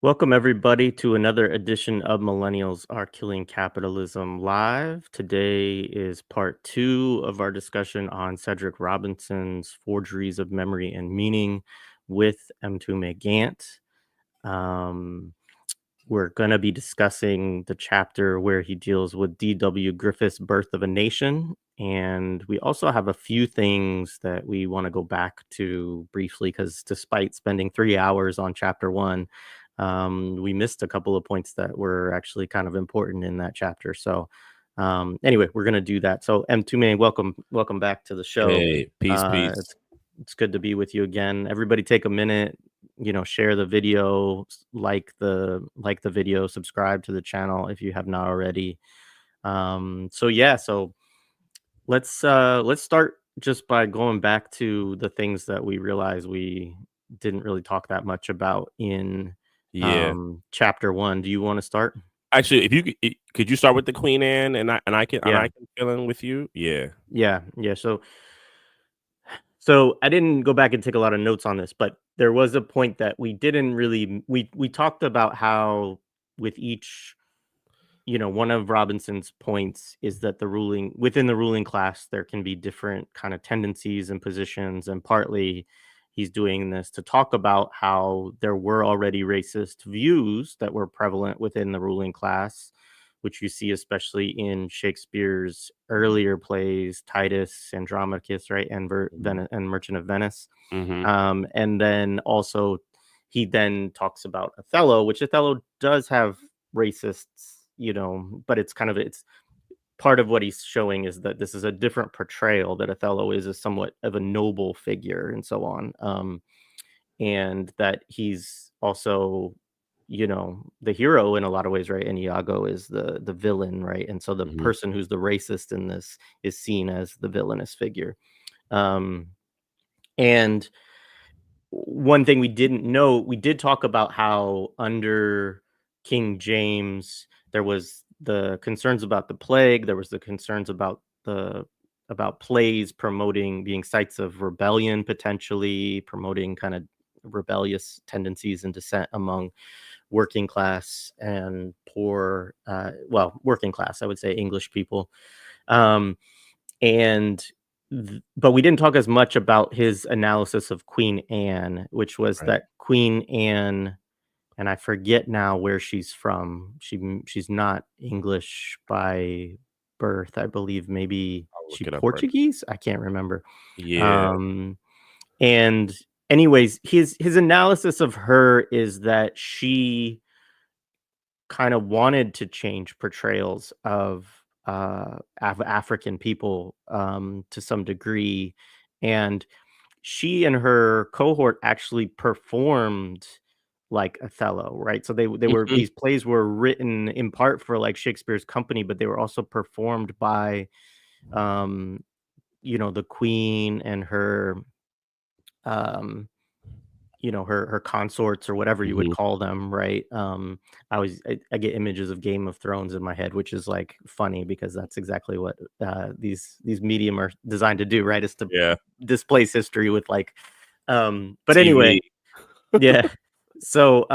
Welcome, everybody, to another edition of Millennials Are Killing Capitalism Live. Today is part two of our discussion on Cedric Robinson's Forgeries of Memory and Meaning with Mtume Gant. Um, we're going to be discussing the chapter where he deals with D.W. Griffith's Birth of a Nation. And we also have a few things that we want to go back to briefly, because despite spending 3 hours on chapter one, we missed a couple of points that were actually kind of important in that chapter. So anyway, we're going to do that. So Mtume, welcome back to the show. Hey, peace, Uh, peace. it's good to be with you again. Everybody take a minute, share the video, like the video, subscribe to the channel if you have not already. So let's start just by going back to the things that we realized we didn't really talk that much about in Yeah. chapter one. Do you want to start? Actually, if you could you start with the Queen Anne, and I can Yeah. fill in with you. Yeah. Yeah. So I didn't go back and take a lot of notes on this, but there was a point that we didn't really we talked about how with each, one of Robinson's points is that within the ruling class there can be different kind of tendencies and positions, and partly he's doing this to talk about how there were already racist views that were prevalent within the ruling class, which you see especially in Shakespeare's earlier plays, Titus, Andromachus, right, and and Merchant of Venice. Mm-hmm. And then also he then talks about Othello, which Othello does have racists, but it's part of what he's showing is that this is a different portrayal, that Othello is a somewhat of a noble figure and so on. And that he's also, the hero in a lot of ways, right? And Iago is the villain, right? And so the Mm-hmm. person who's the racist in this is seen as the villainous figure. And one thing we didn't know, we did talk about how under King James there was the concerns about the plague, there was the concerns about plays promoting being sites of rebellion, potentially promoting kind of rebellious tendencies and dissent among working class and poor, working class, I would say, English people. And but we didn't talk as much about his analysis of Queen Anne, which was Right. that Queen Anne, and I forget now where she's from. She's not English by birth, I believe. Maybe I'll she look it up right. Portuguese. I can't remember. Yeah. Um, and anyways, his analysis of her is that she kind of wanted to change portrayals of African people to some degree, and she and her cohort actually performed like Othello, right? So they were Mhm. these plays were written in part for like Shakespeare's company, but they were also performed by um, the queen and her um her consorts, or whatever you would Mhm. call them, right? I get images of Game of Thrones in my head, which is like funny because that's exactly what these medium are designed to do, right? Is to Yeah. displace history with like but anyway, TV. yeah. So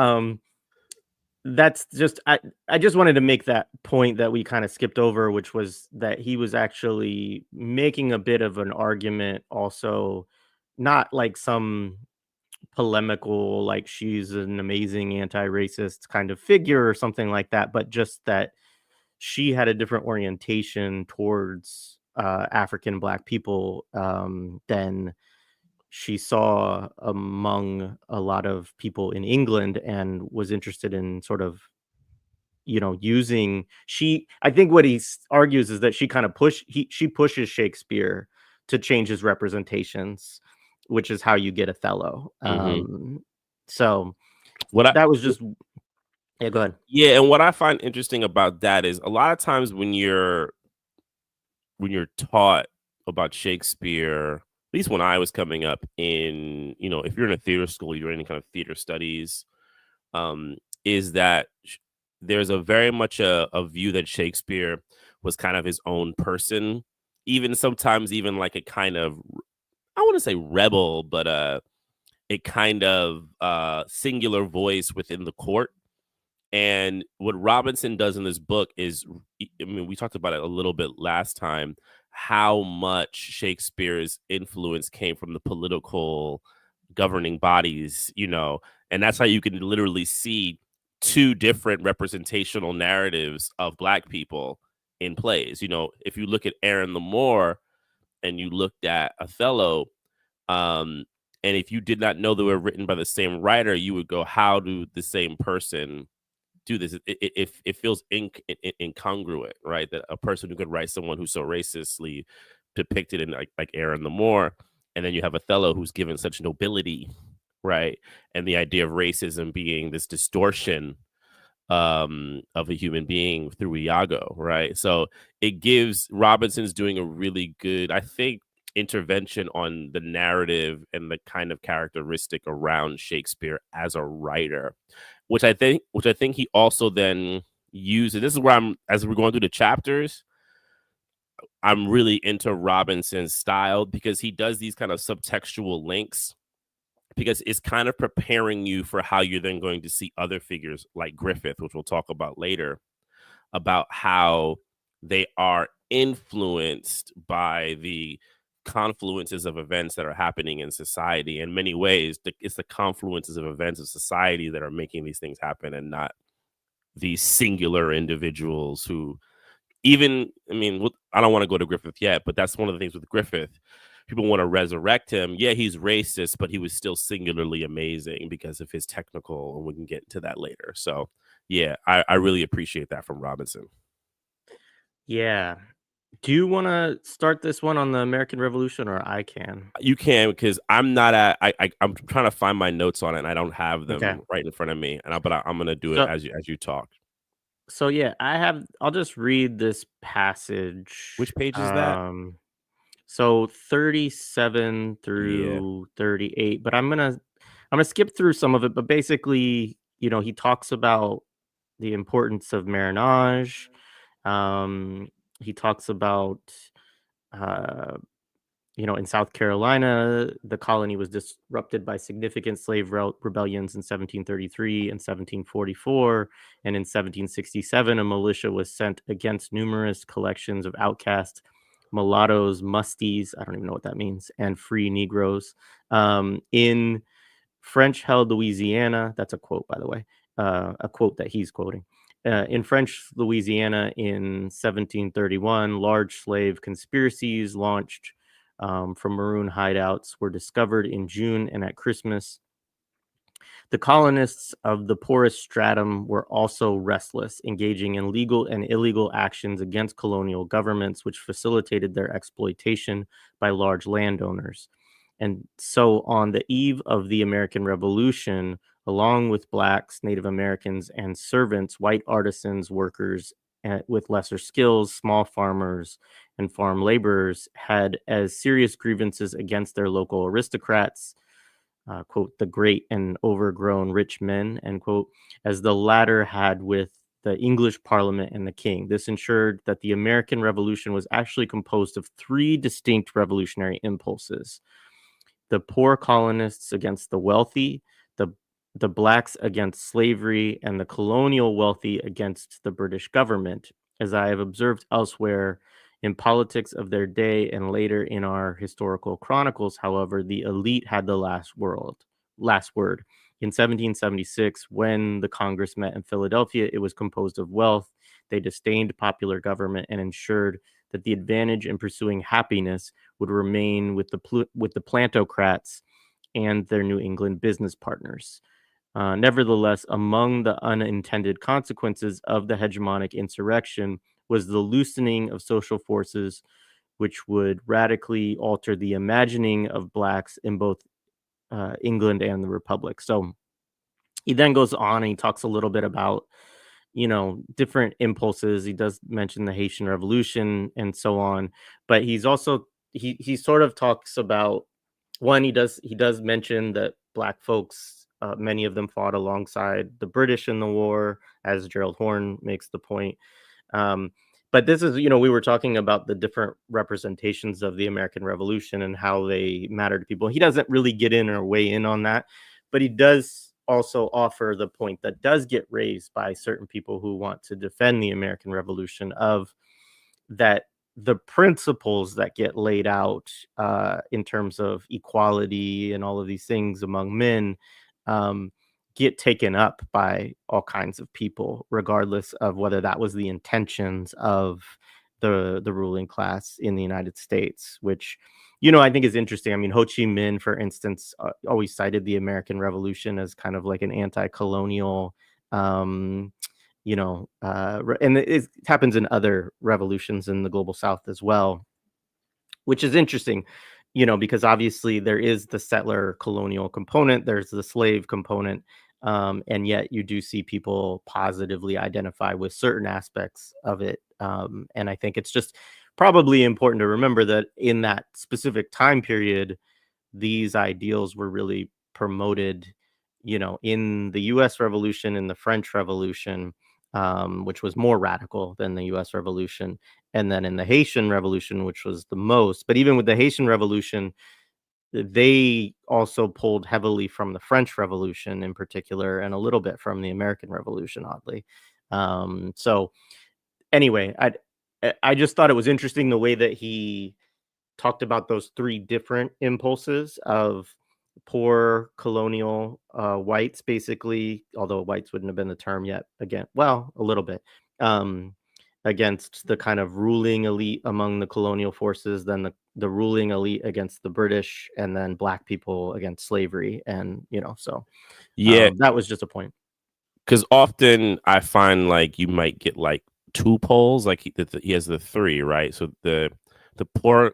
that's just I just wanted to make that point that we kind of skipped over, which was that he was actually making a bit of an argument also, not like some polemical, like she's an amazing anti-racist kind of figure or something like that, but just that she had a different orientation towards African Black people than she saw among a lot of people in England, and was interested in sort of using she I think what he argues is that she kind of she pushes Shakespeare to change his representations, which is how you get Othello. Mhm. So What I that was just, yeah, go ahead. Yeah, and what I find interesting about that is a lot of times when you're taught about Shakespeare, at least when I was coming up in, if you're in a theater school, you're in any kind of theater studies, um, is that there's a very much a view that Shakespeare was kind of his own person, even sometimes even like a kind of, I want to say rebel, but a kind of singular voice within the court. And what Robinson does in this book is, I mean, we talked about it a little bit last time, how much Shakespeare's influence came from the political governing bodies, and that's how you can literally see two different representational narratives of Black people in plays. If you look at Aaron the Moor and you looked at Othello, um, and if you did not know they were written by the same writer, you would go, how do the same person do this? It feels incongruent, right? That a person who could write someone who's so racistly depicted in like Aaron the Moor, and then you have Othello who's given such nobility, right? And the idea of racism being this distortion of a human being through Iago, right? So it gives Robinson's doing a really good, I think, intervention on the narrative and the kind of characteristic around Shakespeare as a writer, which I think he also then uses. This is where as we're going through the chapters, I'm really into Robinson's style because he does these kind of subtextual links, because it's kind of preparing you for how you're then going to see other figures like Griffith, which we'll talk about later, about how they are influenced by the confluences of events that are happening in society. In many ways, it's the confluences of events of society that are making these things happen, and not these singular individuals who, even, I mean, I don't want to go to Griffith yet, but that's one of the things with Griffith. People want to resurrect him. Yeah, he's racist, but he was still singularly amazing because of his technical, and we can get into that later. So, yeah, I really appreciate that from Robinson. Yeah. Do you want to start this one on the American Revolution, or I can? You can, because I'm not at. I'm trying to find my notes on it, and I don't have Okay. them right in front of me. But I'm gonna do it So, as you talk. so yeah, I'll just read this passage. Which page is that? So 37 Yeah. through 38, but I'm gonna skip through some of it, but basically, he talks about the importance of marriage. He talks about uh in South Carolina, the colony was disrupted by significant slave rebellions in 1733 and 1744. And in 1767, a militia was sent against numerous collections of outcast mulattoes, musties, I don't even know what that means, and free Negroes. In French held Louisiana, that's a quote, by the way, a quote that he's quoting. In French Louisiana in 1731, large slave conspiracies launched from maroon hideouts were discovered in June and at Christmas. The colonists of the poorest stratum were also restless, engaging in legal and illegal actions against colonial governments, which facilitated their exploitation by large landowners. And so, on the eve of the American Revolution, along with Blacks, Native Americans, and servants, white artisans, workers with lesser skills, small farmers, and farm laborers had as serious grievances against their local aristocrats, quote, the great and overgrown rich men, end quote, as the latter had with the English Parliament and the King. This ensured that the American Revolution was actually composed of three distinct revolutionary impulses: the poor colonists against the wealthy, the the blacks against slavery, and the colonial wealthy against the British government. As I have observed elsewhere in politics of their day and later in our historical chronicles, however, the elite had the last word. In 1776, when the Congress met in Philadelphia, it was composed of wealth. They disdained popular government and ensured that the advantage in pursuing happiness would remain with the plantocrats and their New England business partners. Nevertheless, among the unintended consequences of the hegemonic insurrection was the loosening of social forces, which would radically alter the imagining of blacks in both England and the Republic. So he then goes on and he talks a little bit about different impulses. He does mention the Haitian Revolution and so on, but he's also he sort of talks about, one, he does mention that black folks, many of them fought alongside the British in the war, as Gerald Horne makes the point. Um, But this is, we were talking about the different representations of the American Revolution and how they matter to people. He doesn't really get in or weigh in on that, but he does also offer the point that does get raised by certain people who want to defend the American Revolution, of that the principles that get laid out in terms of equality and all of these things among men um, get taken up by all kinds of people, regardless of whether that was the intentions of the ruling class in the United States, which I think is interesting. I mean, Ho Chi Minh, for instance, always cited the American Revolution as kind of like an anti-colonial um, and it happens in other revolutions in the global south as well, which is interesting, because obviously there is the settler colonial component, there's the slave component, and yet you do see people positively identify with certain aspects of it. And I think it's just probably important to remember that in that specific time period, these ideals were really promoted, in the US Revolution, in the French Revolution, which was more radical than the US Revolution, and then in the Haitian Revolution, which was the most. But even with the Haitian Revolution, they also pulled heavily from the French Revolution in particular, and a little bit from the American Revolution, oddly. So anyway, I just thought it was interesting the way that he talked about those three different impulses of poor colonial whites, basically, although whites wouldn't have been the term yet, again, well, a little bit, um, against the kind of ruling elite among the colonial forces, then the ruling elite against the British, and then black people against slavery. And so Yeah, that was just a point. because often I find like you might get like two poles, like he has the three, right? So the poor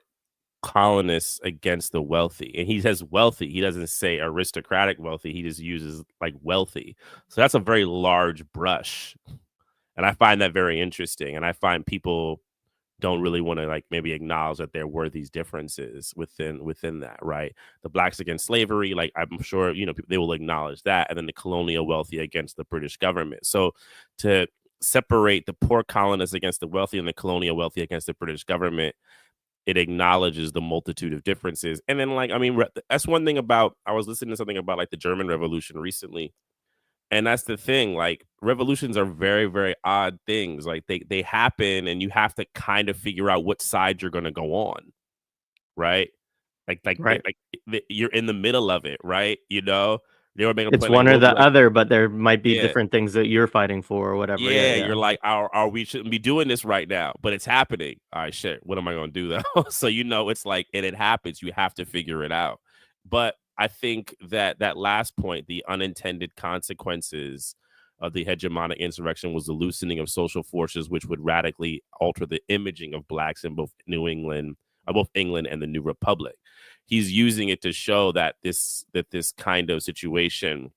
colonists against the wealthy, and he says wealthy, he doesn't say aristocratic wealthy, he just uses like wealthy. So that's a very large brush, and I find that very interesting, and I find people don't really want to like maybe acknowledge that there were these differences within that, right? The blacks against slavery, like I'm sure they will acknowledge that, and then the colonial wealthy against the British government. So to separate the poor colonists against the wealthy and the colonial wealthy against the British government, it acknowledges the multitude of differences. And then, like, I mean, that's one thing about, I was listening to something about like the German Revolution recently. And that's the thing, like revolutions are very, very odd things. Like they happen and you have to kind of figure out what side you're going to go on. Right. Right. You're in the middle of it. Right. They were making a It's point like, one or we'll be the like, other, but there might be yeah, different things that you're fighting for or whatever. Yeah, yeah, yeah. you're like, are we shouldn't be doing this right now, but it's happening. All right, shit. What am I going to do though? So it's like, and it happens. You have to figure it out. But I think that last point, the unintended consequences of the hegemonic insurrection, was the loosening of social forces, which would radically alter the imaging of blacks in both England and the New Republic. He's using it to show that this kind of situation,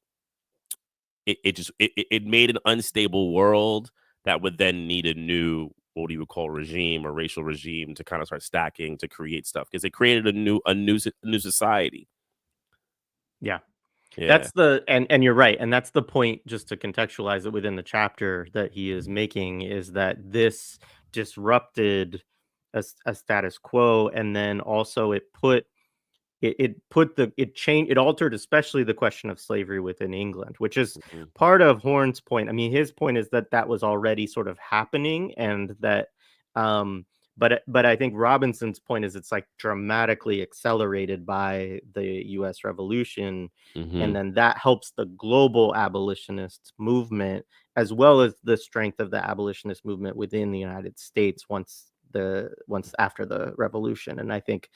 it made an unstable world that would then need a new, what you would call, regime or racial regime to kind of start stacking to create stuff, because it created a new society. Yeah. Yeah. That's and you're right. And that's the point, just to contextualize it within the chapter that he is making, is that this disrupted a status quo. And then also it changed, it altered especially the question of slavery within England, which is Mm-hmm. part of Horne's point. I mean, his point is that that was already sort of happening, and that um but I think Robinson's point is it's like dramatically accelerated by the US Revolution, Mm-hmm. and then that helps the global abolitionist movement, as well as the strength of the abolitionist movement within the United States once after the revolution. And I think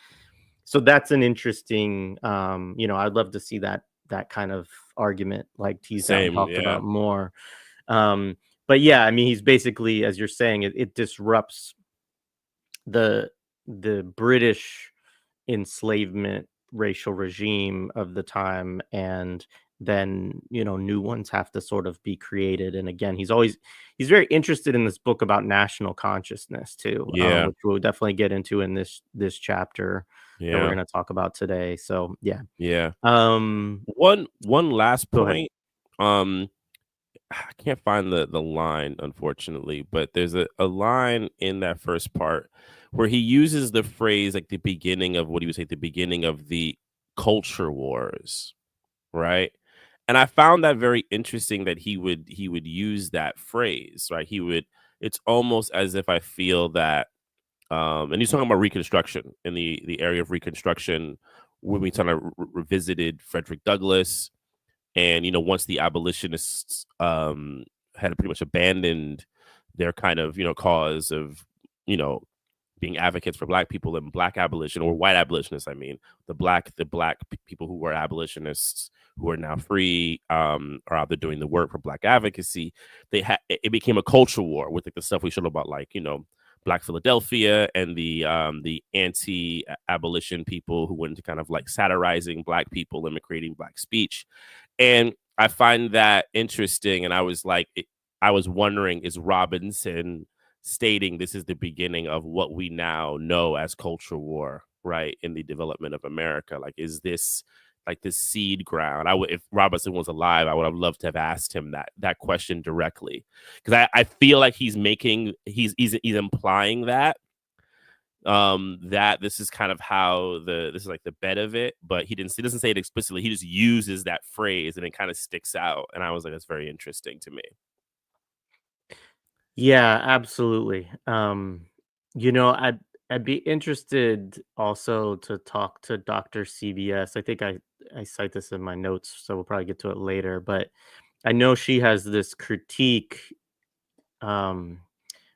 so that's an interesting, I'd love to see that kind of argument like teased out and Same. talked Yeah. about more. um but yeah, I mean, he's basically, as you're saying, it disrupts the British enslavement racial regime of the time, and then new ones have to sort of be created. And again, he's very interested in this book about national consciousness too, Yeah. which we'll definitely get into in this chapter that we're Yeah. going to talk about today. So yeah. Yeah. um One last Go ahead. point. Um, I can't find the line, unfortunately, but there's a line in that first part where he uses the phrase like the beginning of what he would say, the beginning of the culture wars, right? And I found that very interesting that he would use that phrase, right? He would it's almost as if I feel that and he's talking about Reconstruction in the area of Reconstruction when we kind of revisited Frederick Douglass and once the abolitionists had pretty much abandoned their kind of cause of you know being advocates for black people and black abolition or white abolitionists. I mean, the black people who were abolitionists who are now free, are out there doing the work for black advocacy. It became a culture war with like the stuff we showed about, like Black Philadelphia and the anti-abolition people who went into kind of like satirizing black people and creating black speech. And I find that interesting. And I was like, I was wondering, is Robinson stating this is the beginning of what we now know as culture war, right? In the development of America. Like, is this like this seed ground? If Robinson was alive, I would have loved to have asked him that question directly. Because I feel like he's implying that this is kind of how this is like the bed of it, but he doesn't say it explicitly. He just uses that phrase and it kind of sticks out. And I was like, that's very interesting to me. Yeah, absolutely. I'd be interested also to talk to Dr. CBS. I think I cite this in my notes, so we'll probably get to it later. But I know she has this critique. Um,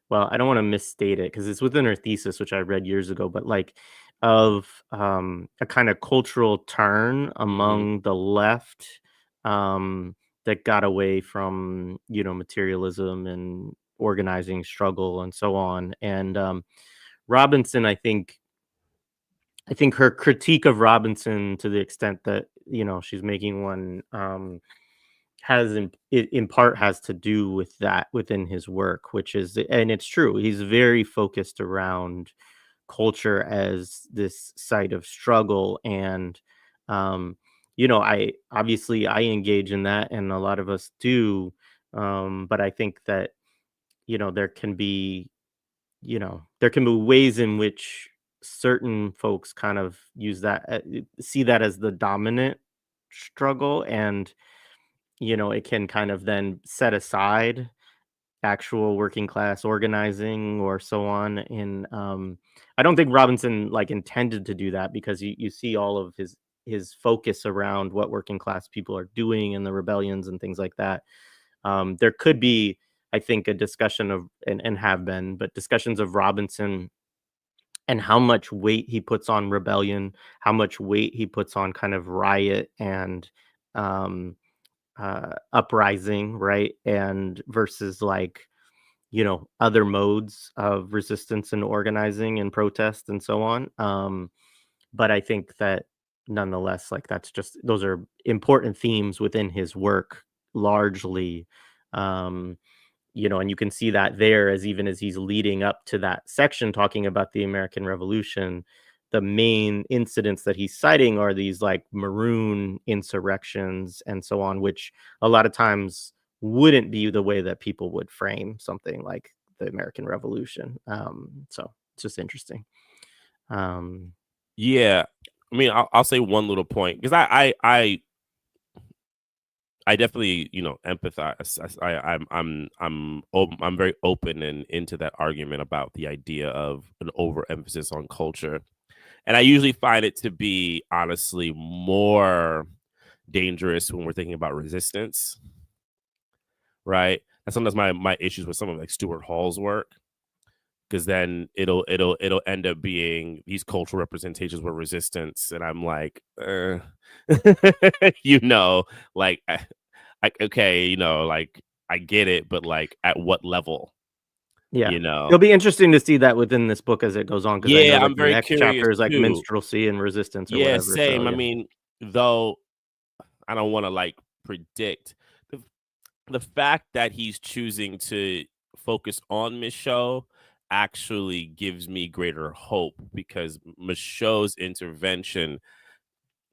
well, I don't want to misstate it because it's within her thesis, which I read years ago. But like of a kind of cultural turn Hmm. among the left, um, that got away from materialism and organizing struggle and so on. And Robinson, I think her critique of Robinson, to the extent that she's making one, in part has to do with that within his work, which is, and it's true, he's very focused around culture as this site of struggle. And um I engage in that, and a lot of us do. But I think that there can be ways in which certain folks kind of use that, see that as the dominant struggle. And it can kind of then set aside actual working class organizing or so on. In I don't think Robinson like intended to do that, because you see all of his focus around what working class people are doing and the rebellions and things like that. There could be, I think, a discussion of, and have been, but discussions of Robinson and how much weight he puts on rebellion, how much weight he puts on kind of riot and um uprising, right? And versus like other modes of resistance and organizing and protest and so on. But I think that nonetheless, like, those are important themes within his work largely. um and you can see that there, as even as he's leading up to that section talking about the American Revolution, the main incidents that he's citing are these like maroon insurrections and so on, which a lot of times wouldn't be the way that people would frame something like the American Revolution. So it's just interesting. um Yeah, I mean, I'll say one little point because I definitely empathize. I'm very open and into that argument about the idea of an overemphasis on culture, and I usually find it to be honestly more dangerous when we're thinking about resistance, right? And sometimes my issues with some of like Stuart Hall's work, because then it'll end up being these cultural representations were resistance, and I'm like, you know, like okay, like I get it, but like at what level, yeah, you know? it'll be interesting to see that within this book as it goes on, because I know Yeah, that I'm the very next curious chapter is like too. minstrelsy and resistance or Yeah, whatever. So same. I yeah. mean, though I don't want to like predict the the fact that he's choosing to focus on Micheaux actually gives me greater hope because Michaud's intervention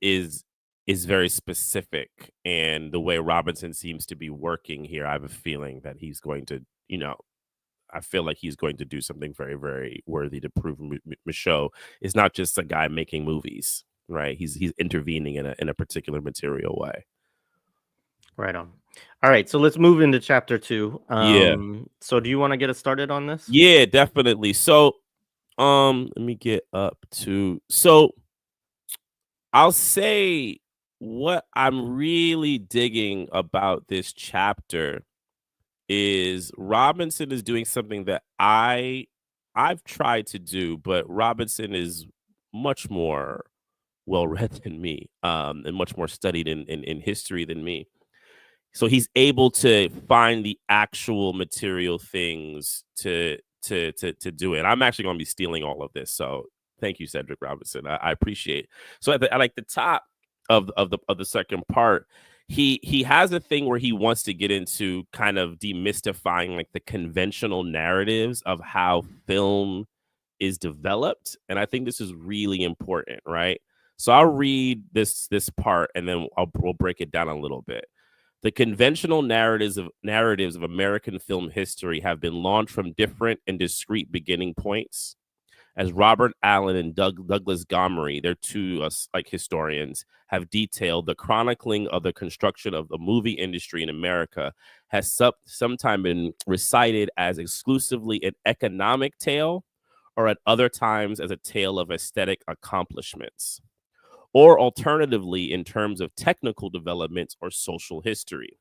is is very specific. And the way Robinson seems to be working here, I have a feeling that he's going to, I feel like he's going to do something very, very worthy to prove Micheaux is not just a guy making movies, right? He's intervening in a particular material way. Right on. All right, so let's move into chapter 2. Yeah. So do you want to get us started on this? Yeah, definitely. So, let me get up to I'll say what I'm really digging about this chapter is Robinson is doing something that I've tried to do, but Robinson is much more well read than me, and much more studied in history than me. So he's able to find the actual material things to do it. I'm actually going to be stealing all of this. So thank you, Cedric Robinson. I appreciate it. So at like the top of the second part, he has a thing where he wants to get into kind of demystifying like the conventional narratives of how film is developed, and I think this is really important, right? So I'll read this part and then we'll break it down a little bit. The conventional narratives of American film history have been launched from different and discrete beginning points. As Robert Allen and Douglas Gomery, they're two historians, have detailed, the chronicling of the construction of the movie industry in America has sometime been recited as exclusively an economic tale, or at other times as a tale of aesthetic accomplishments, or alternatively in terms of technical developments or social history.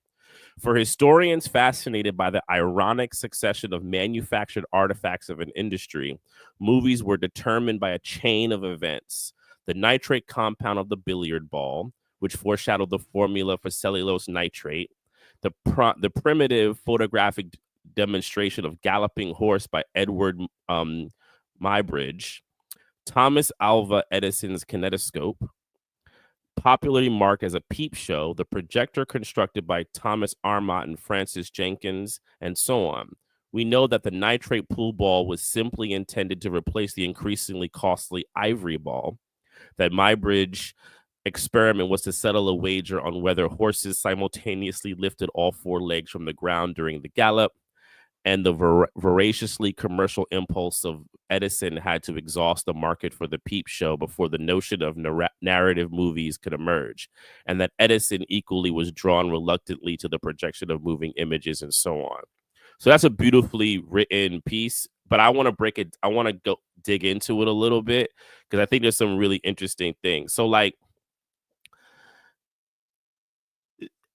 For historians fascinated by the ironic succession of manufactured artifacts of an industry, movies were determined by a chain of events. The nitrate compound of the billiard ball, which foreshadowed the formula for cellulose nitrate, the primitive photographic demonstration of Galloping Horse by Edward Muybridge, Thomas Alva Edison's kinetoscope, popularly marked as a peep show, the projector constructed by Thomas Armot and Francis Jenkins, and so on. We know that the nitrate pool ball was simply intended to replace the increasingly costly ivory ball, that Muybridge experiment was to settle a wager on whether horses simultaneously lifted all four legs from the ground during the gallop, and the voraciously commercial impulse of Edison had to exhaust the market for the peep show before the notion of narrative movies could emerge, and that Edison equally was drawn reluctantly to the projection of moving images, and so on. So that's a beautifully written piece, but I want to break it. I want to go dig into it a little bit because I think there's some really interesting things. So like,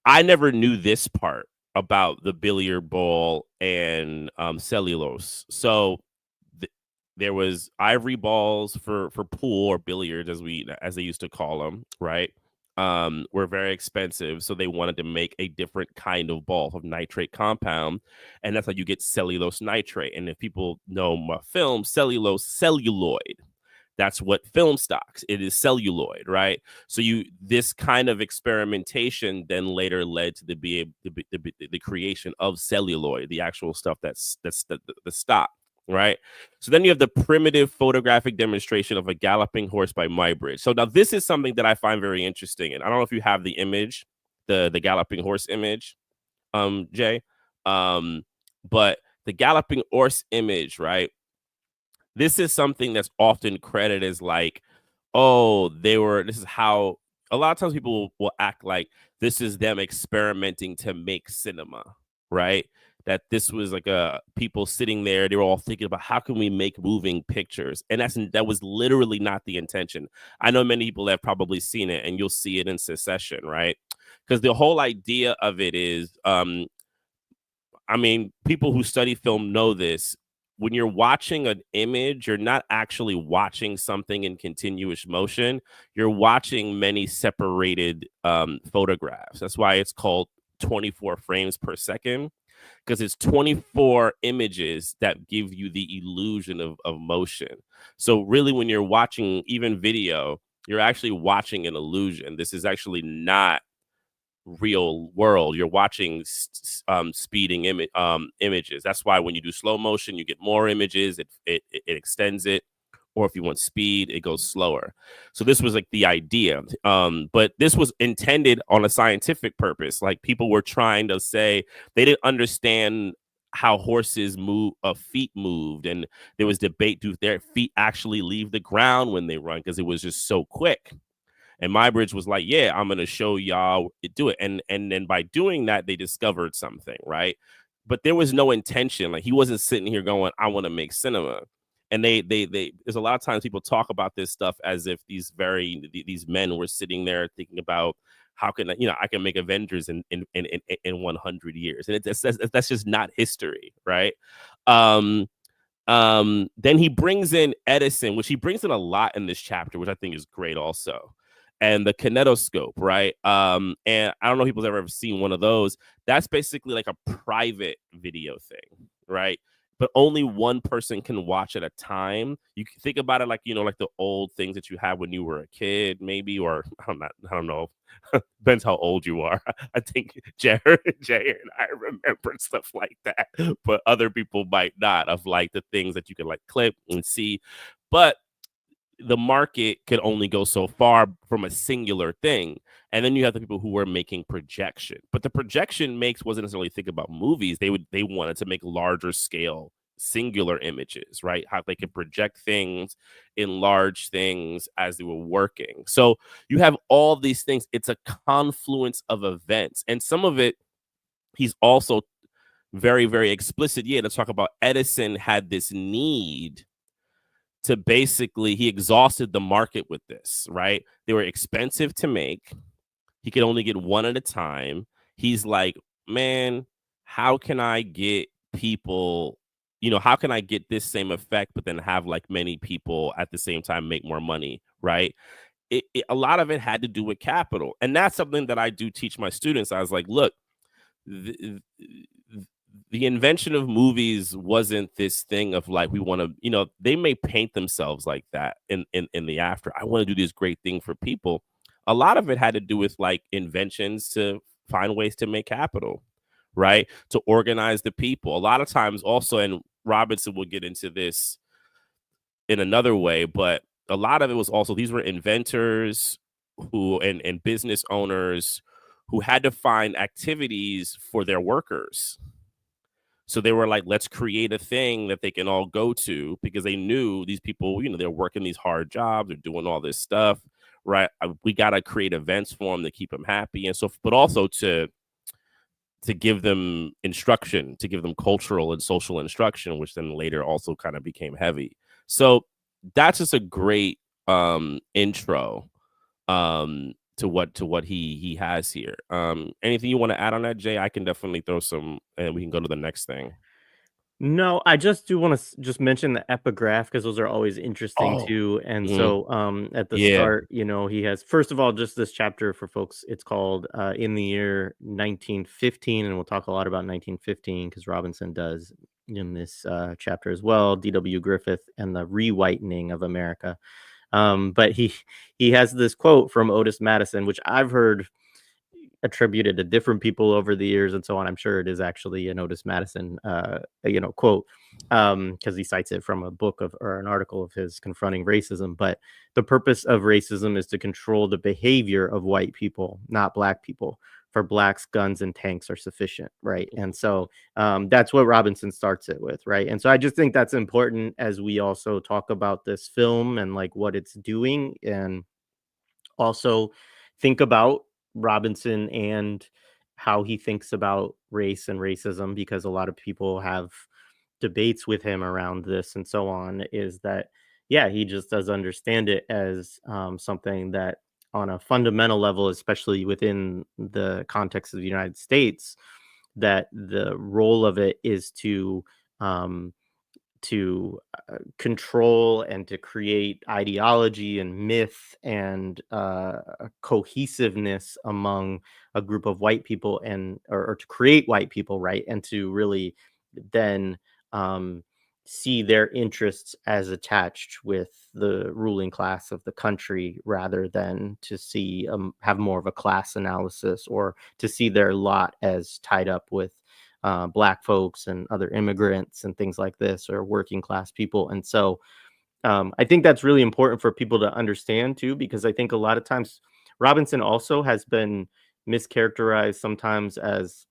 I never knew this part about the billiard ball and cellulose. So there was ivory balls for pool or billiards, as they used to call them, right? Were very expensive, so they wanted to make a different kind of ball of nitrate compound, and that's how you get cellulose nitrate. And if people know my film, celluloid. That's what film stocks. It is celluloid, right? So this kind of experimentation then later led to the creation of celluloid, the actual stuff that's the stock, right? So then you have the primitive photographic demonstration of a galloping horse by Muybridge. So now this is something that I find very interesting, and I don't know if you have the image, the galloping horse image, Jay, but the galloping horse image, right? This is something that's often credited as like, oh, this is how a lot of times people will act like this is them experimenting to make cinema, right? That this was like people sitting there, they were all thinking about how can we make moving pictures, and that was literally not the intention. I know many people have probably seen it, and you'll see it in Succession, right? Because the whole idea of it is, I mean, people who study film know this. When you're watching an image, you're not actually watching something in continuous motion. You're watching many separated photographs. That's why it's called 24 frames per second, because it's 24 images that give you the illusion of motion. So really, when you're watching even video, you're actually watching an illusion. This is actually not real world. You're watching speeding images. That's why when you do slow motion, you get more images. It extends it. or if you want speed, it goes slower. So this was like the idea. But this was intended on a scientific purpose. Like people were trying to say they didn't understand how horses move, feet moved, and there was debate: do their feet actually leave the ground when they run? Because it was just so quick. And Muybridge was like, yeah, I'm going to show y'all do it. And then by doing that, they discovered something, right? But there was no intention. Like he wasn't sitting here going, I want to make cinema. And they there's a lot of times people talk about this stuff as if these men were sitting there thinking about how can I can make Avengers in 100 years. And that's just not history, right? Then he brings in Edison, which he brings in a lot in this chapter, which I think is great also. And the kinetoscope, right? And I don't know if people's ever seen one of those. That's basically like a private video thing, right? But only one person can watch at a time. You can think about it like, like the old things that you had when you were a kid, maybe, or I don't know. Depends how old you are. I think Jay and I remember stuff like that, but other people might not, of like the things that you can like clip and see. But the market could only go so far from a singular thing. And then you have the people who were making projection, but the projection wasn't necessarily think about movies. They wanted to make larger scale singular images, right? How they could project things, enlarge things as they were working. So you have all these things. It's a confluence of events. And some of it, he's also very, very explicit. Yeah, to talk about Edison had this need to basically, he exhausted the market with this, right? They were expensive to make. He could only get one at a time. He's like, man, how can I get people, how can I get this same effect, but then have like many people at the same time make more money, right? A lot of it had to do with capital. And that's something that I do teach my students. I was like, look, the invention of movies wasn't this thing of like, we want to, they may paint themselves like that in the after. I want to do this great thing for people. A lot of it had to do with like inventions to find ways to make capital, right? To organize the people. A lot of times also, and Robinson will get into this in another way, but a lot of it was also, these were inventors who and business owners who had to find activities for their workers. So they were like, let's create a thing that they can all go to, because they knew these people, they're working these hard jobs, they're doing all this stuff, right? We got to create events for them to keep them happy. And so, but also to give them instruction, to give them cultural and social instruction, which then later also kind of became heavy. So that's just a great intro to what he has here. Anything you want to add on that, Jay? I can definitely throw some, and we can go to the next thing. No, I just do want to just mention the epigraph, because those are always interesting too. And so at the start, he has, first of all, just this chapter for folks, it's called In the Year 1915, and we'll talk a lot about 1915 because Robinson does in this chapter as well, D.W. Griffith and the Rewhitening of America. But he has this quote from Otis Madison, which I've heard attributed to different people over the years and so on. I'm sure it is actually an Otis Madison, quote, because he cites it from a book or an article of his confronting racism. But the purpose of racism is to control the behavior of white people, not black people. For blacks, guns and tanks are sufficient, right? And so that's what Robinson starts it with, right? And so I just think that's important as we also talk about this film and like what it's doing, and also think about Robinson and how he thinks about race and racism, because a lot of people have debates with him around this and so on, is that, yeah, he just does understand it as something that on a fundamental level, especially within the context of the United States, that the role of it is to control and to create ideology and myth and cohesiveness among a group of white people, and or to create white people, right? And to really then see their interests as attached with the ruling class of the country, rather than to see have more of a class analysis, or to see their lot as tied up with Black folks and other immigrants and things like this, or working class people. And so I think that's really important for people to understand too, because I think a lot of times Robinson also has been mischaracterized sometimes as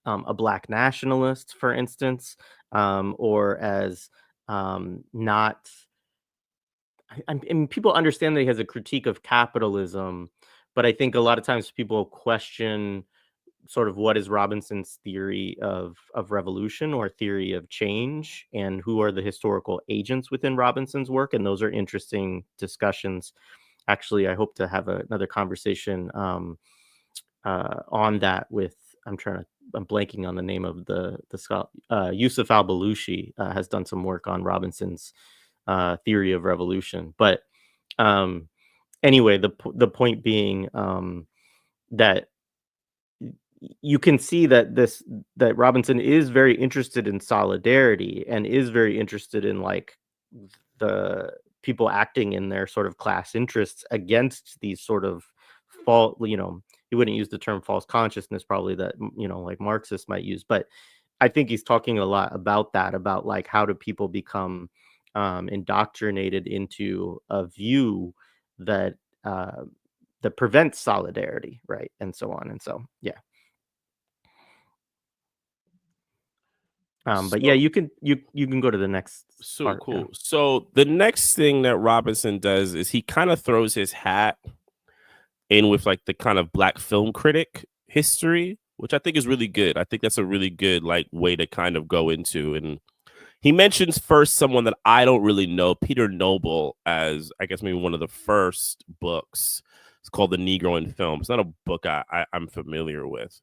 a black nationalist, for instance, or as not. I mean, people understand that he has a critique of capitalism, but I think a lot of times people question sort of what is Robinson's theory of revolution or theory of change, and who are the historical agents within Robinson's work, and those are interesting discussions. Actually, I hope to have another conversation on that with. I'm blanking on the name of the scholar. Yusuf al-Balushi has done some work on Robinson's theory of revolution. But um, anyway, the point being that you can see that Robinson is very interested in solidarity and is very interested in like the people acting in their sort of class interests against these sort of fault, he wouldn't use the term false consciousness probably that, like Marxists might use, but I think he's talking a lot about that, about like how do people become indoctrinated into a view that that prevents solidarity, right, and so on, and so yeah. But yeah, So you can go to the next so part. Yeah. cool. So the next thing that Robinson does is he kind of throws his hat in with like the kind of black film critic history, which I think is really good. I think that's a really good like way to kind of go into. And he mentions first someone that I don't really know, Peter Noble, as I guess maybe one of the first books. It's called The Negro in Film. It's not a book I'm familiar with.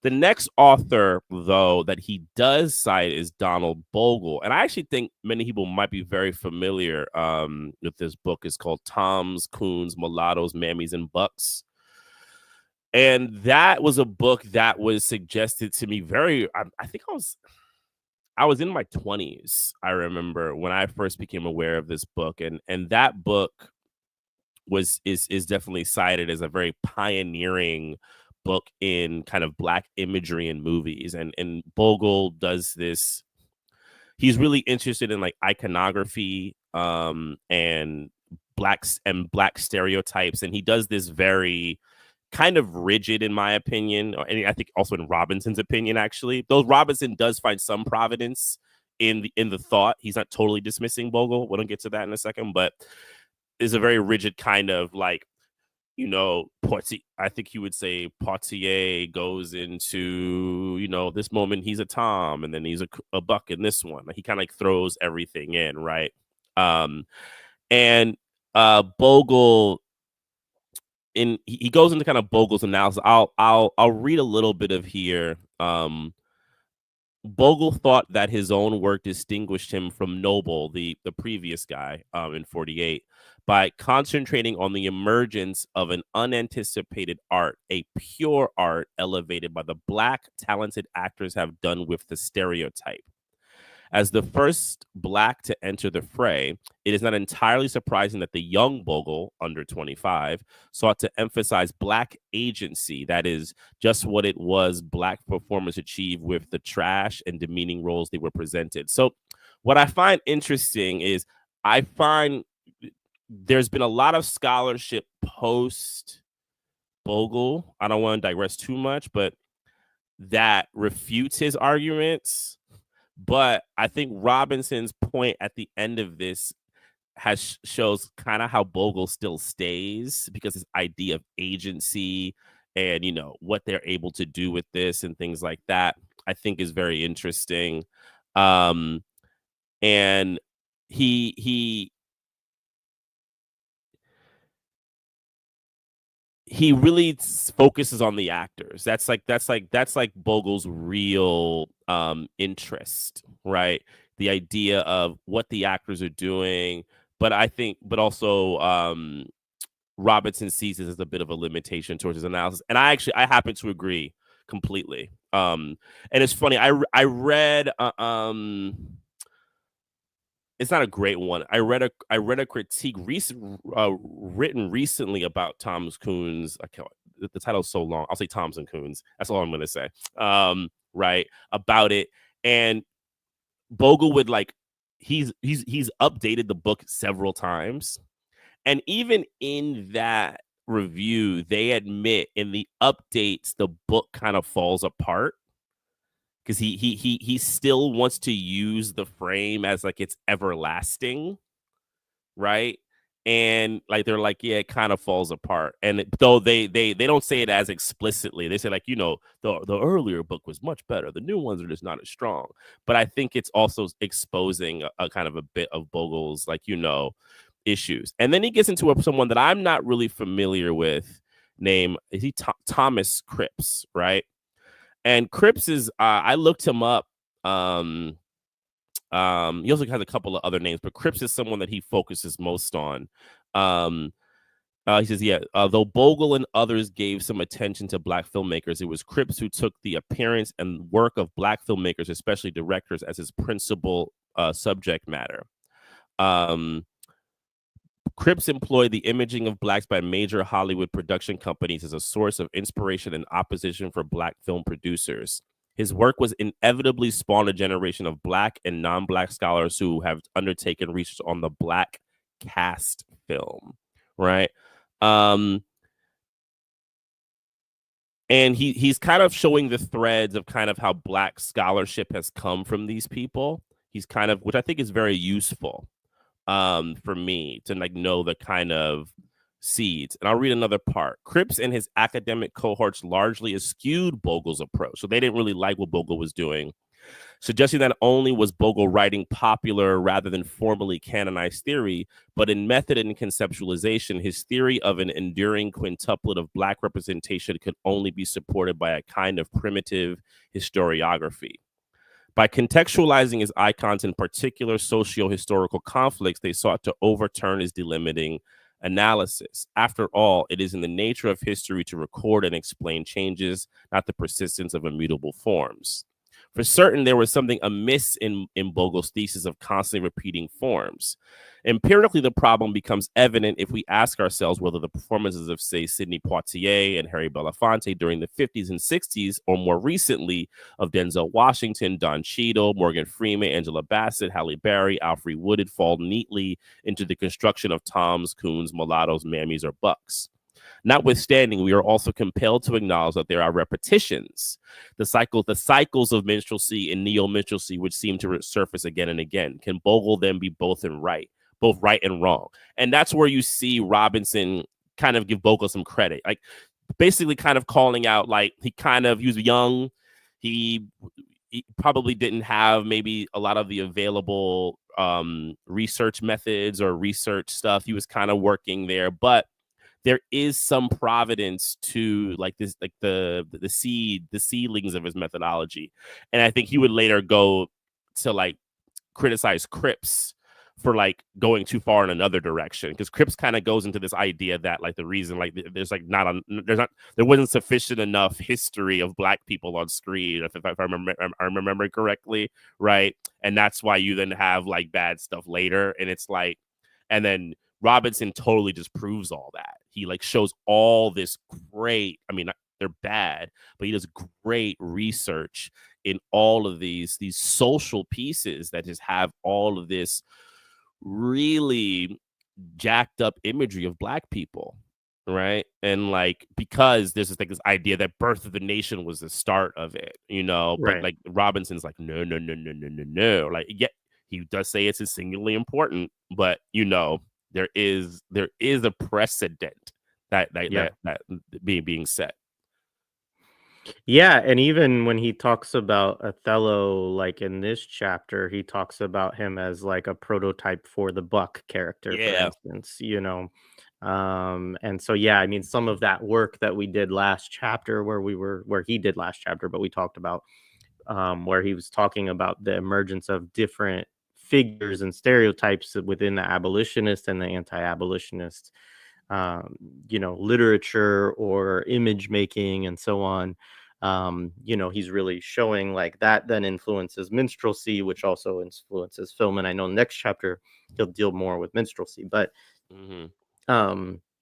The next author, though, that he does cite is Donald Bogle. And I actually think many people might be very familiar with this book. It's called Toms, Coons, Mulattoes, Mammies, and Bucks. And that was a book that was suggested to me I think I was in my 20s, I remember, when I first became aware of this book. And that book is definitely cited as a very pioneering book in kind of black imagery in movies. And Bogle does this. He's really interested in like iconography and black stereotypes. And he does this very kind of rigid, in my opinion, and I think also in Robinson's opinion, actually. Though Robinson does find some providence in the thought. He's not totally dismissing Bogle. We'll get to that in a second, but is a very rigid kind of like, I think he would say Poitier goes into, this moment he's a Tom, and then he's a Buck in this one. He kind of like throws everything in, right? And Bogle, he goes into kind of Bogle's analysis. I'll read a little bit of here. Bogle thought that his own work distinguished him from Noble, the previous guy in 48, by concentrating on the emergence of an unanticipated art, a pure art elevated by the black talented actors have done with the stereotype. As the first black to enter the fray, it is not entirely surprising that the young Bogle, under 25, sought to emphasize black agency. That is just what it was black performers achieved with the trash and demeaning roles they were presented. So what I find interesting is I find there's been a lot of scholarship post Bogle. I don't want to digress too much, but that refutes his arguments. But I think Robinson's point at the end of this shows kind of how Bogle still stays, because his idea of agency and, what they're able to do with this and things like that, I think is very interesting. And he really focuses on the actors. That's like Bogle's real interest, right? The idea of what the actors are doing, but also Robinson sees it as a bit of a limitation towards his analysis, and I happen to agree completely. And it's funny, I read it's not a great one. I read a critique written recently about Tom's Coons. The title's so long. I'll say Toms and Coons. That's all I'm going to say. Right about it. And Bogle would he's updated the book several times, and even in that review, they admit in the updates the book kind of falls apart because he still wants to use the frame as like it's everlasting, right? And like they're like, yeah, it kind of falls apart. And though they don't say it as explicitly, they say like, the earlier book was much better. The new ones are just not as strong. But I think it's also exposing a kind of a bit of Bogle's like issues. And then he gets into someone that I'm not really familiar with. Is he Thomas Cripps, right? And Cripps is I looked him up. He also has a couple of other names, but Cripps is someone that he focuses most on. He says, though Bogle and others gave some attention to Black filmmakers, it was Cripps who took the appearance and work of Black filmmakers, especially directors, as his principal subject matter. Cripps employed the imaging of Blacks by major Hollywood production companies as a source of inspiration and opposition for Black film producers. His work was inevitably spawned a generation of Black and non-Black scholars who have undertaken research on the Black cast film, right? And he's kind of showing the threads of kind of how Black scholarship has come from these people. He's kind of, which I think is very useful for me to like know the kind of seeds. And I'll read another part. Cripps and his academic cohorts largely eschewed Bogle's approach. So they didn't really like what Bogle was doing, suggesting that not only was Bogle writing popular rather than formally canonized theory, but in method and conceptualization, his theory of an enduring quintuplet of Black representation could only be supported by a kind of primitive historiography. By contextualizing his icons in particular socio-historical conflicts, they sought to overturn his delimiting analysis. After all, it is in the nature of history to record and explain changes, not the persistence of immutable forms. For certain, there was something amiss in Bogle's thesis of constantly repeating forms. Empirically, the problem becomes evident if we ask ourselves whether the performances of, say, Sidney Poitier and Harry Belafonte during the 50s and 60s, or more recently of Denzel Washington, Don Cheadle, Morgan Freeman, Angela Bassett, Halle Berry, Alfre Woodard, fall neatly into the construction of Toms, Coons, Mulattoes, Mammies, or Bucks. Notwithstanding, we are also compelled to acknowledge that there are repetitions, the cycles of minstrelsy and neo-minstrelsy, which seem to surface again and again. Can Bogle then be both right and wrong? And that's where you see Robinson kind of give Bogle some credit, like basically kind of calling out, like he was young, he probably didn't have maybe a lot of the available research methods or research stuff. He was kind of working there, but there is some providence to like this, like the seedlings of his methodology. And I think he would later go to like criticize Cripps for like going too far in another direction, because Cripps kind of goes into this idea that like the reason like there wasn't sufficient enough history of Black people on screen, if I remember correctly, right? And that's why you then have like bad stuff later, and it's like, and then Robinson totally just proves all that. He like shows all this great, I mean, they're bad, but he does great research in all of these social pieces that just have all of this really jacked up imagery of Black people, right? And like, because there's this idea that Birth of the Nation was the start of it, right. But like Robinson's like, no. Like, yeah, he does say it's singularly important, but there is a precedent that being set. Yeah, and even when he talks about Othello, like in this chapter, he talks about him as like a prototype for the Buck character, for instance, and so yeah, I mean, some of that work that we did last chapter, where he did last chapter, but we talked about where he was talking about the emergence of different figures and stereotypes within the abolitionist and the anti-abolitionist literature or image making and so on. He's really showing like that then influences minstrelsy, which also influences film. And I know next chapter he'll deal more with minstrelsy, but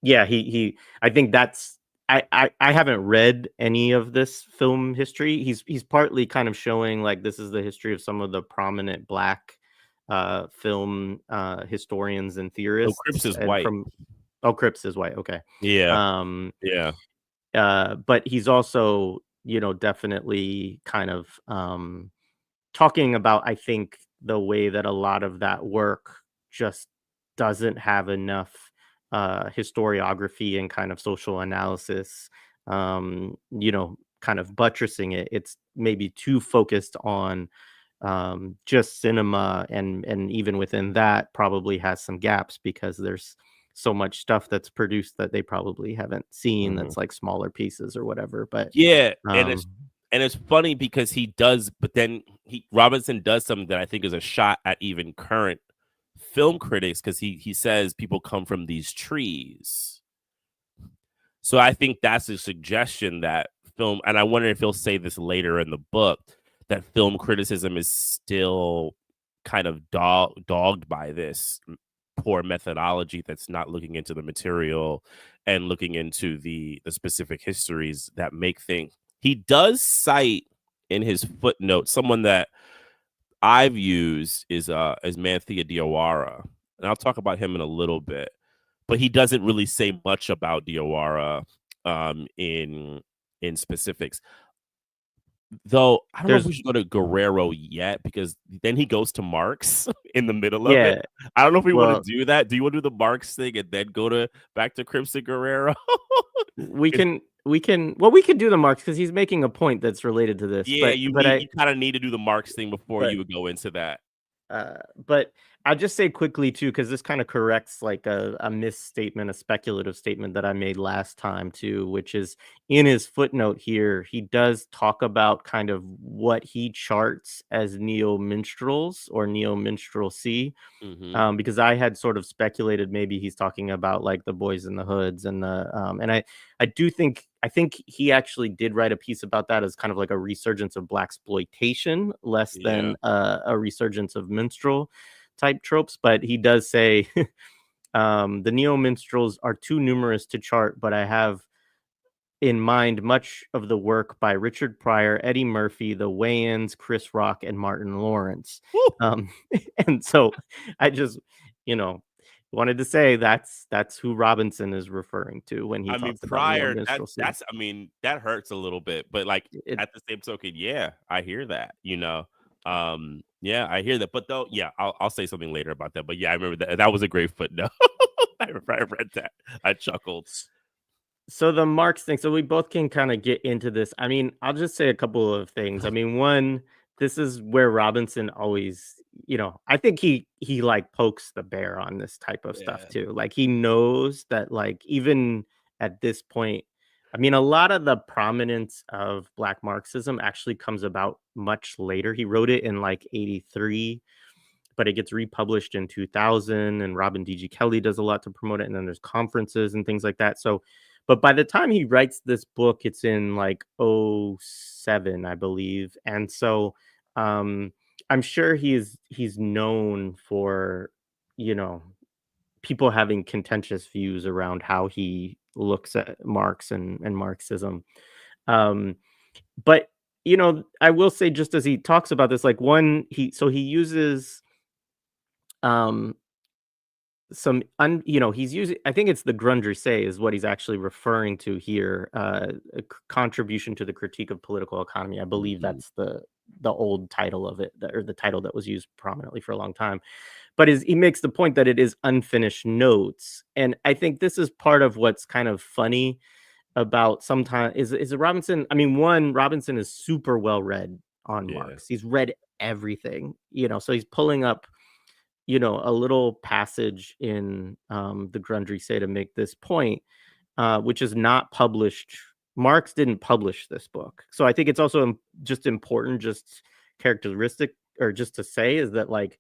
yeah, I think that's, I haven't read any of this film history. He's partly kind of showing like this is the history of some of the prominent Black film historians and Oh, Cripps theorists, is and white. from Cripps is white. Okay. Yeah, Um, yeah. but he's also, definitely kind of talking about, I think, the way that a lot of that work just doesn't have enough historiography and kind of social analysis, kind of buttressing it. It's maybe too focused on just cinema, and even within that probably has some gaps because there's so much stuff that's produced that they probably haven't seen, Mhm. that's like smaller pieces or whatever. But Yeah, um and it's funny because he does, but then he Robinson does something that I think is a shot at even current film critics because he says people come from these trees. So I think that's a suggestion that film, and I wonder if he'll say this later in the book, that film criticism is still kind of dogged by this poor methodology that's not looking into the material and looking into the specific histories that make things. He does cite in his footnote someone that I've used is Manthea Diawara, and I'll talk about him in a little bit. But he doesn't really say much about Diawara in specifics. Though I don't know if there's we should go to Guerrero yet because then he goes to Marx in the middle of it. yeah, I don't know if we want to well, do that. Do you want to do the Marx thing and then go to back to Cripps and Guerrero? we 'Cause, can we could do the marks because he's making a point that's related to this. yeah, but you but need I you kind of need to do the Marx thing before but you would go into that. But I'll just say quickly too, because this kind of corrects like a misstatement, a speculative statement that I made last time too, which is in his footnote here, he does talk about kind of what he charts as neo minstrels or neo minstrelsy, Hmm. because I had sort of speculated maybe he's talking about like the Boys in the Hoods and and I think he actually did write a piece about that as kind of like a resurgence of black exploitation, less Yeah. than a resurgence of minstrel type tropes. But he does say the neo minstrels are too numerous to chart, but I have in mind much of the work by Richard Pryor, Eddie Murphy, the Wayans, Chris Rock, and Martin Lawrence. Woo! Um, and so I just, you know, wanted to say that's who Robinson is referring to when he I mean, talks about neo prior that minstrelsy. that's I mean, that hurts a little bit, but like It, at the same token, yeah, I hear that. Yeah, I hear that. But though, yeah, I'll say something later about that. But yeah, I remember that was a great footnote. I read that. I chuckled. So the marks thing, so we both can kind of get into this. I mean, I'll just say a couple of things. I mean, one, this is where Robinson always, I think he like pokes the bear on this type of stuff Yeah. too. Like he knows that like even at this point, I mean, a lot of the prominence of Black Marxism actually comes about much later. He wrote it in like 83, but it gets republished in 2000, and Robin D.G. Kelly does a lot to promote it, and then there's conferences and things like that. So but by the time he writes this book, it's in like '07, I believe. And so um I'm sure he's known for, you know, people having contentious views around how he looks at Marx and Marxism. Um but I will say, just as he talks about this, like he uses um he's using, I think it's the Grundrisse is what he's actually referring to here, contribution to the critique of political economy. I believe Mhm. that's the old title of it, or the title that was used prominently for a long time. But he makes the point that it is unfinished notes, and I think this is part of what's kind of funny about sometimes is Robinson. I mean, one, Robinson is super well read on Yeah. Marx. He's read everything, so he's pulling up a little passage in the Grundrisse to make this point, which is not published. Marx didn't publish this book. So I think it's also just important, just characteristic, or just to say, is that like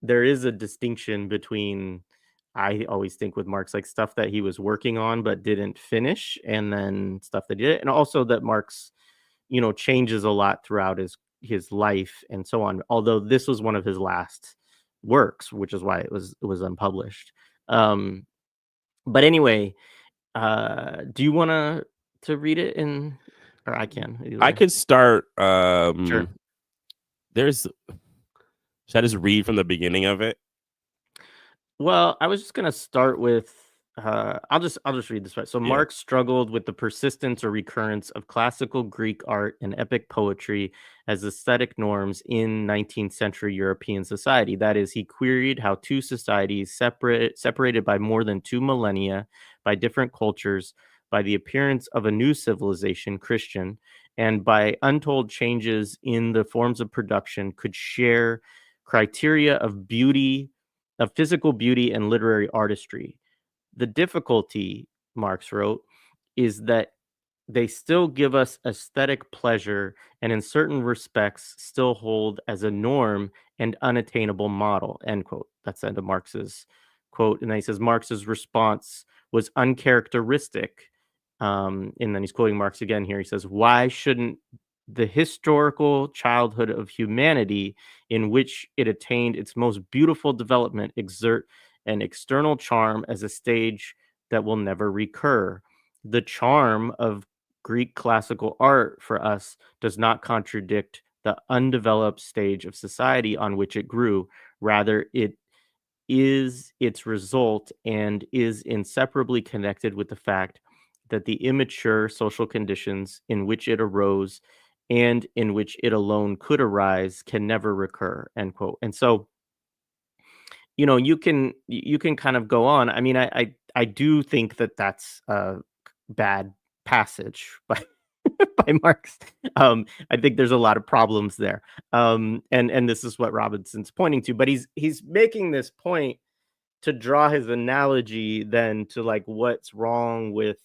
there is a distinction between, I always think with Marx, like stuff that he was working on but didn't finish, and then stuff that he did. And also that Marx, changes a lot throughout his life and so on. Although this was one of his last works, which is why it was unpublished. Um, but anyway, do you want to read it in, or I can either I way. could start. Sure. There's Should I just read from the beginning of it? Well, I was just gonna start with I'll just read this right. So Yeah. Marx struggled with the persistence or recurrence of classical Greek art and epic poetry as aesthetic norms in 19th century European society. That is, he queried how two societies separated by more than 2 millennia, by different cultures, by the appearance of a new civilization, Christian, and by untold changes in the forms of production could share criteria of physical beauty and literary artistry. The difficulty, Marx wrote, is that they still give us aesthetic pleasure and in certain respects still hold as a norm and unattainable model, end quote. That's the end of Marx's quote. And then he says Marx's response was uncharacteristic. And then he's quoting Marx again here. He says, why shouldn't the historical childhood of humanity in which it attained its most beautiful development exert an external charm as a stage that will never recur? The charm of Greek classical art for us does not contradict the undeveloped stage of society on which it grew. Rather, it is its result and is inseparably connected with the fact that the immature social conditions in which it arose and in which it alone could arise can never recur, end quote. And so, you can kind of go on. I mean, I do think that that's a bad passage by by Marx. I think there's a lot of problems there. And this is what Robinson's pointing to, but he's making this point to draw his analogy then to like what's wrong with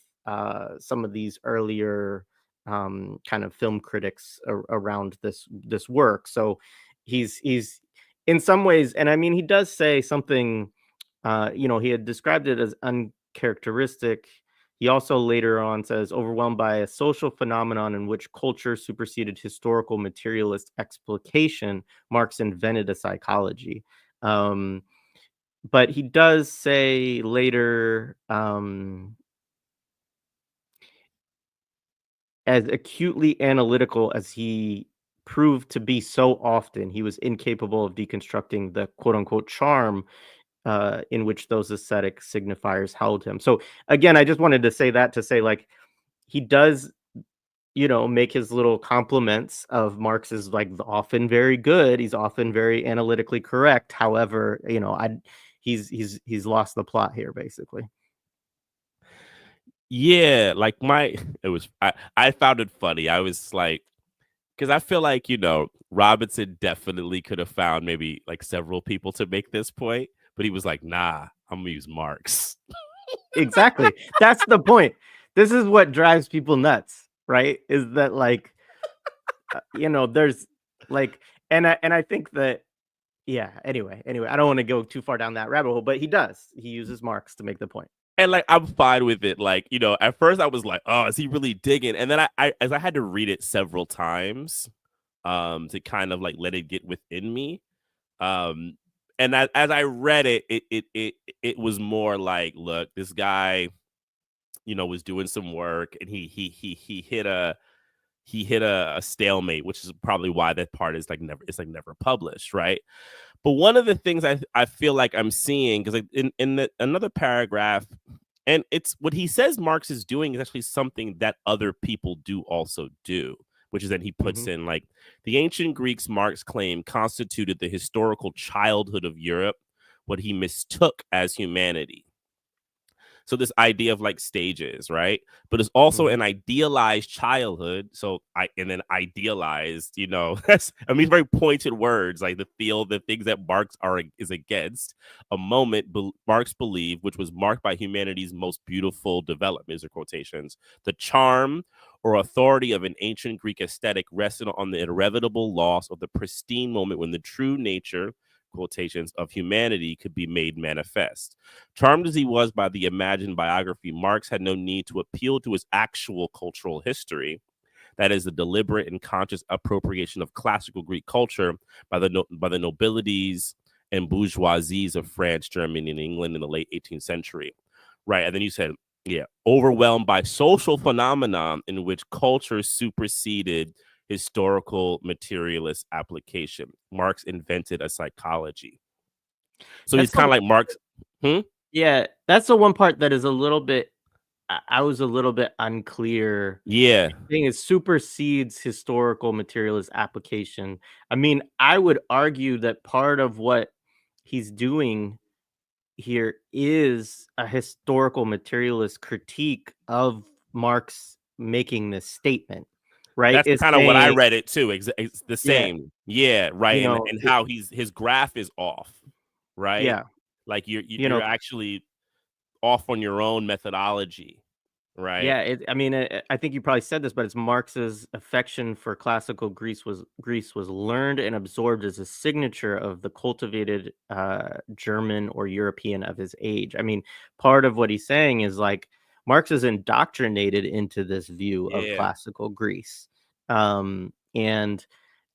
some of these earlier kind of film critics around this work. So he's in some ways, and I mean he does say something. He had described it as uncharacteristic. He also later on says overwhelmed by a social phenomenon in which culture superseded historical materialist explication, Marx invented a psychology. But he does say later, as acutely analytical as he proved to be so often, he was incapable of deconstructing the quote unquote charm in which those aesthetic signifiers held him. So again, I just wanted to say that to say like he does, make his little compliments of Marx is like often very good. He's often very analytically correct. However, he's lost the plot here basically. Yeah, like I found it funny. I was like, because I feel like, Robinson definitely could have found maybe like several people to make this point, but he was like, nah, I'm gonna use Marx. Exactly. That's the point. This is what drives people nuts, right? Is that like, there's like, and I think that, yeah. Anyway, I don't want to go too far down that rabbit hole, but he does. He uses Marx to make the point. And like I'm fine with it. Like, at first I was like, oh, is he really digging? And then I as I had to read it several times, to kind of like let it get within me. Um, and as I read it, it was more like, look, this guy, was doing some work, and he hit a stalemate, which is probably why that part is like never published, right? But one of the things I feel like I'm seeing, because like in another paragraph, and it's what he says Marx is doing is actually something that other people do also do, which is that he puts Mhm. in like the ancient Greeks, Marx claimed, constituted the historical childhood of Europe, what he mistook as humanity. So this idea of like stages, right? But it's also Mhm. an idealized childhood. So and then idealized, that's, I mean, very pointed words, like the things that Marx is against. A moment Marx believed, which was marked by humanity's most beautiful development, or quotations. The charm or authority of an ancient Greek aesthetic rested on the inevitable loss of the pristine moment when the true nature, quotations, of humanity could be made manifest. Charmed as he was by the imagined biography, Marx had no need to appeal to his actual cultural history. That is the deliberate and conscious appropriation of classical Greek culture by the nobilities and bourgeoisies of France, Germany, and England in the late 18th century. Right. And then you said, yeah, overwhelmed by social phenomenon in which culture superseded historical materialist application. Marx invented a psychology. So he's That's the kind of like Marx. Hmm? Yeah, that's the one part that is a little bit I was a little bit unclear. Yeah. The thing is supersedes historical materialist application. I mean, I would argue that part of what he's doing here is a historical materialist critique of Marx making this statement, right? That's Is kind of what I saying, read it too. It's the yeah, same. Yeah, right. you And know, how his graph is off, right? yeah, Like you you're know, actually off on your own methodology, right? yeah, I mean, I think you probably said this, but it's Marx's affection for classical Greece was learned and absorbed as a signature of the cultivated German or European of his age. I mean, part of what he's saying is like Marx is indoctrinated into this view of Yeah. classical Greece, and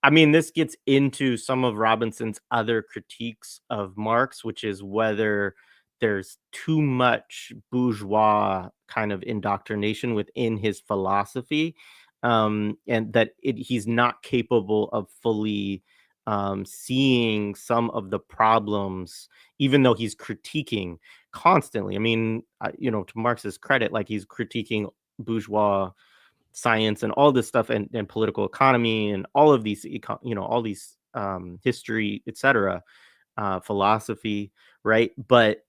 I mean, this gets into some of Robinson's other critiques of Marx, which is whether there's too much bourgeois kind of indoctrination within his philosophy, and that he's not capable of fully seeing some of the problems, even though he's critiquing constantly. I mean, to Marx's credit, like he's critiquing bourgeois science and all this stuff and political economy and all of these, all these history, etc., philosophy, right? But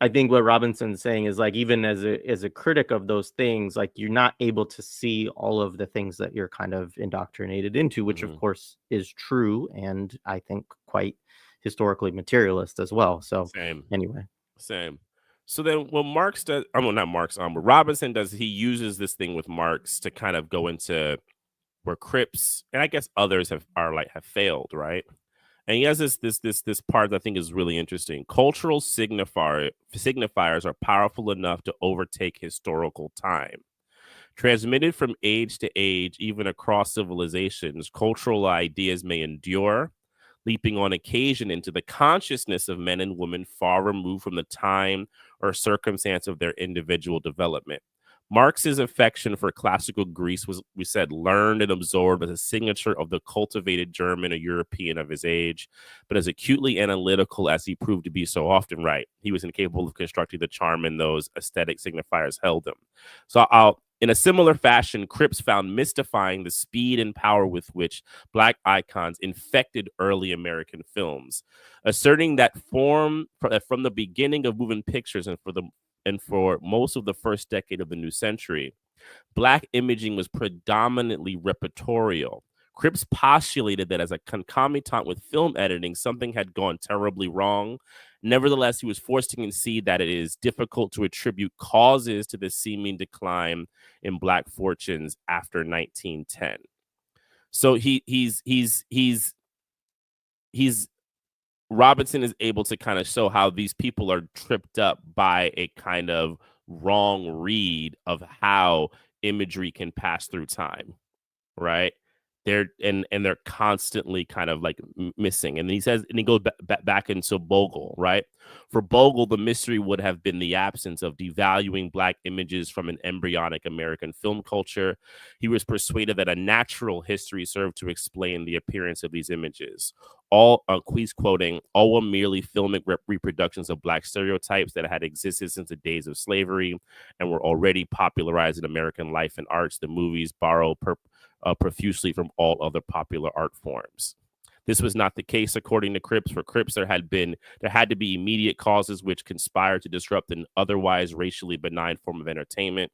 I think what Robinson's saying is like even as a critic of those things, like you're not able to see all of the things that you're kind of indoctrinated into, which of Hmm. course is true and I think quite historically materialist as well. So Same. anyway, Same. So then what Marx does, I mean, not Marx, what Robinson does, he uses this thing with Marx to kind of go into where Cripps and I guess others have failed, right? And he has this part that I think is really interesting. Cultural signifiers are powerful enough to overtake historical time. Transmitted from age to age, even across civilizations, cultural ideas may endure, leaping on occasion into the consciousness of men and women far removed from the time or circumstance of their individual development. Marx's affection for classical Greece was, we said, learned and absorbed as a signature of the cultivated German or European of his age, but as acutely analytical as he proved to be so often right, he was incapable of constructing the charm in those aesthetic signifiers held him. So in a similar fashion, Cripps found mystifying the speed and power with which Black icons infected early American films, asserting that from the beginning of moving pictures and for most of the first decade of the new century, Black imaging was predominantly repertorial. Cripps postulated that as a concomitant with film editing, something had gone terribly wrong. Nevertheless, he was forced to concede that it is difficult to attribute causes to the seeming decline in Black fortunes after 1910. So he's Robinson is able to kind of show how these people are tripped up by a kind of wrong read of how imagery can pass through time, right? They're constantly kind of like missing. And he says, and he goes back into Bogle, right? For Bogle, the mystery would have been the absence of devaluing Black images from an embryonic American film culture. He was persuaded that a natural history served to explain the appearance of these images. He's quoting, all were merely filmic reproductions of Black stereotypes that had existed since the days of slavery and were already popularized in American life and arts. The movies borrow profusely from all other popular art forms. This was not the case, according to Cripps. For Cripps, there had to be immediate causes which conspired to disrupt an otherwise racially benign form of entertainment.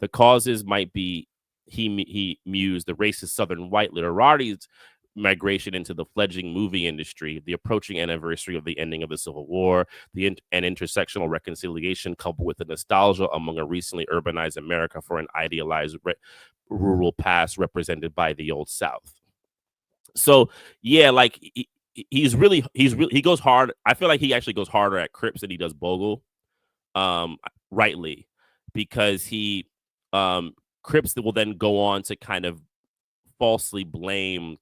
The causes might be, he mused, the racist Southern white literati's migration into the fledgling movie industry, the approaching anniversary of the ending of the Civil War, and intersectional reconciliation coupled with the nostalgia among a recently urbanized America for an idealized rural past represented by the Old South. So yeah, like he goes hard. I feel like he actually goes harder at Cripps than he does Bogle, rightly, because Cripps will then go on to kind of falsely blame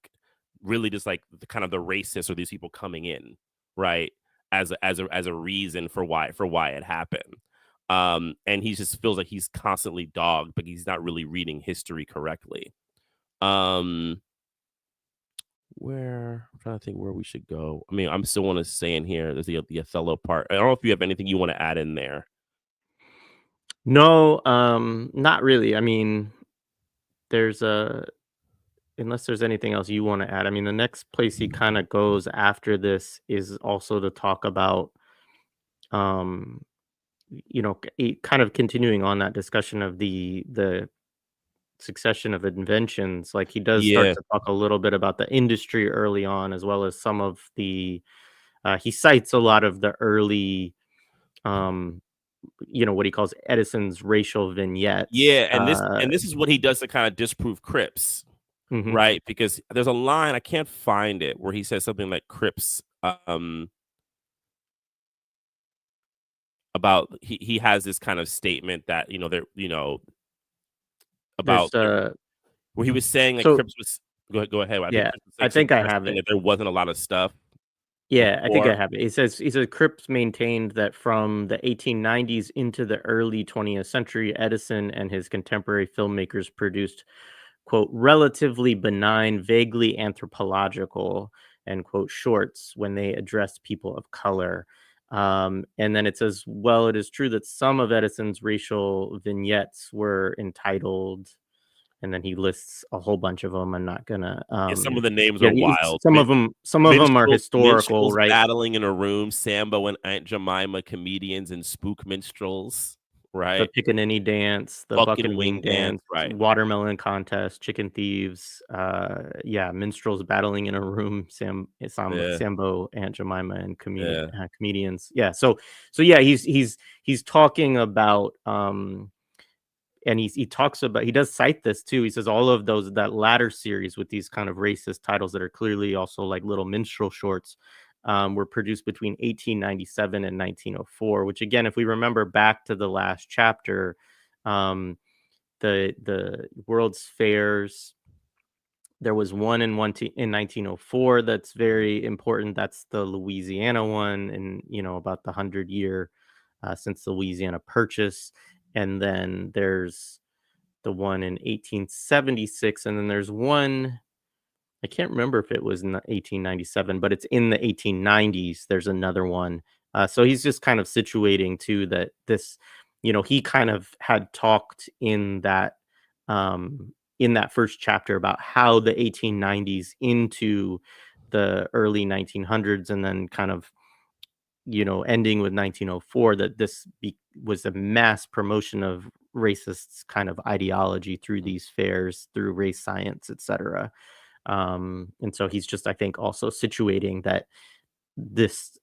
really just like the kind of the racists or these people coming in, right, as a reason for why it happened. And he just feels like he's constantly dogged, but he's not really reading history correctly. Um, where I'm trying to think where we should go. I mean, I'm still want to say in here. There's the Othello part. I don't know if you have anything you want to add in there. No, not really. I mean, there's a unless there's anything else you want to add. I mean, the next place he kind of goes after this is also to talk about, um, kind of continuing on that discussion of the succession of inventions. Like he does start Yeah, to talk a little bit about the industry early on, as well as some of the. He cites a lot of the early, um, what he calls Edison's racial vignettes. yeah, and this is what he does to kind of disprove Cripps, Mhm. right? Because there's a line I can't find it where he says something like Cripps about he has this kind of statement that there about There's where he was saying like so Cripps was go ahead. I think yeah, Cripps was I saying think something I about have saying it. that there wasn't a lot of stuff Yeah, I think I before. have it. He says Cripps maintained that from the 1890s into the early 20th century, Edison and his contemporary filmmakers produced, quote, relatively benign, vaguely anthropological, end quote, shorts when they addressed people of color. And then it says, well, it is true that some of Edison's racial vignettes were entitled, and then he lists a whole bunch of them. I'm not gonna, Yeah, some of the names yeah, are wild. some of them are historical, Minstrels right? battling in a room, Sambo and Aunt Jemima comedians and spook minstrels, The right? pickaninny dance, the buck Bucking and wing wing dance, dance, right? watermelon contest, chicken thieves, yeah, minstrels battling in a room, Yeah, Sambo, Aunt Jemima, and yeah, comedians. Yeah, so yeah, he's talking about, and he talks about, he does cite this too. He says all of those, that latter series with these kind of racist titles that are clearly also like little minstrel shorts, were produced between 1897 and 1904. Which again, if we remember back to the last chapter, um, the World's Fairs, there was in 1904 that's very important. That's the Louisiana one, and about the 100 year since the Louisiana Purchase. And then there's the one in 1876, and then there's one, I can't remember if it was in the 1897, but it's in the 1890s. There's another one. So he's just kind of situating too that this, he kind of had talked in that first chapter about how the 1890s into the early 1900s, and then kind of ending with 1904, that was a mass promotion of racist kind of ideology through these fairs, through race science, etc. And so he's just, I think, also situating that these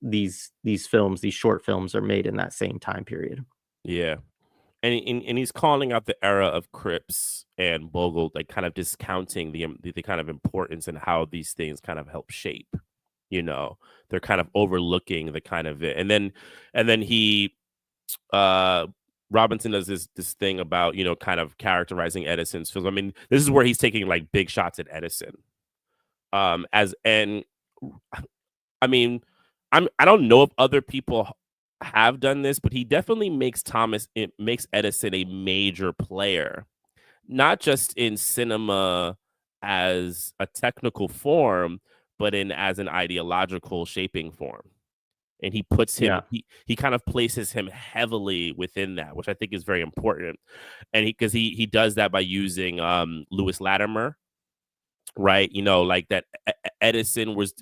films, these short films, are made in that same time period. yeah. And he's calling out the era of Cripps and Bogle, like kind of discounting the kind of importance and how these things kind of help shape. They're kind of overlooking the kind of it, and then he uh Robinson does this thing about kind of characterizing Edison's films. I mean, this is where he's taking like big shots at Edison. As and I mean, I don't know if other people have done this, but he definitely makes Edison a major player, not just in cinema as a technical form, but in as an ideological shaping form. And he puts him Yeah, he kind of places him heavily within that, which I think is very important. And he does that by using Lewis Latimer, right? Like that Edison was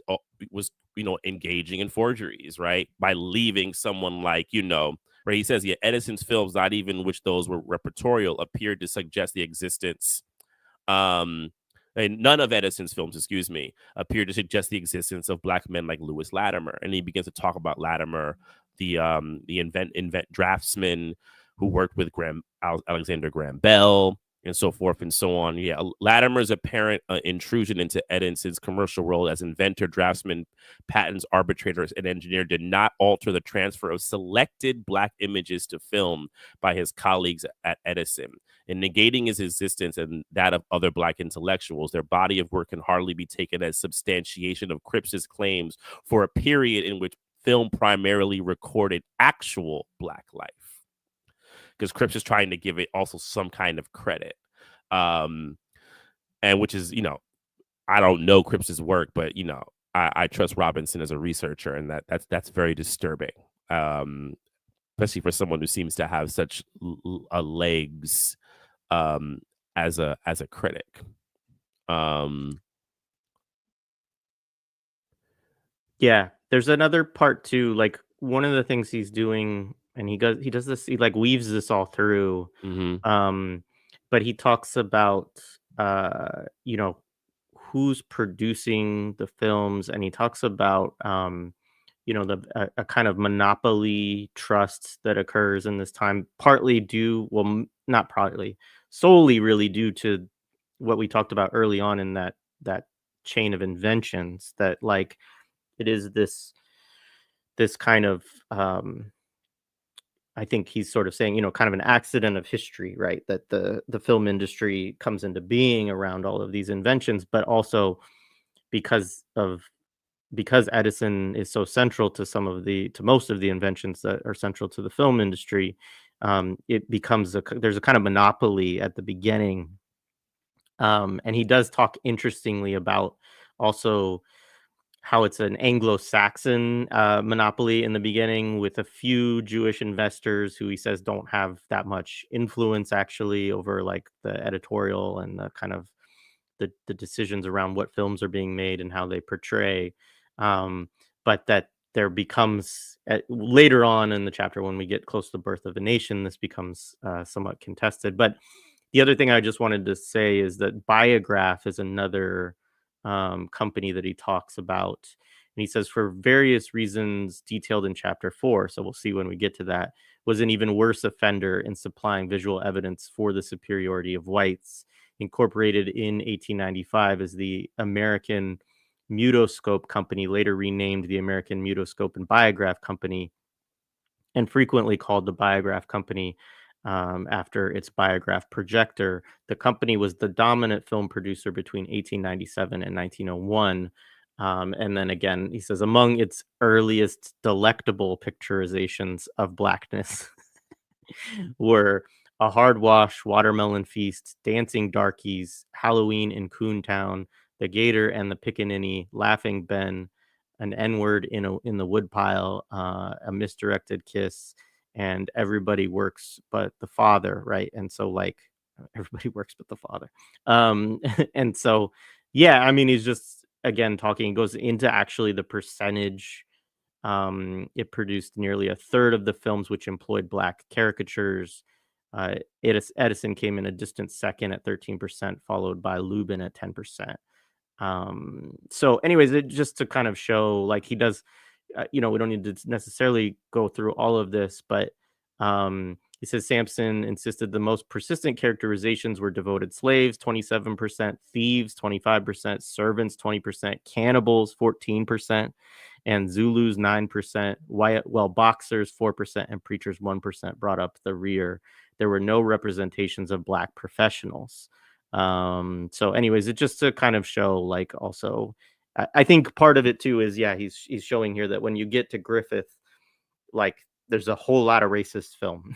engaging in forgeries, right? By leaving someone like where he says, yeah, Edison's films, not even which those were repertorial, appeared to suggest the existence um and none of Edison's films, excuse me, appear to suggest the existence of black men like Lewis Latimer. And he begins to talk about Latimer, the invent draftsman who worked with Alexander Graham Bell, and so forth and so on. Yeah, Latimer's apparent intrusion into Edison's commercial role as inventor, draftsman, patents arbitrator, and engineer did not alter the transfer of selected black images to film by his colleagues at Edison. In negating his existence and that of other black intellectuals, their body of work can hardly be taken as substantiation of Cripps's claims for a period in which film primarily recorded actual black life. Because Cripps is trying to give it also some kind of credit. Um, and which is, I don't know Cripps's work, but I trust Robinson as a researcher, and that's very disturbing, especially for someone who seems to have such legs as a critic. Yeah, there's another part too. Like one of the things he's doing, and he does this. He like weaves this all through. Mm-hmm. But he talks about you know who's producing the films, and he talks about a kind of monopoly trust that occurs in this time, partly due, well, not partly, solely really due to what we talked about early on in that chain of inventions, that like it is this kind of I think he's sort of saying, kind of an accident of history, right? That the film industry comes into being around all of these inventions, but also because of because Edison is so central to to most of the inventions that are central to the film industry. It becomes there's a kind of monopoly at the beginning. And he does talk interestingly about also how it's an Anglo-Saxon monopoly in the beginning, with a few Jewish investors who he says don't have that much influence actually over like the editorial and the kind of the decisions around what films are being made and how they portray. Um, but that there becomes later on in the chapter, when we get close to the birth of a nation, this becomes somewhat contested. But the other thing I just wanted to say is that Biograph is another company that he talks about. And he says, for various reasons detailed in chapter 4, so we'll see when we get to that, was an even worse offender in supplying visual evidence for the superiority of whites. Incorporated in 1895 as the American Mutoscope Company, later renamed the American Mutoscope and Biograph Company, and frequently called the Biograph Company after its Biograph projector. The company was the dominant film producer between 1897 and 1901. And then again, he says, among its earliest delectable picturizations of blackness were A Hard Wash, Watermelon Feast, Dancing Darkies, Halloween in Coontown, The Gator and the Pickaninny, Laughing Ben, an N-word in the woodpile, a misdirected kiss, and Everybody Works But the Father, right? And so like everybody works but the father. And so yeah, I mean, he's just again talking, goes into actually the percentage. It produced nearly a third of the films which employed black caricatures. Edison came in a distant second at 13%, followed by Lubin at 10%. So anyways, it just to kind of show like he does, we don't need to necessarily go through all of this, but he says Sampson insisted the most persistent characterizations were devoted slaves, 27%, thieves, 25%, servants, 20%, cannibals, 14%, and Zulus, 9%, while boxers, 4%, and preachers, 1% brought up the rear. There were no representations of black professionals. So anyways, it just to kind of show like also I think part of it too is he's showing here that when you get to Griffith, like there's a whole lot of racist film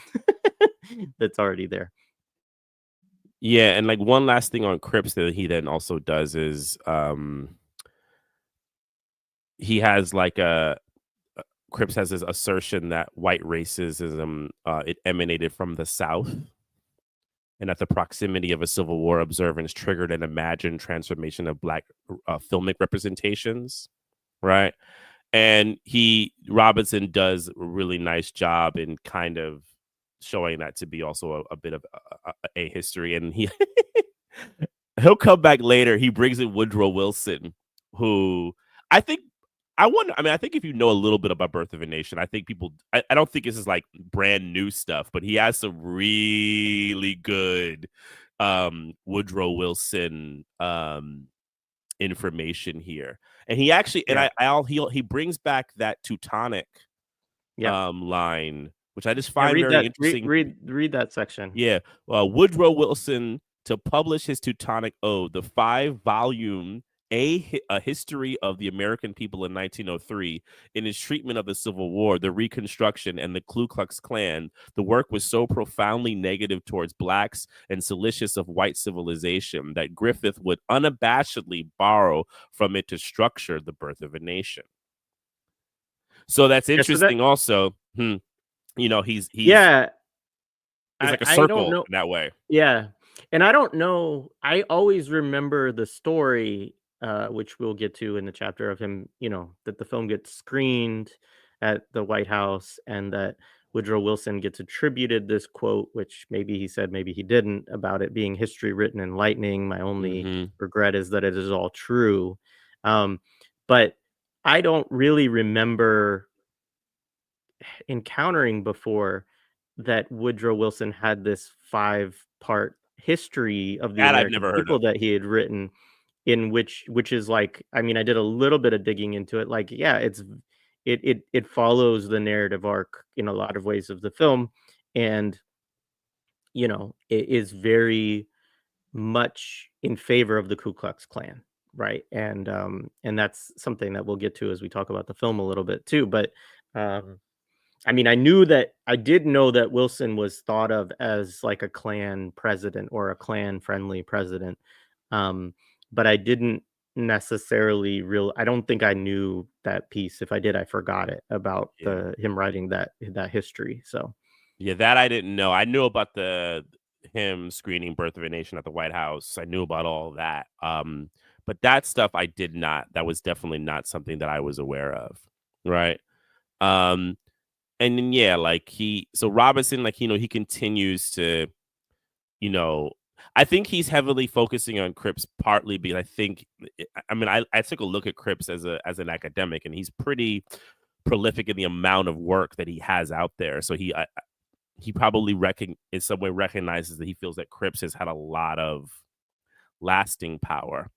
that's already there. Yeah, and like one last thing on Cripps that he then also does is he has like Cripps has this assertion that white racism it emanated from the South, and that the proximity of a Civil War observance triggered an imagined transformation of black filmic representations, right? And Robinson does a really nice job in kind of showing that to be also a bit of a history. And he'll come back later. He brings in Woodrow Wilson, who I think I think if you know a little bit about Birth of a Nation, I think I don't think this is like brand new stuff, but he has some really good Woodrow Wilson information here. And he actually, and he brings back that Teutonic line, which I just find very interesting. Read that section. Yeah. Woodrow Wilson to publish his Teutonic Ode, the 5-volume a history of the American people in 1903, in his treatment of the Civil War, the Reconstruction, and the Ku Klux Klan, the work was so profoundly negative towards blacks and solicitous of white civilization that Griffith would unabashedly borrow from it to structure The Birth of a Nation. So that's Yeah, so that interesting also. You know, he's yeah, it's like a I don't circle know. in that way. Yeah, and I don't know. I always remember the story, which we'll get to in the chapter of him. That the film gets screened at the White House, and that Woodrow Wilson gets attributed this quote, which maybe he said, maybe he didn't, about it being history written in lightning. My only regret is that it is all true, but I don't really remember encountering before that Woodrow Wilson had this 5-part history of the That I've American never heard people of. that he had written, in which is like, I mean, I did a little bit of digging into it. Like, yeah, it follows the narrative arc in a lot of ways of the film, and it is very much in favor of the Ku Klux Klan, right? And that's something that we'll get to as we talk about the film a little bit too. But I mean, I did know that Wilson was thought of as like a Klan president or a Klan friendly president. Um, but I didn't necessarily I don't think I knew that piece. If I did, I forgot it about Yeah. him writing that history. So Yeah, that I didn't know. I knew about him screening Birth of a Nation at the White House. I knew about all of that. But that stuff I did not. That was definitely not something that I was aware of. Right. Um, and then yeah, so Robinson, he continues to, you know, I think he's heavily focusing on Cripps partly because I took a look at Cripps as an academic, and he's pretty prolific in the amount of work that he has out there. So he probably in some way recognizes that he feels that Cripps has had a lot of lasting power.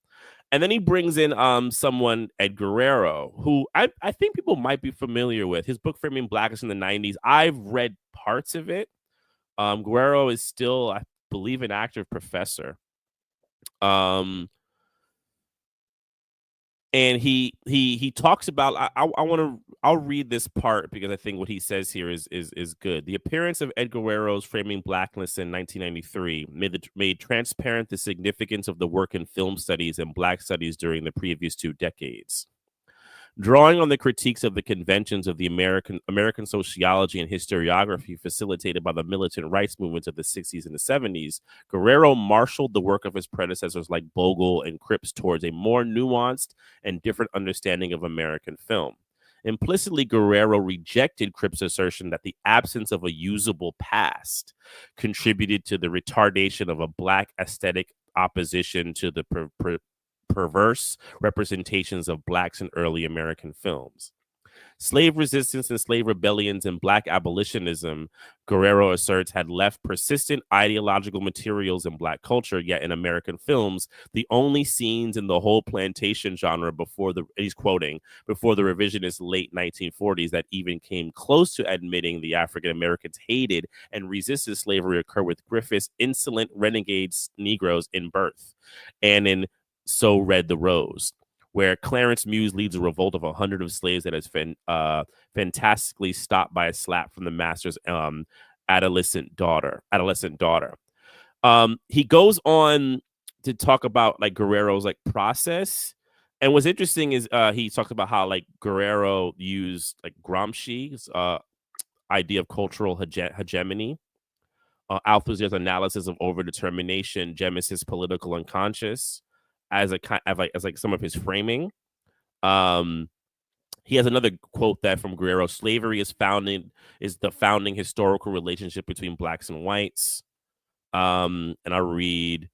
And then he brings in someone, Ed Guerrero, who I think people might be familiar with. His book Framing Blackness in the 90s. I've read parts of it. Guerrero is still, I believe, an active professor. And he talks about, I'll read this part because I think what he says here is good. The appearance of Ed Guerrero's Framing Blackness in 1993 made transparent the significance of the work in film studies and Black studies during the previous 2 decades. Drawing on the critiques of the conventions of the American sociology and historiography facilitated by the militant rights movements of the 60s and the 70s, Guerrero marshaled the work of his predecessors like Bogle and Cripps towards a more nuanced and different understanding of American film. Implicitly, Guerrero rejected Cripps' assertion that the absence of a usable past contributed to the retardation of a Black aesthetic opposition to the perverse representations of Blacks in early American films. Slave resistance and slave rebellions and Black abolitionism, Guerrero asserts, had left persistent ideological materials in Black culture, yet in American films, the only scenes in the whole plantation genre he's quoting, before the revisionist late 1940s that even came close to admitting the African Americans hated and resisted slavery occur with Griffith's insolent renegade Negroes in Birth and in So Red the Rose, where Clarence Muse leads a revolt of 100 of slaves that is fantastically stopped by a slap from the master's adolescent daughter. He goes on to talk about Guerrero's process. And what's interesting is he talks about how Guerrero used Gramsci's idea of cultural hegemony, Althusser's analysis of overdetermination, Jemis's political unconscious, as some of his framing. He has another quote that from Guerrero: slavery is the founding historical relationship between Blacks and whites. And I read,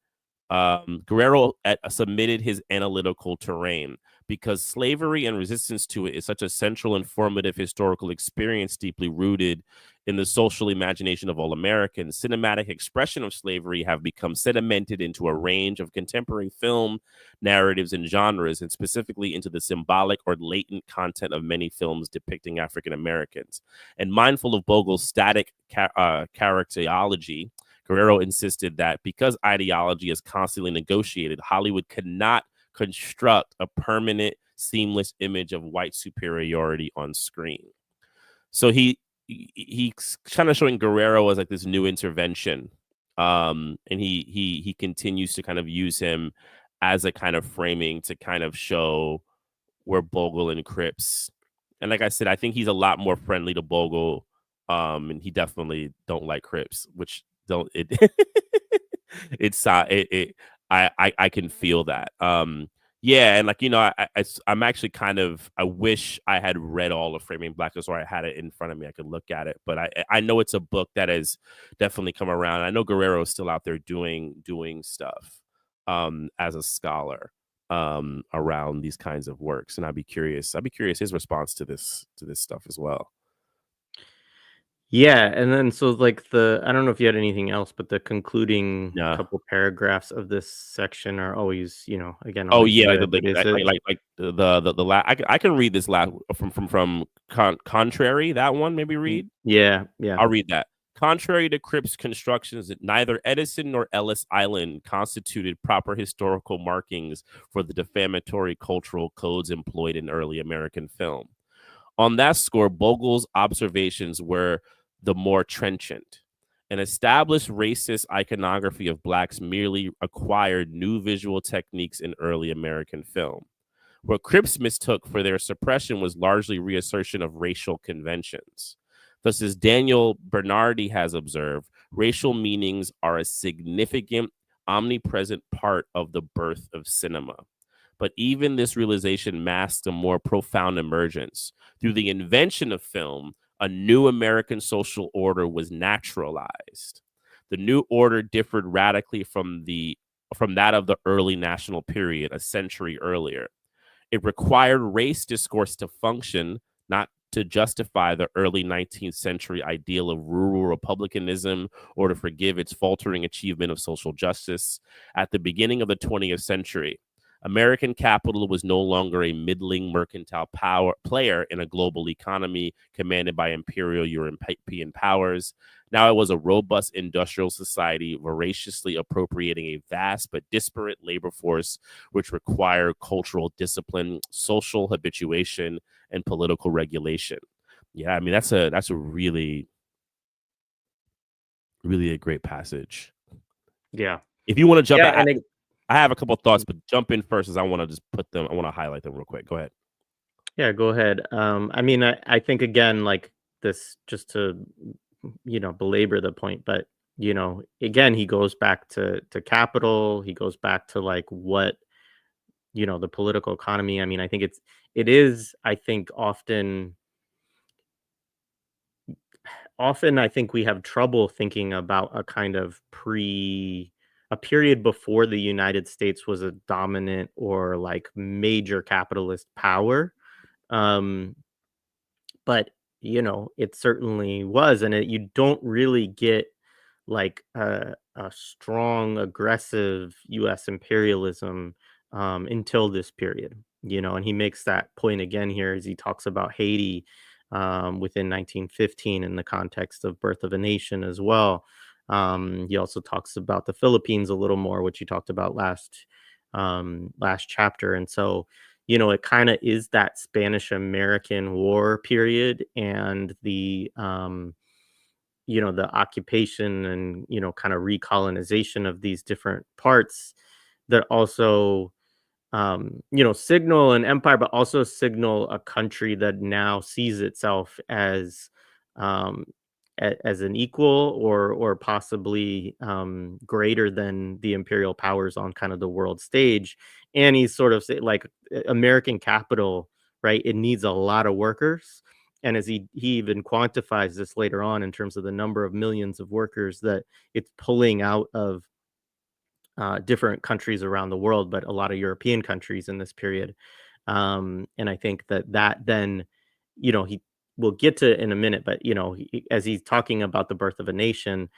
Guerrero submitted his analytical terrain because slavery and resistance to it is such a central and formative historical experience deeply rooted in the social imagination of all Americans. Cinematic expression of slavery have become sedimented into a range of contemporary film narratives and genres, and specifically into the symbolic or latent content of many films depicting African Americans. And mindful of Bogle's static characterology, Guerrero insisted that because ideology is constantly negotiated, Hollywood could not construct a permanent, seamless image of white superiority on screen. So he's kind of showing Guerrero as like this new intervention, and he continues to kind of use him as a kind of framing to kind of show where Bogle and Cripps, and like I said, I think he's a lot more friendly to Bogle, and he definitely don't like Cripps, which don't it I can feel that. Yeah, and like I'm actually kind of, I wish I had read all of Framing Blackness, or I had it in front of me, I could look at it. But I know it's a book that has definitely come around. I know Guerrero is still out there doing stuff as a scholar around these kinds of works, and I'd be curious his response to this stuff as well. Yeah, and then so like I don't know if you had anything else, but the concluding Yeah. couple paragraphs of this section are always, again, Oh always yeah, like good. But is it? the last. I can read this last from Contrary. That one, maybe read. Yeah, yeah. I'll read that. Contrary to Cripps' constructions, neither Edison nor Ellis Island constituted proper historical markings for the defamatory cultural codes employed in early American film. On that score, Bogle's observations were the more trenchant. An established racist iconography of blacks merely acquired new visual techniques in early American film. What Cripps mistook for their suppression was largely reassertion of racial conventions. Thus, as Daniel Bernardi has observed, racial meanings are a significant, omnipresent part of the birth of cinema. But even this realization masks a more profound emergence. Through the invention of film, a new American social order was naturalized. The new order differed radically from that of the early national period, a century earlier. It required race discourse to function, not to justify the early 19th century ideal of rural republicanism or to forgive its faltering achievement of social justice. At the beginning of the 20th century, American capital was no longer a middling mercantile player in a global economy commanded by imperial European powers. Now it was a robust industrial society voraciously appropriating a vast but disparate labor force, which required cultural discipline, social habituation, and political regulation. Yeah, I mean that's a really, really a great passage. Yeah. If you want to jump Yeah, out, I have a couple of thoughts, but jump in first as I want to just I want to highlight them real quick. Go ahead. yeah, go ahead. I mean, I think again, like this, just to belabor the point, but again, he goes back to capital. He goes back to like what the political economy. I mean, I think it is. I think often I think we have trouble thinking about a kind of a period before the United States was a dominant or like major capitalist power. Um, but it certainly was, and you don't really get like a strong, aggressive U.S. imperialism until this period. And he makes that point again here as he talks about Haiti within 1915 in the context of Birth of a Nation as well. He also talks about the Philippines a little more, which he talked about last chapter, and so it kind of is that Spanish American War period and the occupation and, kind of recolonization of these different parts that also, signal an empire, but also signal a country that now sees itself um, as an equal or possibly greater than the imperial powers on kind of the world stage. And he's sort of like American capital, right? It needs a lot of workers. And as he even quantifies this later on in terms of the number of millions of workers that it's pulling out of different countries around the world, but a lot of European countries in this period. And I think that then, he will get to in a minute, but as he's talking about the birth of a nation,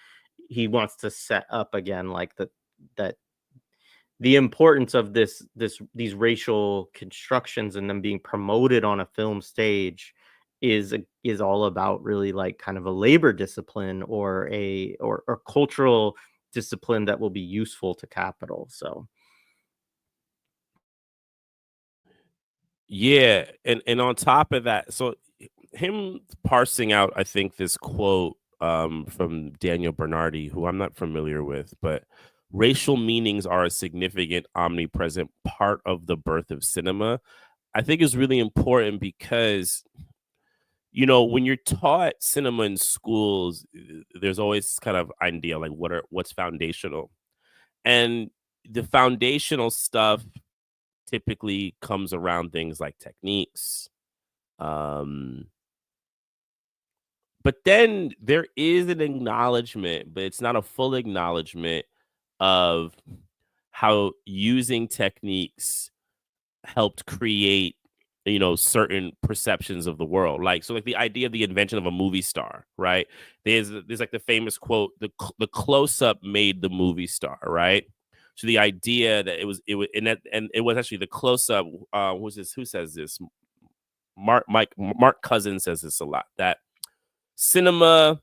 he wants to set up again like that the importance of these racial constructions and them being promoted on a film stage is all about really like kind of a labor discipline or or cultural discipline that will be useful to capital. So Yeah, and on top of that, so him parsing out, I think, this quote from Daniel Bernardi, who I'm not familiar with, but racial meanings are a significant, omnipresent part of the birth of cinema. I think is really important because when you're taught cinema in schools, there's always this kind of idea like what's foundational, and the foundational stuff typically comes around things like techniques. Um, but then there is an acknowledgement, but it's not a full acknowledgement of how using techniques helped create certain perceptions of the world, like the idea of the invention of a movie star, right? There's like the famous quote, the close-up made the movie star, right? So the idea that and it was actually the close-up, who says this? Mark Cousins says this a lot, that cinema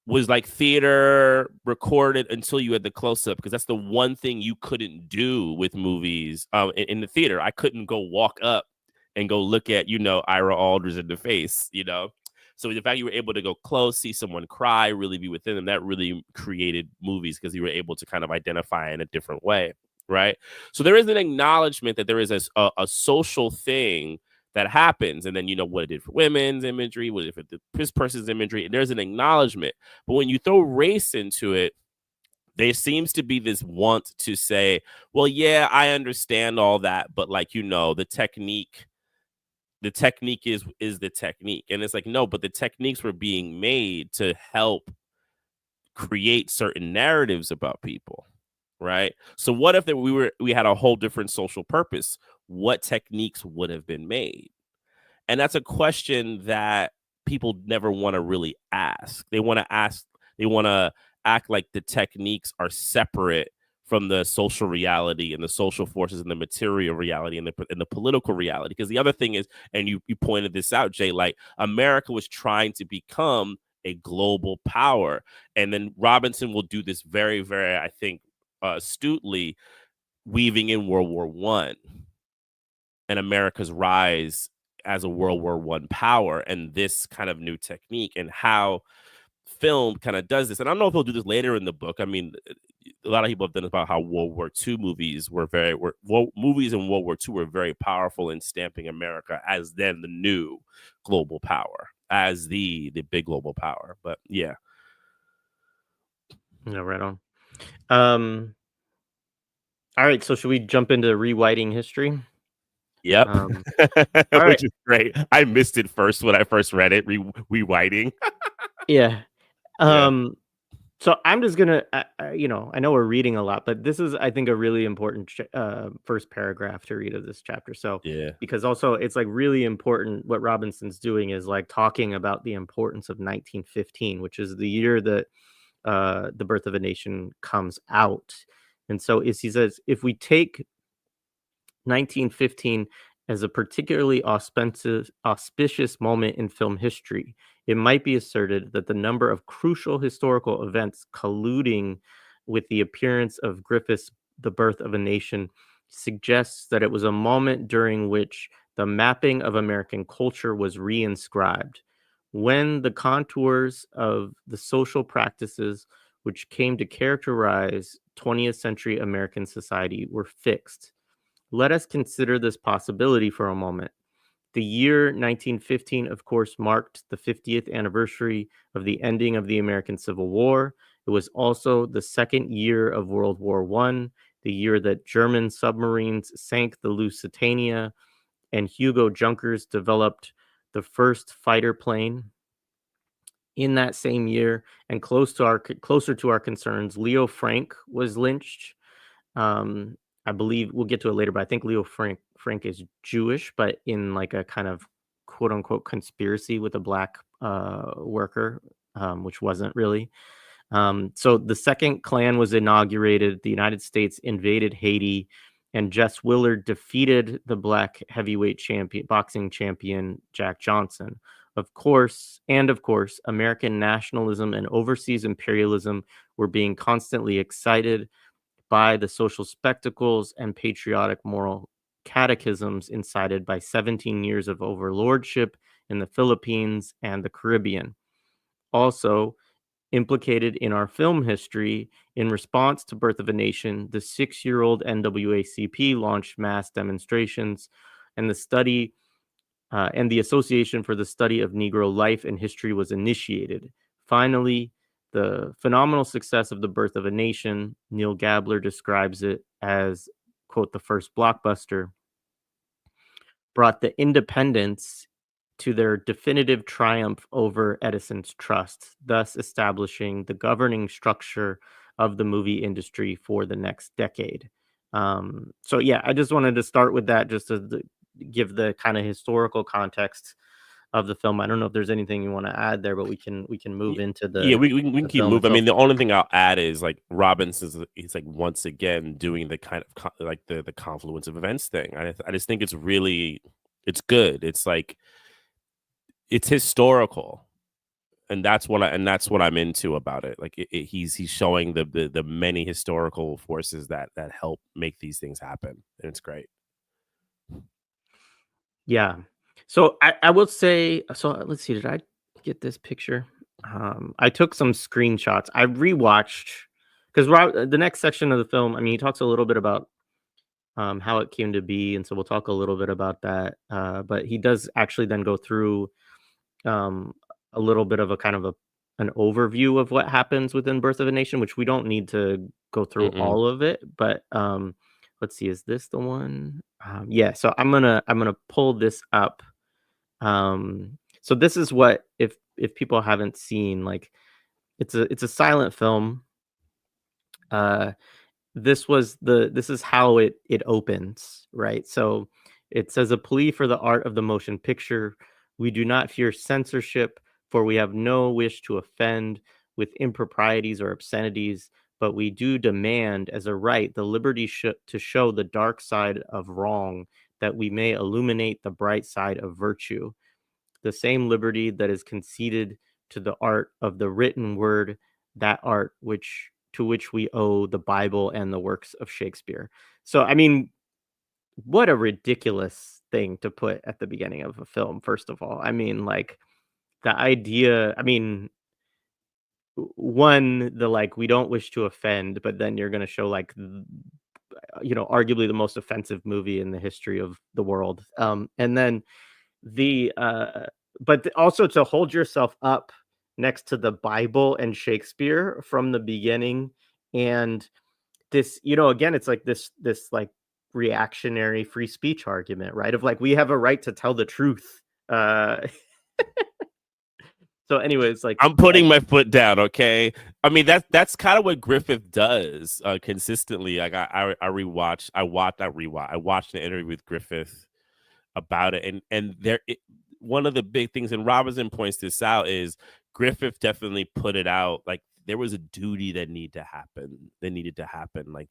was like theater recorded until you had the close-up, because that's the one thing you couldn't do with movies. In the theater, I couldn't go walk up and go look at Ira Aldridge in the face. So the fact you were able to go close, see someone cry, really be within them, that really created movies, because you were able to kind of identify in a different way, right? So there is an acknowledgement that there is a social thing that happens, and then what it did for women's imagery, what it did for this person's imagery, and there's an acknowledgement. But when you throw race into it, there seems to be this want to say, well, yeah, I understand all that, but the technique is the technique. And it's like, no, but the techniques were being made to help create certain narratives about people, right? So what if we had a whole different social purpose? What techniques would have been made? And that's a question that people never want to really ask. They want to act like the techniques are separate from the social reality and the social forces and the material reality and the political reality. Because the other thing is, and you pointed this out, Jay, like America was trying to become a global power. And then Robinson will do this very, very, I think, astutely, weaving in World War I and America's rise as a World War I power, and this kind of new technique, and how film kind of does this. And I don't know if he'll do this later in the book. I mean, a lot of people have done about how World War II movies movies in World War II were very powerful in stamping America as then the new global power, as the big global power. But yeah. No, right on. All right, so should we jump into rewriting history? Yep. All Which right. is great. I missed it first when I first read it, rewriting. Yeah. Yeah. So I'm just gonna, I know we're reading a lot, but this is, I think, a really important first paragraph to read of this chapter. So, Yeah. because also it's like really important, what Robinson's doing is like talking about the importance of 1915, which is the year that The Birth of a Nation comes out. And so he says, if we take 1915 as a particularly auspicious moment in film history, it might be asserted that the number of crucial historical events colluding with the appearance of Griffith's The Birth of a Nation suggests that it was a moment during which the mapping of American culture was reinscribed, when the contours of the social practices which came to characterize 20th century American society were fixed. Let us consider this possibility for a moment. The year 1915, of course, marked the 50th anniversary of the ending of the American Civil War. It was also the second year of World War I, the year that German submarines sank the Lusitania and Hugo Junkers developed the first fighter plane. In that same year, and closer to our concerns, Leo Frank was lynched. I believe we'll get to it later, but I think Leo Frank is Jewish, but in like a kind of quote unquote conspiracy with a black worker, which wasn't really. So the second Klan was inaugurated. The United States invaded Haiti, and Jess Willard defeated the black heavyweight boxing champion Jack Johnson. Of course, American nationalism and overseas imperialism were being constantly excited by the social spectacles and patriotic moral catechisms incited by 17 years of overlordship in the Philippines and the Caribbean. Also, implicated in our film history, in response to Birth of a Nation, the 6-year-old NAACP launched mass demonstrations, and the Association for the Study of Negro Life and History was initiated. Finally, the phenomenal success of The Birth of a Nation, Neil Gabler describes it as, quote, the first blockbuster, brought the independents to their definitive triumph over Edison's trust, thus establishing the governing structure of the movie industry for the next decade. So yeah, I just wanted to start with that just to give the kind of historical context of the film. I don't know if there's anything you want to add there, but we can move into Yeah, the we can keep film moving. I itself. mean, the only thing I'll add is like Robinson's. He's like once again doing the kind of like the confluence of events thing. I just think it's really it's good. It's like it's historical, and that's what I'm into about it. Like he's showing the many historical forces that help make these things happen, and it's great. Yeah. So I will say, so let's see, did I get this picture? I took some screenshots. I rewatched because the next section of the film, I mean, he talks a little bit about how it came to be, and so we'll talk a little bit about that. But he does actually then go through um, a little bit of a kind of an overview of what happens within Birth of a Nation, which we don't need to go through Mm-mm. all of it. But let's see, is this the one? Yeah. So I'm gonna pull this up. So this is what, if people haven't seen, like it's a silent film. Uh, this is how it opens, right? So it says, a plea for the art of the motion picture. We do not fear censorship, for we have no wish to offend with improprieties or obscenities, but we do demand as a right the liberty to show the dark side of wrong, that we may illuminate the bright side of virtue, the same liberty that is conceded to the art of the written word, that art to which we owe the Bible and the works of Shakespeare. So, I mean, what a ridiculous thing to put at the beginning of a film, first of all. I mean, like, the idea, I mean, one, the like, we don't wish to offend, but then you're going to show, like, arguably the most offensive movie in the history of the world. And then also to hold yourself up next to the Bible and Shakespeare from the beginning, and this, again, it's like this like reactionary free speech argument, right? Of like, we have a right to tell the truth. So anyways, like, I'm putting my foot down, okay? I mean that's kind of what Griffith does consistently. Like I watched the interview with Griffith about it, and one of the big things, and Robinson points this out, is Griffith definitely put it out like there was a duty that needed to happen. Like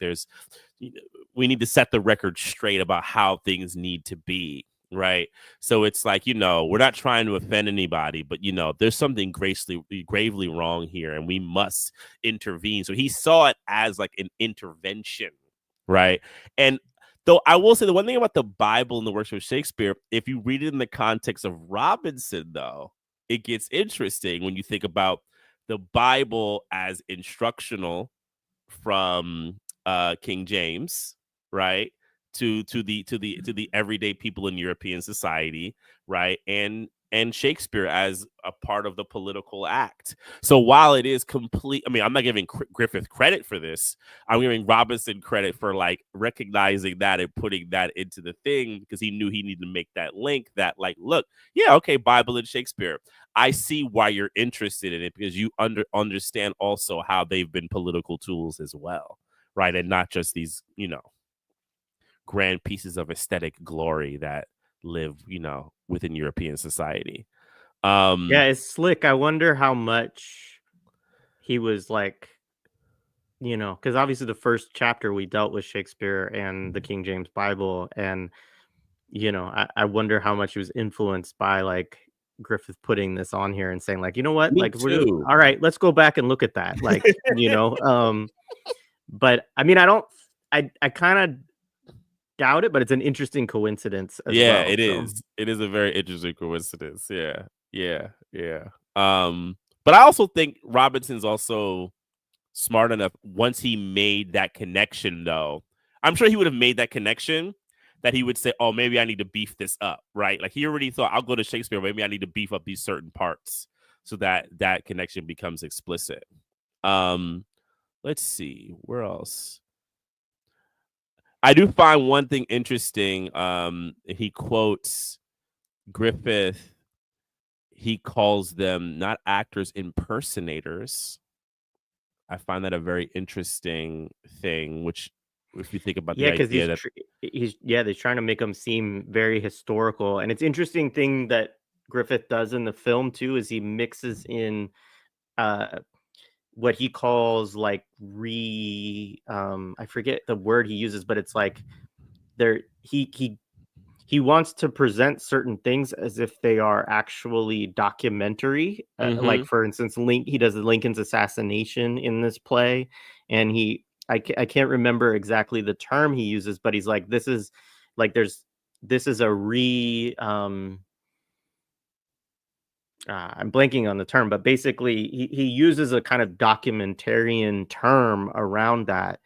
we need to set the record straight about how things need to be. Right. So it's like, we're not trying to offend anybody, but, there's something gravely wrong here, and we must intervene. So he saw it as like an intervention. Right. And though I will say the one thing about the Bible and the works of Shakespeare, if you read it in the context of Robinson, though, it gets interesting when you think about the Bible as instructional from King James, right? To the everyday people in European society, right? And Shakespeare as a part of the political act. So while it is complete, I mean, I'm not giving Griffith credit for this. I'm giving Robinson credit for like recognizing that and putting that into the thing, because he knew he needed to make that link that like, look, yeah, okay, Bible and Shakespeare. I see why you're interested in it, because you understand also how they've been political tools as well, right? And not just these, grand pieces of aesthetic glory that live, within European society. yeah, it's slick. I wonder how much he was like, because obviously the first chapter we dealt with Shakespeare and the King James Bible, and I wonder how much he was influenced by like Griffith putting this on here and saying like, you know what, Me like too. all right, let's go back and look at that, like, but I mean, I kind of doubt it, but it's an interesting coincidence as Yeah, well. it So is. It is a very interesting coincidence. Yeah. Yeah. Yeah. But I also think Robinson's also smart enough once he made that connection, though. I'm sure he would have made that connection that he would say, oh, maybe I need to beef this up, right? Like he already thought, I'll go to Shakespeare, maybe I need to beef up these certain parts so that that connection becomes explicit. Um, let's see, where else? I do find one thing interesting. He quotes Griffith. He calls them not actors, impersonators. I find that a very interesting thing, which if you think about the yeah, because idea that he's they're trying to make him seem very historical, and it's interesting thing that Griffith does in the film too is he mixes in uh what he calls like I forget the word he uses, but it's like there he wants to present certain things as if they are actually documentary. Like mm-hmm. for instance, he does the Lincoln's assassination in this play, and I can't remember exactly the term he uses, but he's like, this is like this is a I'm blanking on the term, but basically he uses a kind of documentarian term around that.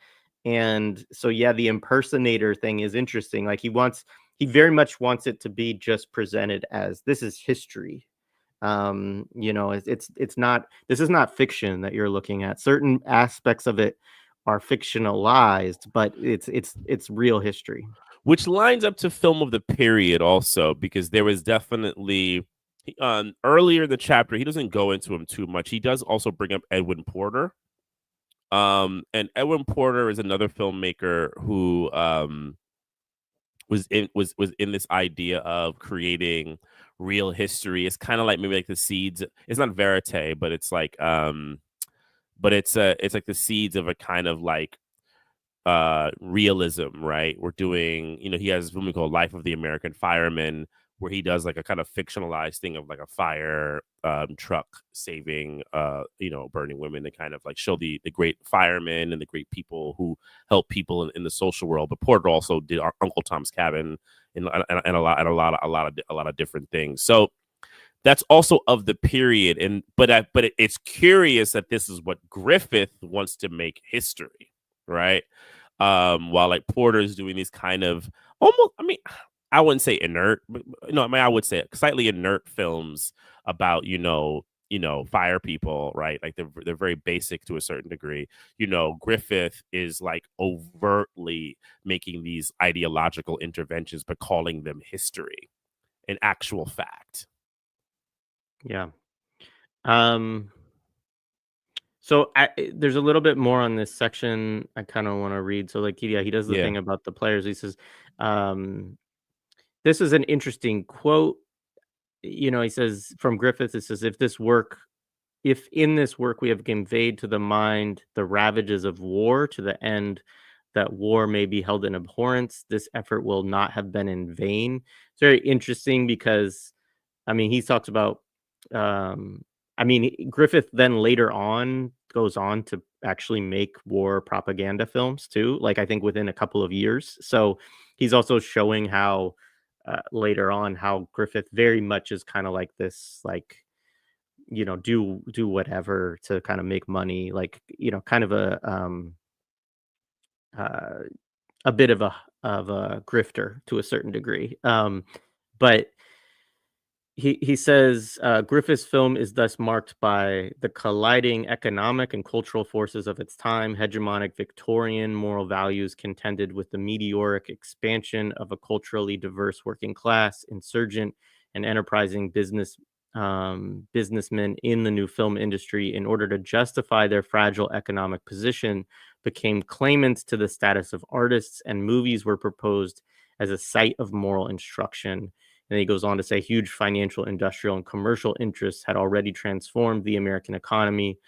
And so yeah, the impersonator thing is interesting. Like he very much wants it to be just presented as this is history. It's not, this is not fiction that you're looking at. Certain aspects of it are fictionalized, but it's real history. Which lines up to film of the period also, because there was definitely earlier in the chapter, he doesn't go into him too much. He does also bring up Edwin Porter. And Edwin Porter is another filmmaker who was in this idea of creating real history. It's kind of like maybe like the seeds. It's not verite, but it's like but it's like the seeds of a kind of like realism, right? We're doing, he has what we call Life of the American Fireman, where he does like a kind of fictionalized thing of like a fire truck saving burning women, to kind of like show the great firemen and the great people who help people in the social world. But Porter also did our Uncle Tom's Cabin and a lot of different things. So that's also of the period. And but it's curious that this is what Griffith wants to make history, right? While like Porter's doing these kind of almost, I mean, I wouldn't say inert, but I would say slightly inert films about fire people, right? Like they're very basic to a certain degree. Griffith is like overtly making these ideological interventions, but calling them history and actual fact. Yeah. So there's a little bit more on this section I kind of want to read. So like, yeah, he does the Yeah. thing about the players. He says, this is an interesting quote. He says from Griffith, it says, if in this work we have conveyed to the mind the ravages of war to the end that war may be held in abhorrence, this effort will not have been in vain. It's very interesting because, I mean, he talks about, Griffith then later on goes on to actually make war propaganda films too, like I think within a couple of years. So he's also showing how later on how Griffith very much is kind of like this, like, do whatever to kind of make money, like, kind of uh, a bit of a grifter to a certain degree. But he says Griffith's film is thus marked by the colliding economic and cultural forces of its time. Hegemonic Victorian moral values contended with the meteoric expansion of a culturally diverse working class, insurgent and enterprising businessmen in the new film industry, in order to justify their fragile economic position, became claimants to the status of artists, and movies were proposed as a site of moral instruction. And he goes on to say huge financial, industrial, and commercial interests had already transformed the American economy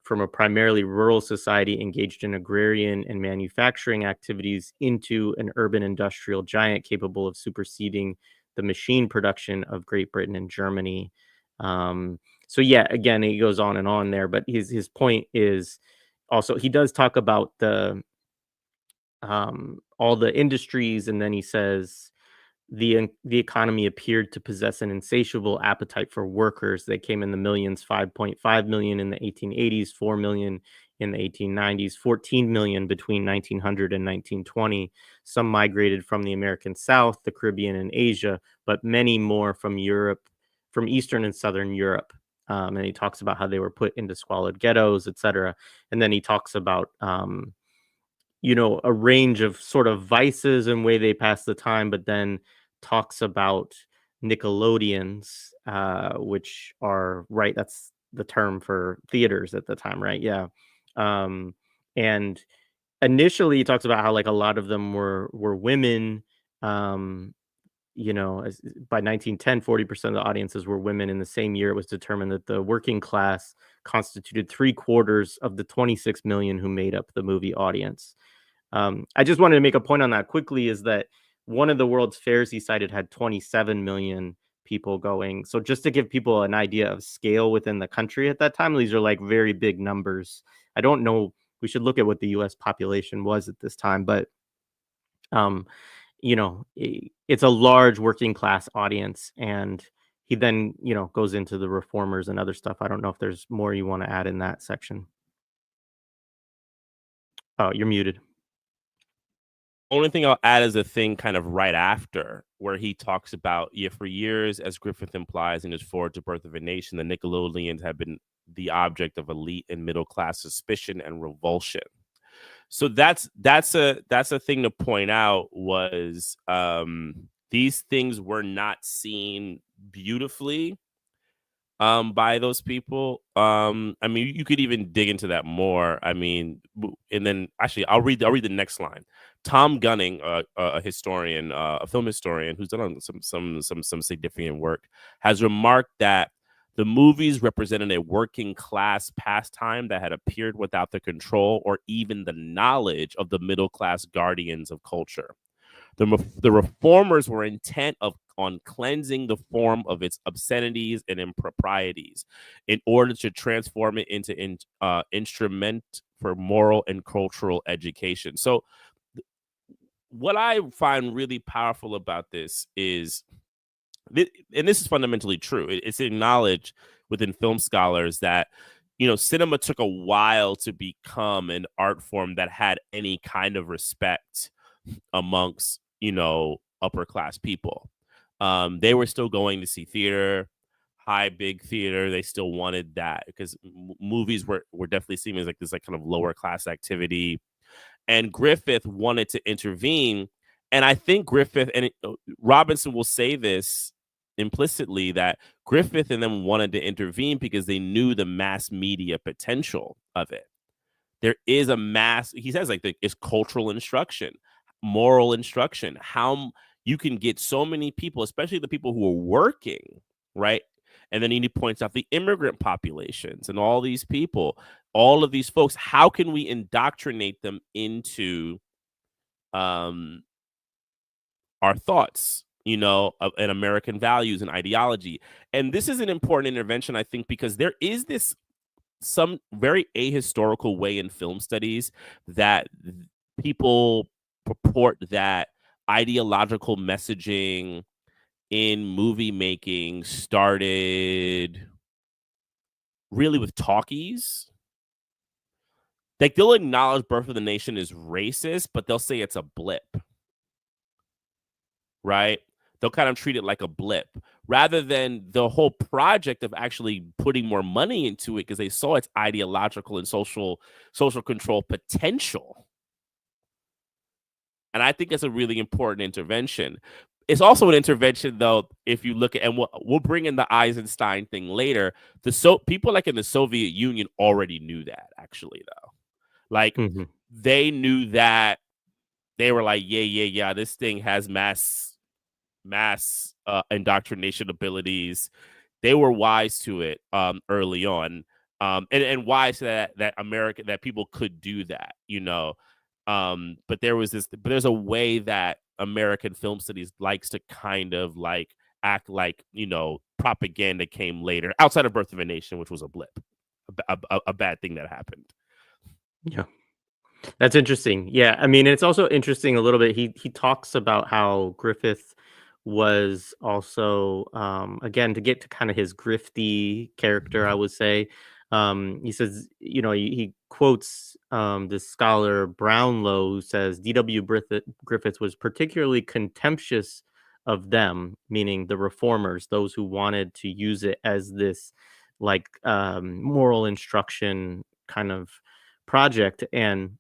from a primarily rural society engaged in agrarian and manufacturing activities into an urban industrial giant capable of superseding the machine production of Great Britain and Germany. So yeah, again, he goes on and on there, but his point is also, he does talk about all the industries, and then he says the economy appeared to possess an insatiable appetite for workers. They came in the millions: 5.5 million in the 1880s, 4 million in the 1890s, 14 million between 1900 and 1920. Some migrated from the American South, the Caribbean, and Asia, but many more from Europe, from Eastern and Southern Europe. And he talks about how they were put into squalid ghettos, etc. And then he talks about a range of sort of vices and way they pass the time, but then talks about Nickelodeons, which are right. That's the term for theaters at the time, right? Yeah. And initially, he talks about how like a lot of them were women. Um, by 1910, 40% of the audiences were women. In the same year, it was determined that the working class constituted 3/4 of the 26 million who made up the movie audience. I just wanted to make a point on that quickly, is that one of the World's Fairs he cited had 27 million people going. So just to give people an idea of scale within the country at that time, these are like very big numbers. I don't know. We should look at what the U.S. population was at this time, but um, it's a large working class audience. And he then, goes into the reformers and other stuff. I don't know if there's more you want to add in that section. Oh, you're muted. Only thing I'll add is a thing kind of right after where he talks about, for years, as Griffith implies in his Forward to Birth of a Nation, the Nickelodeons have been the object of elite and middle class suspicion and revulsion. So that's a thing to point out, was these things were not seen beautifully by those people. I mean, you could even dig into that more. I mean, and then actually I'll read the next line. Tom Gunning, a historian, a film historian who's done some significant work, has remarked that the movies represented a working class pastime that had appeared without the control or even the knowledge of the middle class guardians of culture. The reformers were intent on cleansing the form of its obscenities and improprieties in order to transform it into instrument for moral and cultural education. So what I find really powerful about this is, and this is fundamentally true, it's acknowledged within film scholars that cinema took a while to become an art form that had any kind of respect amongst upper class people. They were still going to see theater, big theater. They still wanted that because movies were definitely seen as like this kind of lower class activity. And Griffith wanted to intervene. And I think Griffith and Robinson will say this implicitly, that Griffith and them wanted to intervene because they knew the mass media potential of it. There is a mass, he says, like it's cultural instruction, moral instruction, how you can get so many people, especially the people who are working, right? And then he points out the immigrant populations and all these people, all of these folks. How can we indoctrinate them into our thoughts, and American values and ideology? And this is an important intervention, I think, because there is some very ahistorical way in film studies that people purport that ideological messaging in movie making started really with talkies. Like, they'll acknowledge Birth of the Nation is racist, but they'll say it's a blip, right? They'll kind of treat it like a blip rather than the whole project of actually putting more money into it because they saw its ideological and social control potential. And I think it's a really important intervention. It's also an intervention, though, if you look at, and we'll bring in the Eisenstein thing later. People like in the Soviet Union already knew that, actually, though. Like, they knew that. They were like, yeah, this thing has mass indoctrination abilities. They were wise to it early on, and wise to that people could do that, but there's a way that American film studies likes to kind of like act like propaganda came later, outside of Birth of a Nation, which was a blip, a bad thing that happened. Yeah. That's interesting. Yeah, I mean, it's also interesting a little bit. He talks about how Griffith was also, again, to get to kind of his grifty character, I would say. He says, he quotes this scholar Brownlow, who says D.W. Griffith was particularly contemptuous of them, meaning the reformers, those who wanted to use it as this like moral instruction kind of project. And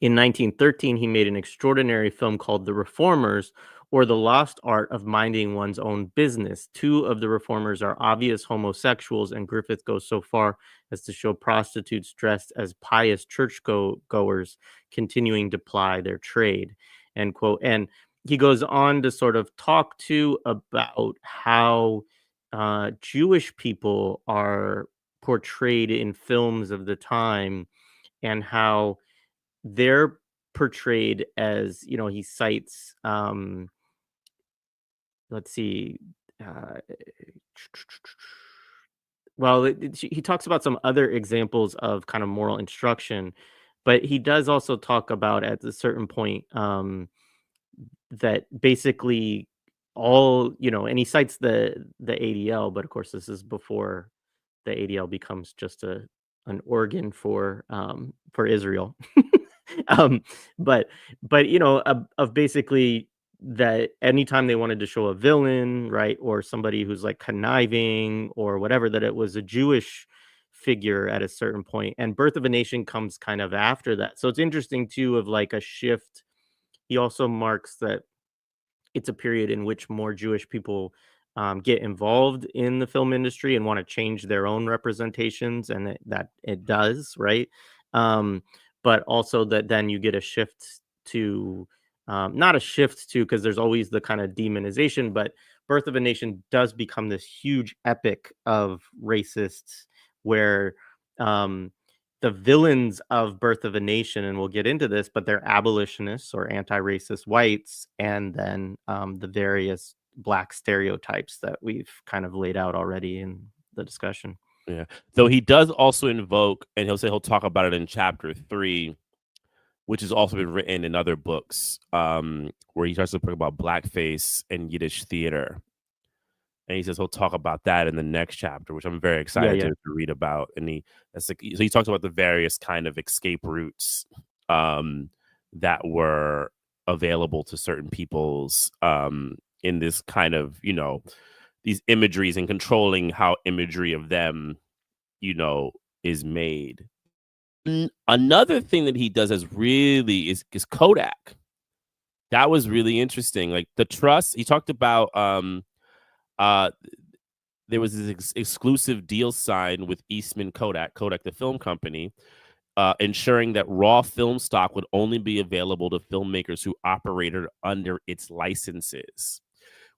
in 1913, he made an extraordinary film called The Reformers, or The Lost Art of Minding One's Own Business. Two of the reformers are obvious homosexuals, and Griffith goes so far as to show prostitutes dressed as pious churchgoers continuing to ply their trade. End quote. And he goes on to sort of talk too about how Jewish people are portrayed in films of the time, and how they're portrayed as, he cites, let's see, uh, well, he talks about some other examples of kind of moral instruction, but he does also talk about at a certain point, that basically all, and he cites the ADL, but of course this is before the ADL becomes just an organ for Israel. um, but of basically that anytime they wanted to show a villain, right, or somebody who's like conniving or whatever, that it was a Jewish figure at a certain point. And Birth of a Nation comes kind of after that. So it's interesting too of like a shift. He also marks that it's a period in which more Jewish people get involved in the film industry and want to change their own representations, and that it does, right? Um, but also that then you get a shift to, not a shift to, because there's always the kind of demonization, but Birth of a Nation does become this huge epic of racists where, um, the villains of Birth of a Nation, and we'll get into this, but they're abolitionists or anti-racist whites, and then the various black stereotypes that we've kind of laid out already in the discussion. Yeah. Though he does also invoke, and he'll talk about it in chapter 3, which has also been written in other books, where he starts to talk about blackface and Yiddish theater. And he says he'll talk about that in the next chapter, which I'm very Yeah, excited yeah, to read about. And so he talks about the various kind of escape routes that were available to certain peoples in this kind of, these imageries, and controlling how imagery of them, is made. Another thing that he does is Kodak. That was really interesting. Like the trust, he talked about uh there was this exclusive deal signed with Eastman Kodak the film company, ensuring that raw film stock would only be available to filmmakers who operated under its licenses.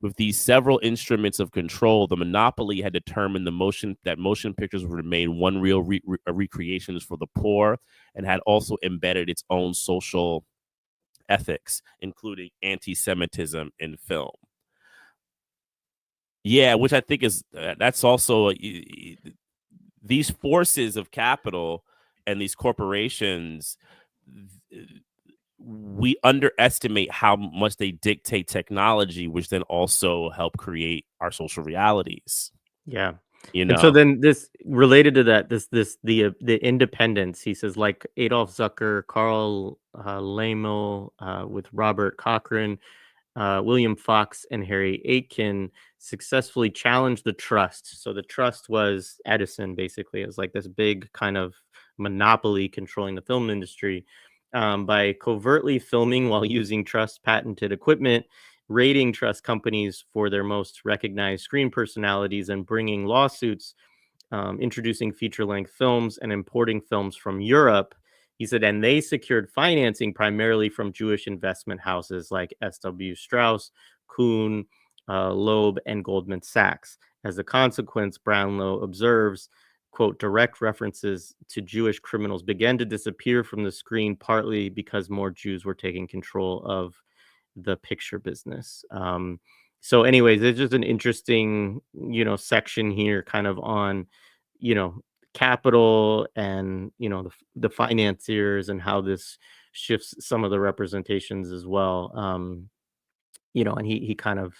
With these several instruments of control, the monopoly had determined that motion pictures would remain one real recreations for the poor, and had also embedded its own social ethics, including anti-Semitism in film. Yeah, which I think is that's also these forces of capital and these corporations. We underestimate how much they dictate technology, which then also help create our social realities. yeah. You And so know, then this related to that, the independence, he says, like Adolf Zucker, Carl Laemmle, with Robert Cochrane, William Fox, and Harry Aitken successfully challenged the trust. So the trust was Edison, basically. It was like this big kind of monopoly controlling the film industry, by covertly filming while using trust patented equipment, rating trust companies for their most recognized screen personalities, and bringing lawsuits, introducing feature length films and importing films from Europe. He said, and they secured financing primarily from Jewish investment houses like S.W. Strauss, Kuhn, Loeb, and Goldman Sachs. As a consequence, Brownlow observes, quote, direct references to Jewish criminals began to disappear from the screen, partly because more Jews were taking control of the picture business. So anyways, it's just an interesting, section here kind of on, you know, capital and the financiers, and how this shifts some of the representations as well. And he kind of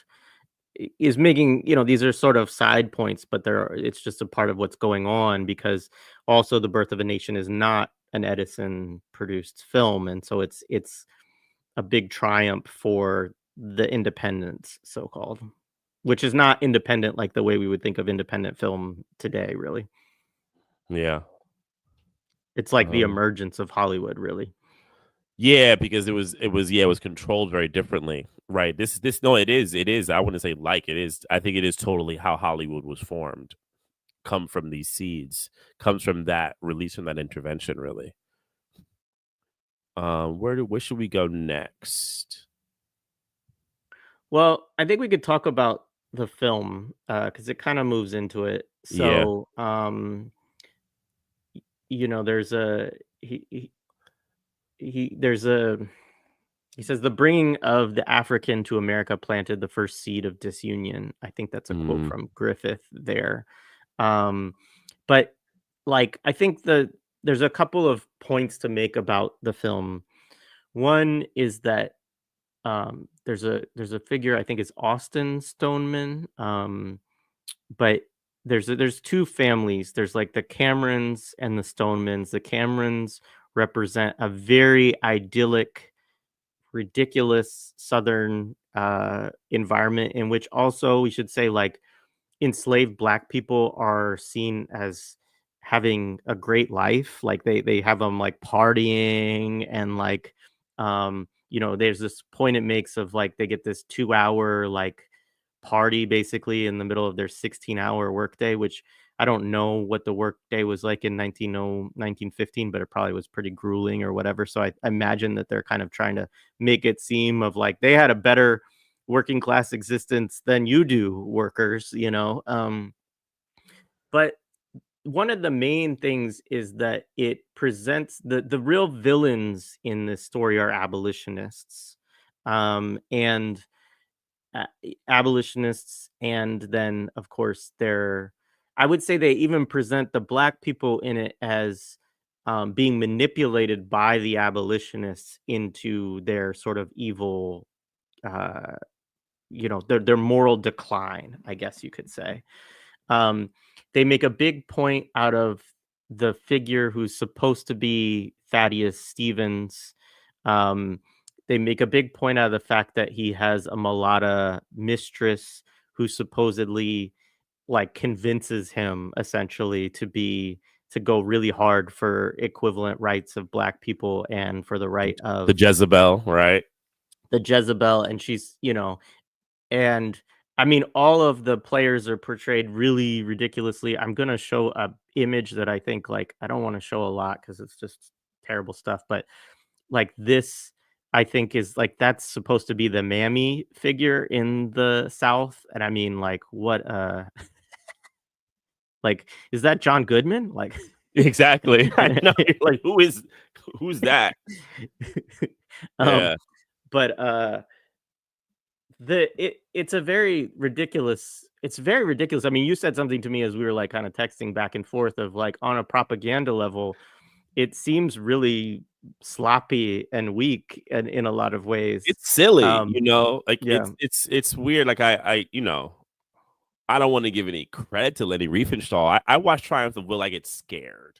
is making, these are sort of side points, but it's just a part of what's going on, because also The Birth of a Nation is not an Edison produced film, and so it's a big triumph for the independents, so called, which is not independent like the way we would think of independent film today, really. Yeah. It's like the Um, emergence of Hollywood, really. yeah, because it was controlled very differently, right? This no, it is. I wouldn't say like it is. I think it is totally how Hollywood was formed. Come from these seeds, comes from that release, from that intervention, really. Where should we go next? Well, I think we could talk about the film, because it kind of moves into it. Yeah. So, there's a there's a he says the bringing of the African to America planted the first seed of disunion. I think that's a quote Mm, from Griffith there. Um, but like I think there's a couple of points to make about the film. One is that there's a figure, I think it's Austin Stoneman, but there's two families. There's like the Camerons and the Stonemans. The Camerons represent a very idyllic, ridiculous Southern environment, in which also we should say, like, enslaved Black people are seen as having a great life. Like they have them like partying, and like there's this point it makes of like they get this 2 hour like party basically in the middle of their 16-hour workday, which I don't know what the workday was like in 1915, but it probably was pretty grueling or whatever. So I imagine that they're kind of trying to make it seem of like they had a better working class existence than you do, workers. But one of the main things is that it presents the real villains in this story are abolitionists. And abolitionists, and then of course I would say they even present the Black people in it as being manipulated by the abolitionists into their sort of evil, uh their moral decline, I guess you could say. um they make a big point out of the figure who's supposed to be Thaddeus Stevens. um they make a big point out of the fact that he has a mulatto mistress who supposedly like convinces him essentially to go really hard for equivalent rights of Black people and for the right the of Jezebel, right? the Jezebel. And and I mean, all of the players are portrayed really ridiculously. I'm gonna show a image that I think, like, I don't want to show a lot because it's just terrible stuff, but like this, I think is like that's supposed to be the mammy figure in the South. And I mean, like, what like, is that John Goodman? Like Exactly. I know. You're like, who's that? um, Yeah. but it's a very ridiculous, it's very ridiculous. I mean, you said something to me as we were like kind of texting back and forth of like, on a propaganda level, it seems really sloppy and weak and in a lot of ways. It's silly, um like yeah. it's weird. Like I don't want to give any credit to Lenny Riefenstahl. I watch Triumph of Will. I get scared.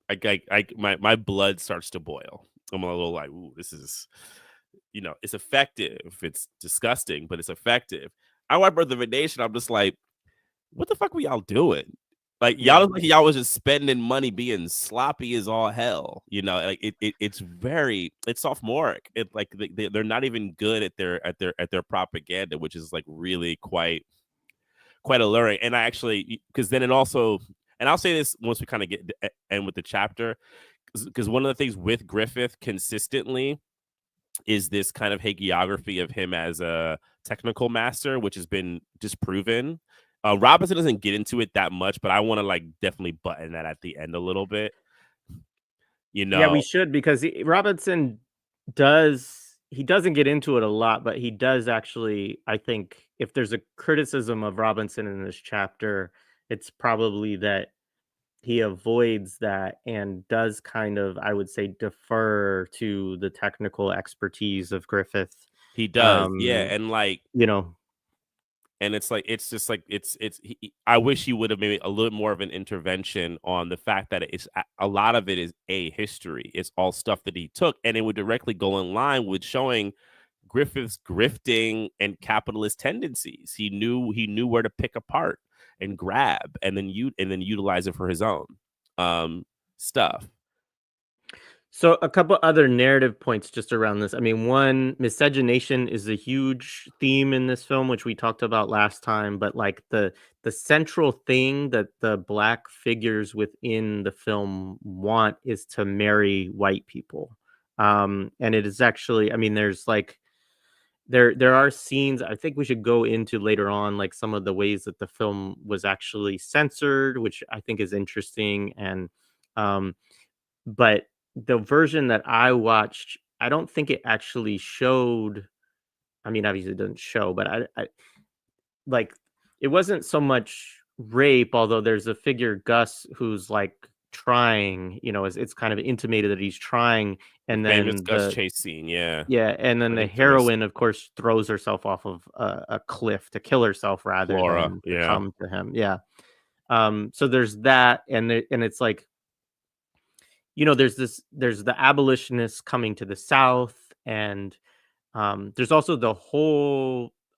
My blood starts to boil. I'm a little like, ooh, this is, it's effective. It's disgusting, but it's effective. I watch Birth of a Nation. I'm just like, what the fuck were y'all doing? Like y'all Yeah. look like y'all was just spending money being sloppy as all hell. Like it's sophomoric. It like they're not even good at their propaganda, which is like really quite alluring. And I actually, because then it also, and I'll say this once we kind of get end with the chapter, because one of the things with Griffith consistently is this kind of hagiography of him as a technical master, which has been disproven. Robinson doesn't get into it that much, but I want to like definitely button that at the end a little bit. Yeah, we should, because Robinson he doesn't get into it a lot, but he does actually. I think if there's a criticism of Robinson in this chapter, it's probably that he avoids that and does kind of, I would say, defer to the technical expertise of Griffith. He does, yeah, Um, and like, you know, and it's like it's just like I wish he would have made a little more of an intervention on the fact that it's a lot of it is a history. It's all stuff that he took, and it would directly go in line with showing Griffith's grifting and capitalist tendencies. He knew where to pick apart and grab, and then utilize it for his own stuff. so a couple other narrative points just around this. I mean, one, miscegenation is a huge theme in this film, which we talked about last time. But like the central thing that the black figures within the film want is to marry white people. And it is actually, I mean, there's like there are scenes I think we should go into later on, like some of the ways that the film was actually censored, which I think is interesting. And um, but the version that I watched, I don't think it actually showed. I mean, obviously it doesn't show, but I like it wasn't so much rape, although there's a figure Gus who's like trying, it's kind of intimated that he's trying, The and famous then Gus Chase scene, yeah, yeah, and then the the infamous heroine, of course, throws herself off of a cliff to kill herself rather Flora, than to yeah. come to him. Yeah. So there's that, and it's like, there's the abolitionists coming to the South, and there's also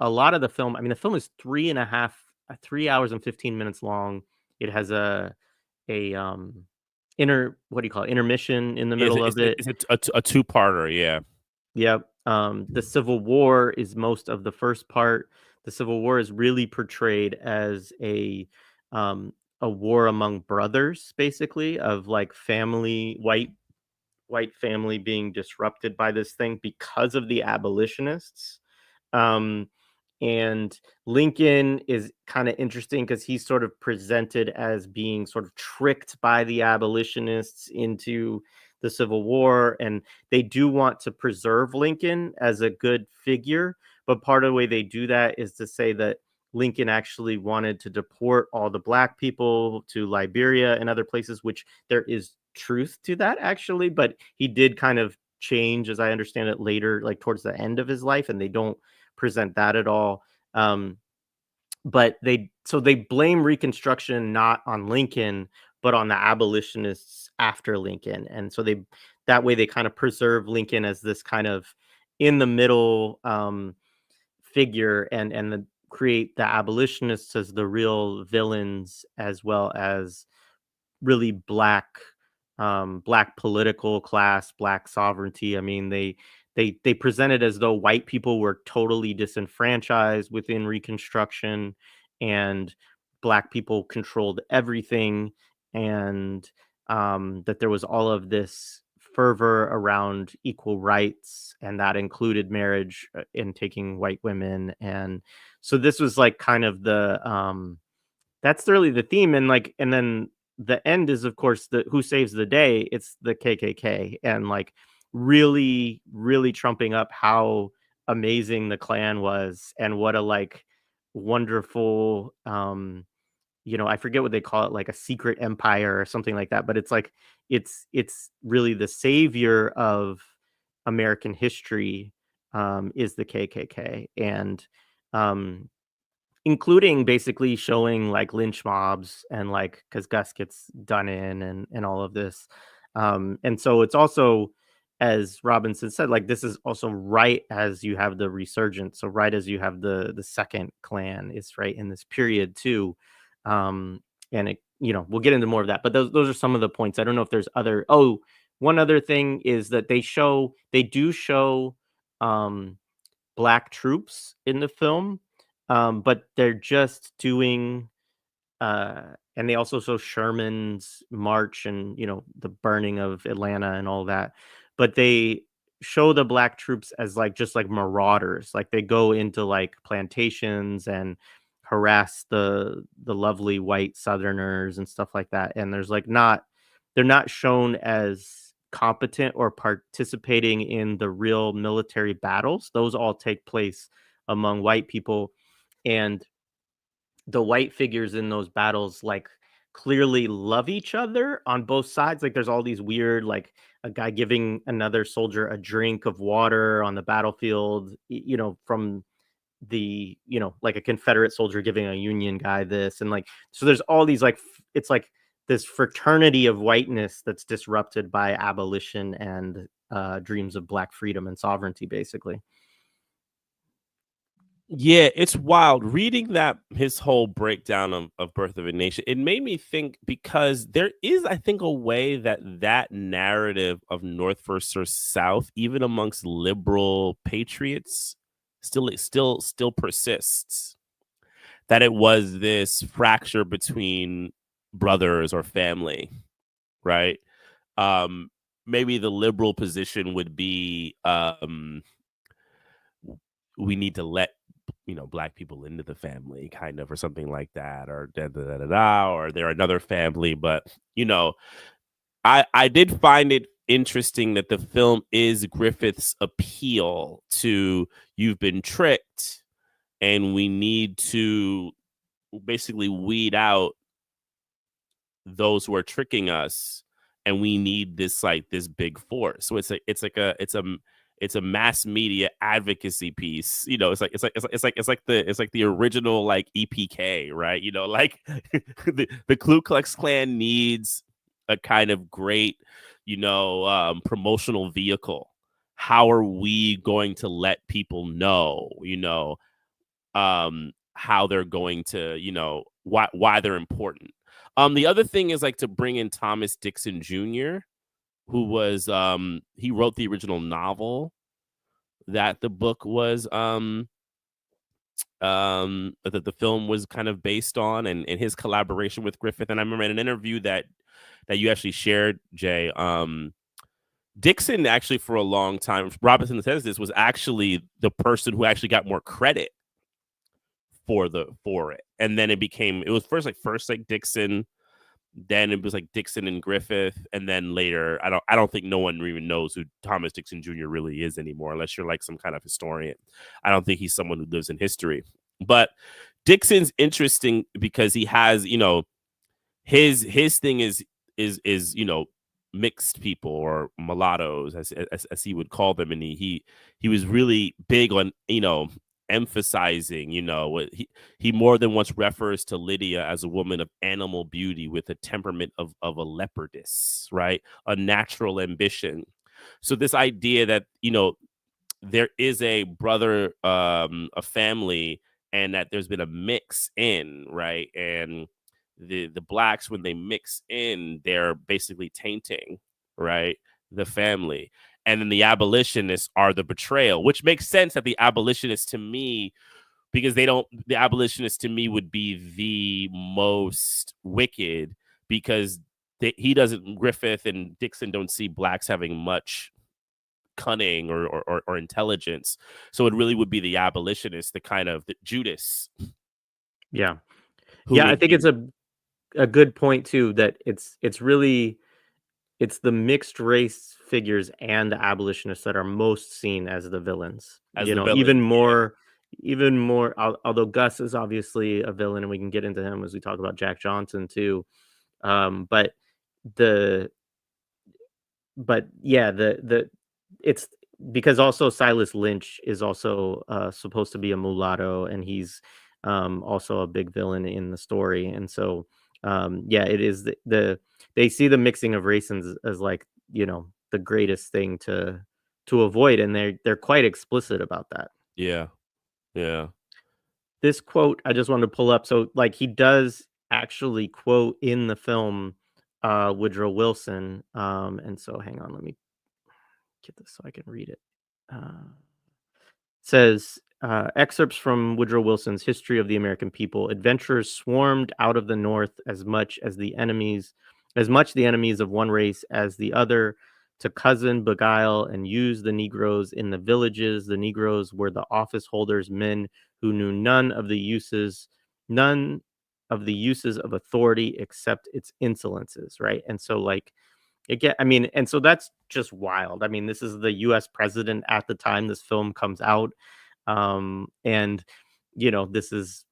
a lot of the film. I mean, the film is 3 hours and 15 minutes long. It has a what do you call it, intermission in the Is middle it of it. a two-parter, yeah. Yep. The Civil War is most of the first part. The Civil War is really portrayed as a war among brothers, basically, of like white family being disrupted by this thing because of the abolitionists. Um, and Lincoln is kind of interesting because he's sort of presented as being sort of tricked by the abolitionists into the Civil War. And they do want to preserve Lincoln as a good figure. But part of the way they do that is to say that Lincoln actually wanted to deport all the black people to Liberia and other places, which there is truth to that actually. But he did kind of change, as I understand it, later, like towards the end of his life, and they don't present that at all. Um, but they blame Reconstruction not on Lincoln, but on the abolitionists after Lincoln, and so that way they kind of preserve Lincoln as this kind of in the middle figure, and create the abolitionists as the real villains, as well as really black political class, black sovereignty. I mean, they present it as though white people were totally disenfranchised within Reconstruction, and black people controlled everything, and that there was all of this fervor around equal rights, and that included marriage and taking white women. And so this was like kind of that's really the theme. And like, and then the end is, of course, the who saves the day. It's the KKK, and like really, really trumping up how amazing the Klan was, and what a like wonderful, I forget what they call it, like a secret empire or something like that. But it's like it's really the savior of American history, is the KKK. And um including basically showing like lynch mobs, and like because Gus gets done in, and all of this. And so it's also, as Robinson said, like this is also right as you have the resurgence. So right as you have the second Klan is right in this period too. And it, we'll get into more of that. But those are some of the points. I don't know if there's other. Oh, one other thing is that they do show black troops in the film, but they're just doing, and they also show Sherman's march, and the burning of Atlanta and all that. But they show the black troops as like just like marauders, like they go into like plantations and harass the lovely white Southerners and stuff like that. And they're not shown as competent or participating in the real military battles. Those all take place among white people, and the white figures in those battles like clearly love each other on both sides. Like there's all these weird, like a guy giving another soldier a drink of water on the battlefield, from like a Confederate soldier giving a Union guy this. And like, so there's all these like, it's like this fraternity of whiteness that's disrupted by abolition and dreams of Black freedom and sovereignty, basically. Yeah, it's wild reading that his whole breakdown of Birth of a Nation. It made me think, because there is, I think, a way that narrative of North versus South, even amongst liberal patriots, still persists. That it was this fracture between brothers or family, right? Maybe the liberal position would be, we need to let Black people into the family, kind of, or something like that, or or they're another family. But I did find it interesting that the film is Griffith's appeal to, you've been tricked, and we need to basically weed out those who are tricking us, and we need this big force. So it's a mass media advocacy piece. It's like the original like EPK, right? Like the Ku Klux Klan needs a kind of great, promotional vehicle. How are we going to let people know, how they're going to, why they're important? The other thing is like to bring in Thomas Dixon Jr., who was he wrote the original novel that the book was that the film was kind of based on, and his collaboration with Griffith. And I remember in an interview that you actually shared, Jay, Dixon actually, for a long time, Robinson says this, was actually the person who actually got more credit for it. And then it was first like Dixon, then it was like Dixon and Griffith, and then later I don't think no one even knows who Thomas Dixon Jr. really is anymore, unless you're like some kind of historian. I don't think he's someone who lives in history. But Dixon's interesting because he has, his thing is mixed people, or mulattoes, as he would call them, and he was really big on emphasizing, he more than once refers to Lydia as a woman of animal beauty with a temperament of a leopardess, right? A natural ambition. So this idea that, there is a brother, a family, and that there's been a mix in, right? And the Blacks, when they mix in, they're basically tainting, right, the family. And then the abolitionists are the betrayal, which makes sense that the abolitionists, to me, because the abolitionists to me would be the most wicked, because Griffith and Dixon don't see Blacks having much cunning or intelligence. So it really would be the abolitionists, the kind of the Judas. Yeah. I think it's a good point too, that it's really, it's the mixed race figures and the abolitionists that are most seen as the villains. Even more, although Gus is obviously a villain, and we can get into him as we talk about Jack Johnson too. But it's because also Silas Lynch is also supposed to be a mulatto, and he's also a big villain in the story. And so it is they see the mixing of races as like, the greatest thing to avoid, and they're quite explicit about that. Yeah. This quote I just wanted to pull up. So like he does actually quote in the film Woodrow Wilson, and so hang on, let me get this so I can read it. Says excerpts from Woodrow Wilson's History of the American People. Adventurers swarmed out of the North as much the enemies of one race as the other, to cozen, beguile, and use the Negroes in the villages. The Negroes were the office holders, men who knew none of the uses of authority except its insolences, right? And so like, and so that's just wild. I mean, this is the US president at the time this film comes out. And this is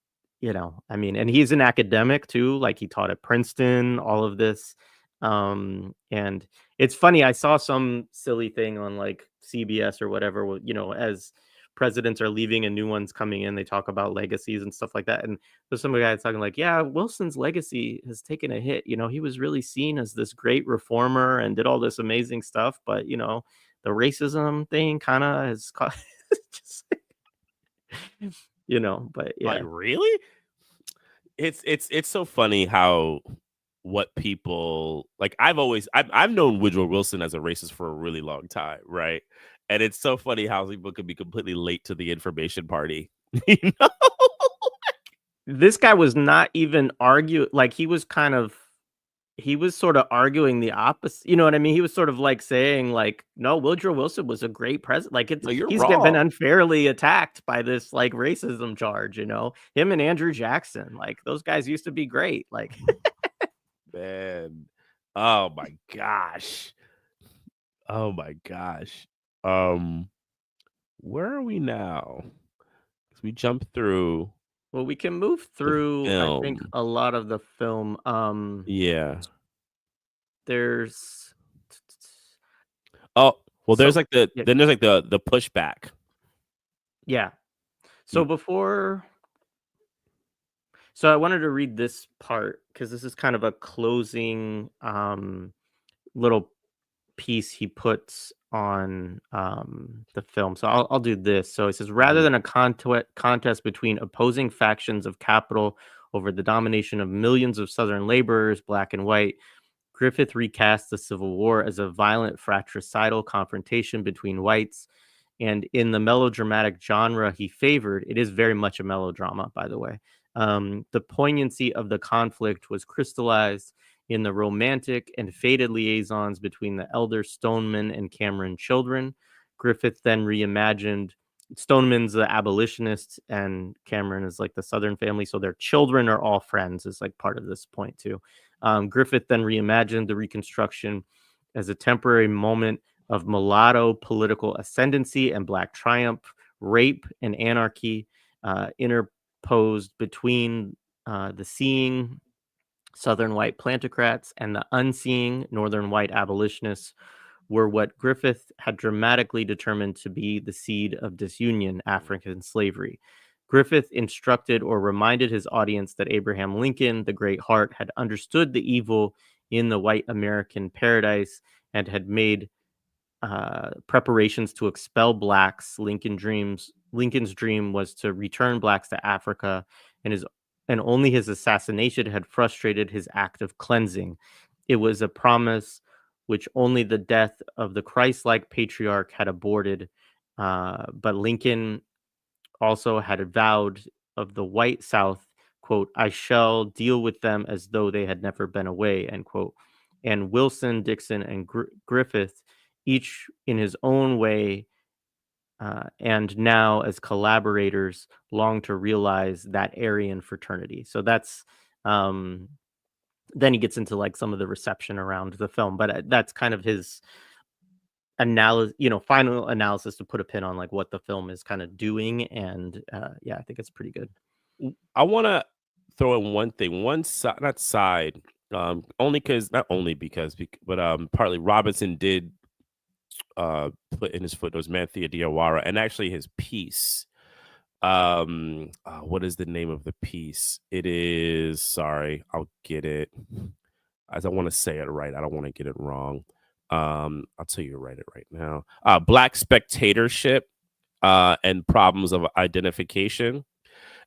I mean, and he's an academic too, like he taught at Princeton, all of this. And it's funny, I saw some silly thing on like CBS or whatever, as presidents are leaving and new ones coming in, they talk about legacies and stuff like that. And there's some guy talking like, yeah, Wilson's legacy has taken a hit. He was really seen as this great reformer and did all this amazing stuff, but the racism thing kind of has just, but Like, yeah. really? It's so funny how what people like. I've known Woodrow Wilson as a racist for a really long time, right? And it's so funny how people can be completely late to the information party. you know? This guy was not even like he was sort of arguing the opposite. You know what I mean? He was sort of like saying like, no, Woodrow Wilson was a great president. Like No, you're been wrong, unfairly attacked by this like racism charge, him and Andrew Jackson, like those guys used to be great. Like, man. Oh my gosh. Oh my gosh. Um, where are we now? 'Cause we jumped through well, we can move the through, I think, film. a lot of the film. Yeah. There's Oh, well, so yeah, there's like the pushback. yeah. So Mm, before So I wanted to read this part because this is kind of a closing little piece he puts on the film. So I'll do this. So it says, rather mhm, than a contest between opposing factions of capital over the domination of millions of Southern laborers, black and white, Griffith recast the Civil War as a violent fratricidal confrontation between whites. And in the melodramatic genre he favored, it is very much a melodrama, by the way. The poignancy of the conflict was crystallized in the romantic and fated liaisons between the elder Stoneman and Cameron children. Griffith then reimagined Stoneman's the abolitionist, and Cameron is like the Southern family. So their children are all friends, is like part of this point, too. Griffith then reimagined the Reconstruction as a temporary moment of mulatto political ascendancy and black triumph, rape and anarchy interposed between the seeing Southern white plantocrats and the unseeing Northern white abolitionists were what Griffith had dramatically determined to be the seed of disunion, African slavery. Griffith instructed or reminded his audience that Abraham Lincoln, the Great Heart, had understood the evil in the white American paradise and had made preparations to expel blacks. Lincoln's dream was to return blacks to Africa, and only his assassination had frustrated his act of cleansing. It was a promise which only the death of the Christ-like patriarch had aborted. But Lincoln also had vowed of the white South, quote, I shall deal with them as though they had never been away, end quote. And Wilson, Dixon, and Griffith, each in his own way, and now as collaborators, long to realize that Aryan fraternity. So that's then he gets into like some of the reception around the film, but that's kind of his analysis, final analysis to put a pin on like what the film is kind of doing. And yeah, I think it's pretty good. I wanna throw in one thing, one side, not side, only because not only because, but partly Robinson did put in his footnotes Manthea Diawara, and actually his piece. What is the name of the piece? It is, sorry, I'll get it. As I want to say it right, I don't want to get it wrong. I'll tell you write it right now. Black spectatorship and problems of identification.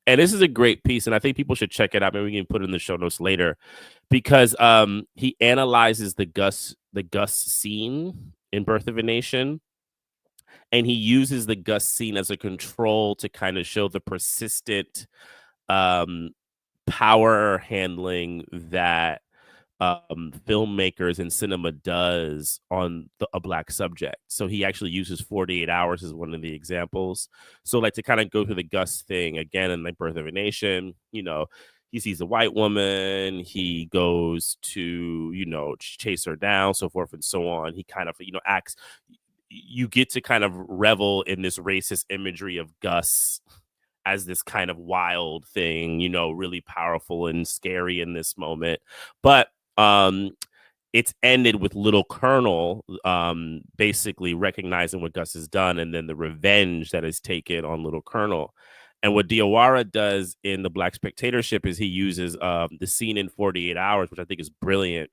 And this is a great piece, and I think people should check it out. Maybe we can put it in the show notes later, because he analyzes the Gus scene in Birth of a Nation, and he uses the Gus scene as a control to kind of show the persistent um, power handling that filmmakers and cinema does on a black subject. So he actually uses 48 hours as one of the examples. So like to kind of go through the Gus thing again in like Birth of a Nation, he sees a white woman, he goes to, chase her down, so forth and so on. He kind of, acts, you get to kind of revel in this racist imagery of Gus as this kind of wild thing, really powerful and scary in this moment. But it's ended with Little Colonel basically recognizing what Gus has done, and then the revenge that is taken on Little Colonel. And what Diawara does in The Black Spectatorship is he uses the scene in 48 Hours, which I think is brilliant,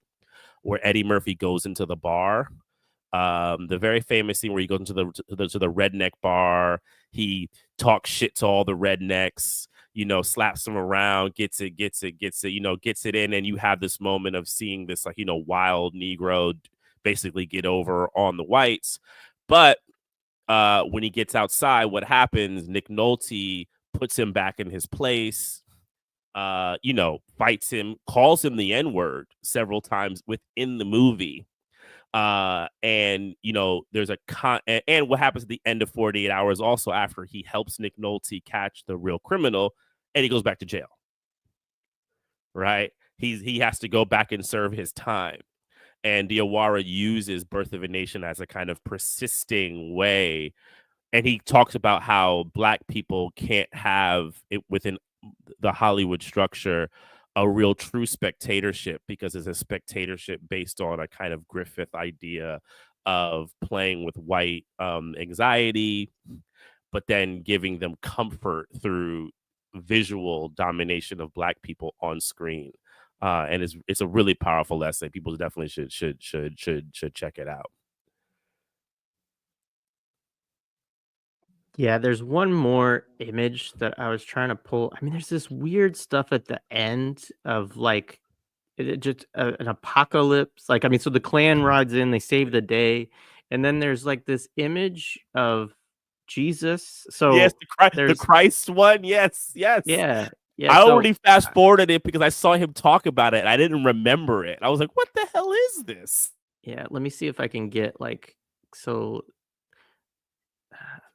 where Eddie Murphy goes into the bar. The very famous scene where he goes into the redneck bar. He talks shit to all the rednecks, slaps them around, gets it, gets it in. And you have this moment of seeing this, wild Negro basically get over on the whites. But when he gets outside, what happens? Nick Nolte puts him back in his place, fights him, calls him the N-word several times within the movie. And there's and what happens at the end of 48 Hours also, after he helps Nick Nolte catch the real criminal, and he goes back to jail, right? He has to go back and serve his time. And Diawara uses Birth of a Nation as a kind of persisting way. And he talks about how Black people can't have it within the Hollywood structure a real true spectatorship, because it's a spectatorship based on a kind of Griffith idea of playing with white anxiety, but then giving them comfort through visual domination of Black people on screen. And it's a really powerful essay. People definitely should check it out. Yeah, there's one more image that I was trying to pull. I mean, there's this weird stuff at the end of like just an apocalypse. Like, I mean, so the Klan rides in, they save the day, and then there's like this image of Jesus. So yes, the Christ one. Yes. Yeah. I already fast forwarded it because I saw him talk about it and I didn't remember it. I was like, what the hell is this? Yeah, let me see if I can get like, so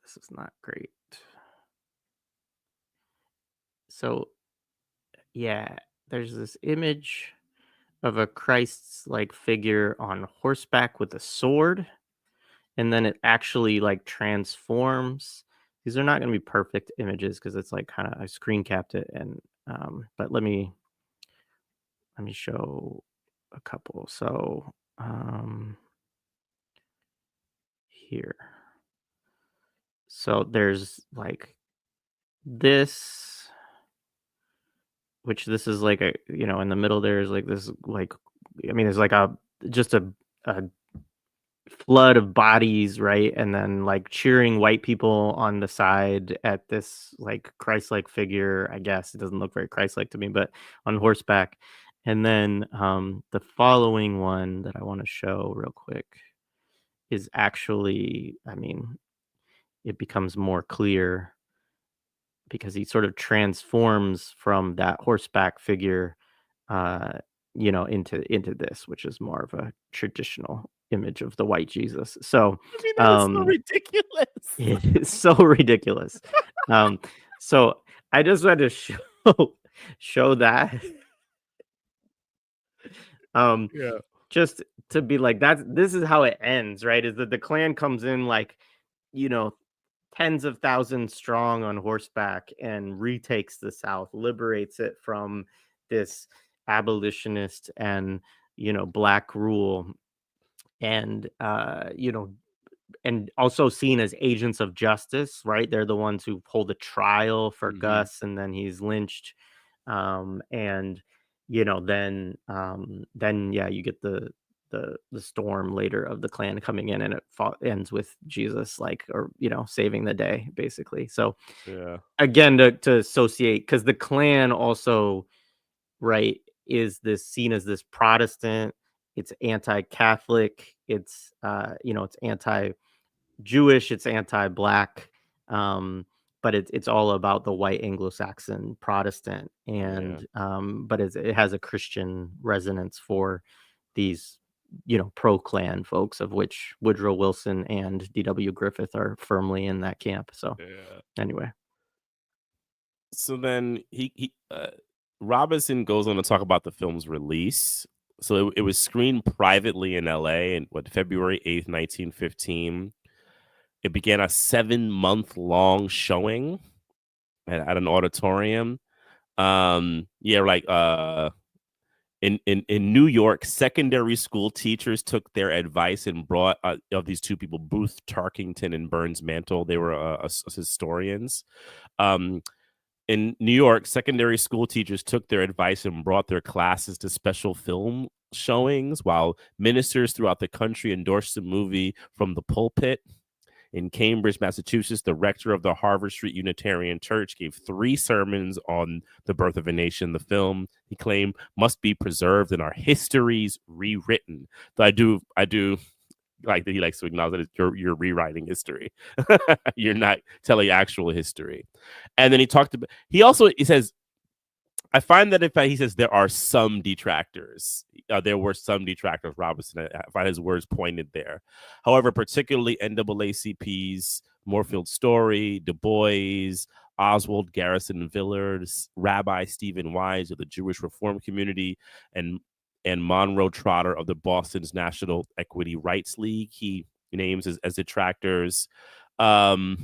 this is not great. So yeah, there's this image of a Christ's like figure on horseback with a sword, and then it actually like transforms. These are not going to be perfect images because it's like kind of, I screen capped it, and but let me show a couple. So here, so there's like this, which this is like a, in the middle there's like this, like, I mean, there's like just a flood of bodies, right? And then like cheering white people on the side at this like Christ-like figure. I guess it doesn't look very Christ-like to me, but on horseback. And then the following one that I want to show real quick is actually, I mean, it becomes more clear because he sort of transforms from that horseback figure, into this, which is more of a traditional image of the white Jesus. So, I mean, that is so ridiculous. It is so ridiculous. So I just wanted to show that. Yeah. Just to be like, this is how it ends, right? Is that the Klan comes in like, tens of thousands strong on horseback and retakes the South, liberates it from this abolitionist and, Black rule, and, and also seen as agents of justice, right? They're the ones who hold the trial for Gus, and then he's lynched. And, then yeah, you get the storm later of the Klan coming in, and it ends with Jesus, like, or saving the day, basically. So yeah, again, to associate, because the Klan also, right, is this seen as this Protestant, it's anti-Catholic, it's it's anti-Jewish, it's anti-Black, but it's all about the white Anglo-Saxon Protestant, and but it has a Christian resonance for these pro-Klan folks, of which Woodrow Wilson and D.W. Griffith are firmly in that camp. So anyway, so then he Robinson goes on to talk about the film's release. So it was screened privately in LA in February 8th, 1915. It began a 7-month long showing. at an auditorium. Yeah, like in New York, secondary school teachers took their advice and brought of these two people, Booth Tarkington and Burns Mantle. They were historians. Um, in New York, secondary school teachers took their advice and brought their classes to special film showings, while ministers throughout the country endorsed the movie from the pulpit. In Cambridge, Massachusetts, the rector of the Harvard Street Unitarian Church gave 3 sermons on the birth of a nation. The film, he claimed, must be preserved and our histories rewritten. So I do like that he likes to acknowledge that you're rewriting history. You're not telling actual history. And then he says, I find that in fact he says there are some detractors. There were some detractors, Robinson. I find his words pointed there. However, particularly NAACP's Moorfield Story, Du Bois, Oswald Garrison Villard, Rabbi Stephen Wise of the Jewish Reform Community, and Monroe Trotter of the Boston's National Equity Rights League, he names as detractors. Where's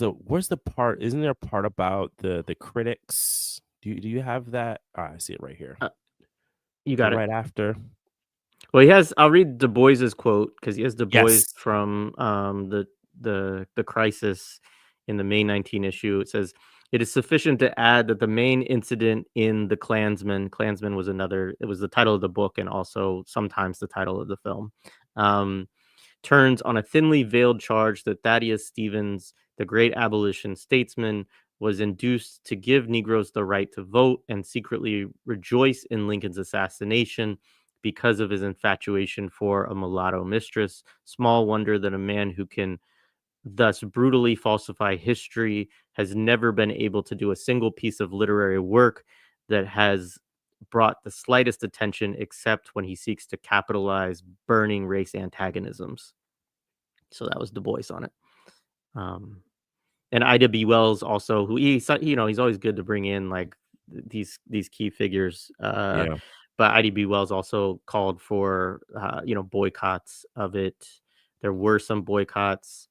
the part? Isn't there a part about the critics? Do you have that? I see it right here. You got it right after. Well, he has. I'll read Du Bois's quote because he has Du Bois Yes. from the Crisis in the May 19 issue. It says, it is sufficient to add that the main incident in The Klansman was it was the title of the book and also sometimes the title of the film, turns on a thinly veiled charge that Thaddeus Stevens, the great abolition statesman, was induced to give Negroes the right to vote and secretly rejoice in Lincoln's assassination because of his infatuation for a mulatto mistress. Small wonder that a man who can thus brutally falsify history has never been able to do a single piece of literary work that has brought the slightest attention except when he seeks to capitalize burning race antagonisms. So that was Du Bois on it. And Ida B. Wells also, who he's always good to bring in like these key figures. Yeah. But Ida B. Wells also called for boycotts of it. There were some boycotts.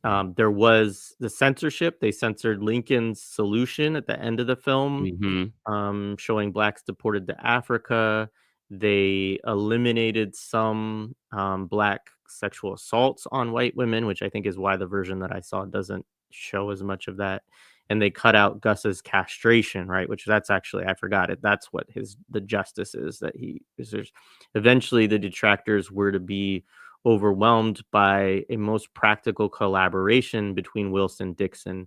There was the censorship. They censored Lincoln's solution at the end of the film, showing blacks deported to Africa. They eliminated some black sexual assaults on white women, which I think is why the version that I saw doesn't show as much of that. And they cut out Gus's castration, right? Which that's actually, I forgot it. That's what the justice is that there's eventually the detractors were to be overwhelmed by a most practical collaboration between Wilson, Dixon,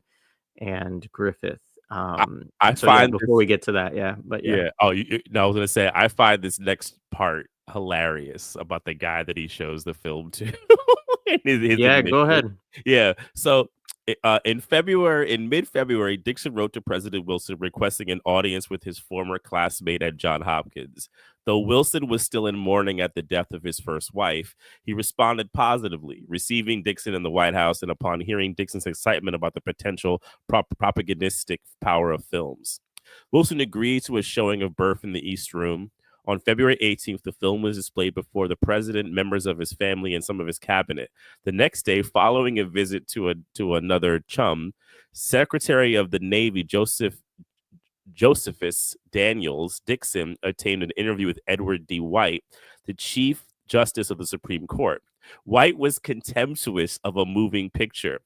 and Griffith. I so find before we get to that, yeah. Oh, no, I was gonna say I find this next part hilarious about the guy that he shows the film to. his go ahead. Yeah. So in mid-February, Dixon wrote to President Wilson requesting an audience with his former classmate at Johns Hopkins. Though Wilson was still in mourning at the death of his first wife, he responded positively, receiving Dixon in the White House, and upon hearing Dixon's excitement about the potential propagandistic power of films. Wilson agreed to a showing of Birth in the East Room. On February 18th, the film was displayed before the president, members of his family, and some of his cabinet. The next day, following a visit to another chum, Secretary of the Navy Josephus Daniels Dixon obtained an interview with Edward D. White, the Chief Justice of the Supreme Court. White was contemptuous of a moving picture.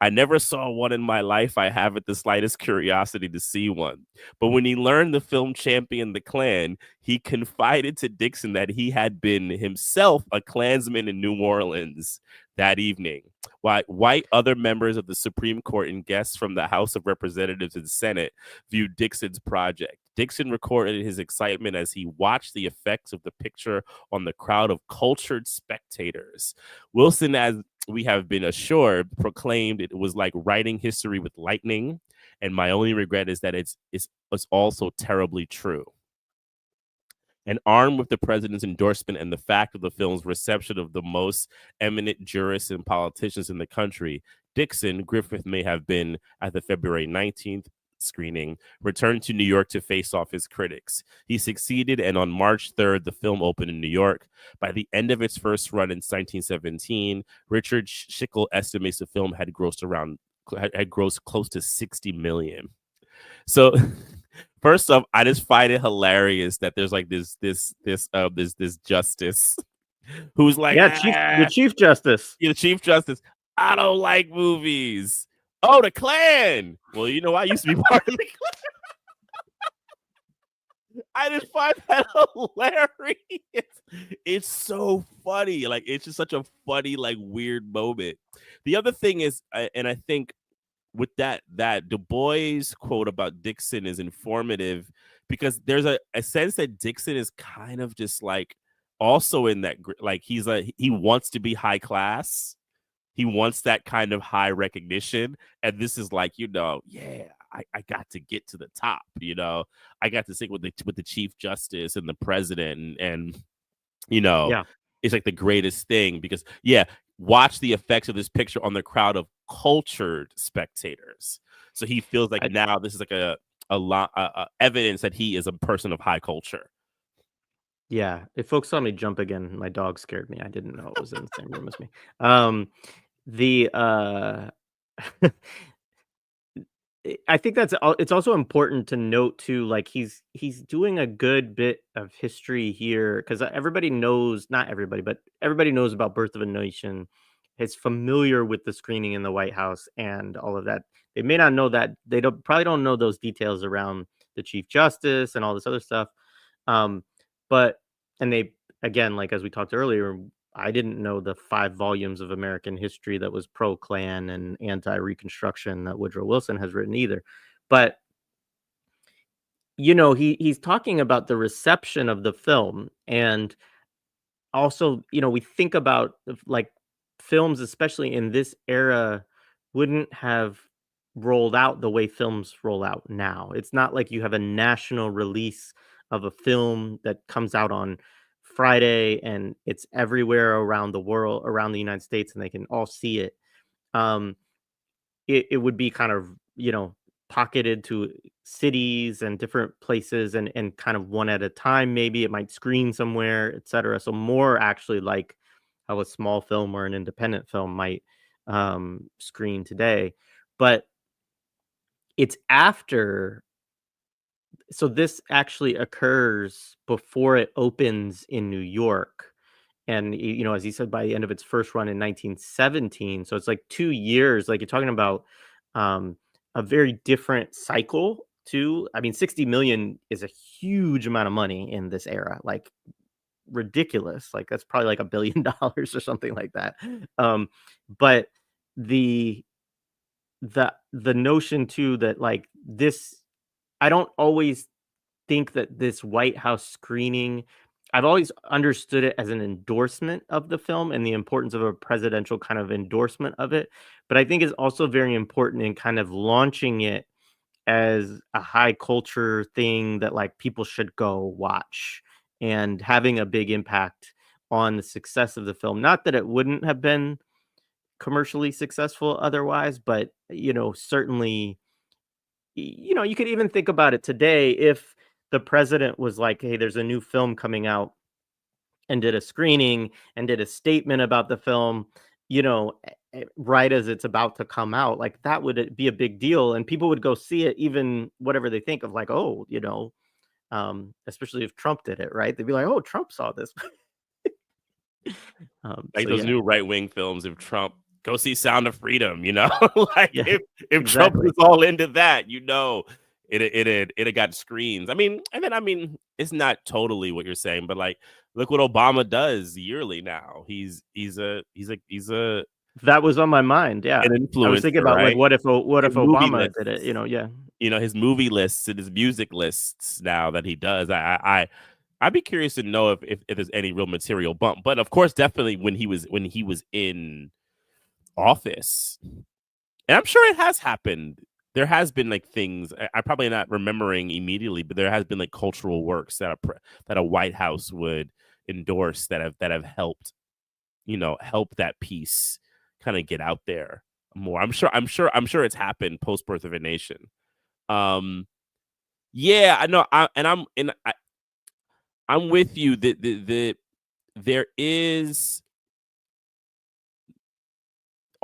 I never saw one in my life. I haven't the slightest curiosity to see one. But when he learned the film championed the Klan, he confided to Dixon that he had been himself a Klansman in New Orleans that evening. White, other members of the Supreme Court, and guests from the House of Representatives and Senate viewed Dixon's project. Dixon recorded his excitement as he watched the effects of the picture on the crowd of cultured spectators. Wilson, as we have been assured, proclaimed it was like writing history with lightning, and my only regret is that it's also terribly true. And armed with the president's endorsement and the fact of the film's reception of the most eminent jurists and politicians in the country, Dixon, Griffith may have been at the February 19th screening, returned to New York to face off his critics. He succeeded, and on March 3rd, the film opened in New York. By the end of its first run in 1917, Richard Schickel estimates the film had grossed around had grossed close to 60 million. So first off, I just find it hilarious that there's like this justice who's like, Yeah, the Chief Justice. you're the Chief Justice. I don't like movies. Oh, the Klan. Well, you know, I used to be part of the Klan. I just find that hilarious. It's so funny. Like, it's just such a funny, like, weird moment. The other thing is, and I think with that Du Bois quote about Dixon is informative because there's a sense that Dixon is kind of just like also in that, like, he wants to be high class. He wants that kind of high recognition. And this is like, you know, yeah, I got to get to the top, you know. I got to sing with the Chief Justice and the president and you know, Yeah. it's like the greatest thing because yeah, watch the effects of this picture on the crowd of cultured spectators. So he feels like now this is like a lot evidence that he is a person of high culture. Yeah, if folks saw me jump again, my dog scared me. I didn't know it was in the same room as me. The I think it's also important to note too, like he's doing a good bit of history here because everybody knows, not everybody, but everybody knows about Birth of a Nation. Is familiar with the screening in the White House and all of that. They may not know that they probably don't know those details around the Chief Justice and all this other stuff. Um, but and they again, like as we talked earlier, I didn't know the 5 volumes of American history that was pro-Klan and anti-Reconstruction that Woodrow Wilson has written either. But you know, he's talking about the reception of the film, and also, you know, we think about like films, especially in this era, wouldn't have rolled out the way films roll out now. It's not like you have a national release of a film that comes out on Friday and it's everywhere around the world, around the United States, and they can all see it. Um, it would be kind of, you know, pocketed to cities and different places and kind of one at a time. Maybe it might screen somewhere, etc. So more actually like how a small film or an independent film might screen today. But it's after, so this actually occurs before it opens in New York. And you know, as he said, by the end of its first run in 1917, so it's like 2 years. Like you're talking about a very different cycle too. I mean, 60 million is a huge amount of money in this era, like ridiculous. Like that's probably like $1 billion or something like that. But the the notion too that like this, I don't always think that this White House screening, I've always understood it as an endorsement of the film and the importance of a presidential kind of endorsement of it. But I think it's also very important in kind of launching it as a high culture thing that like people should go watch and having a big impact on the success of the film. Not that it wouldn't have been commercially successful otherwise, but you know, certainly you know, you could even think about it today if the president was like, "Hey, there's a new film coming out," and did a screening and did a statement about the film, you know, right as it's about to come out, like that would be a big deal, and people would go see it, even whatever they think of, like, oh, you know, especially if Trump did it, right? They'd be like, "Oh, Trump saw this." Like So those yeah, new right wing films of Trump. Go see Sound of Freedom, you know? Like yeah, if Trump exactly. was all into that, you know, it had got screens. I mean, and then I mean, it's not totally what you're saying, but like look what Obama does yearly now. He's That was on my mind. Yeah, an I was thinking influencer, about like, right? what if His movie Obama did it? lists, you know, his movie lists and his music lists now that he does. I'd be curious to know if there's any real material bump. But of course, definitely when he was in office, and I'm sure it has happened. There has been like things I probably not remembering immediately, but there has been like cultural works that a White House would endorse that have helped, you know, help that piece kind of get out there more. I'm sure it's happened post Birth of a Nation. Um, yeah, I know. I'm with you. There is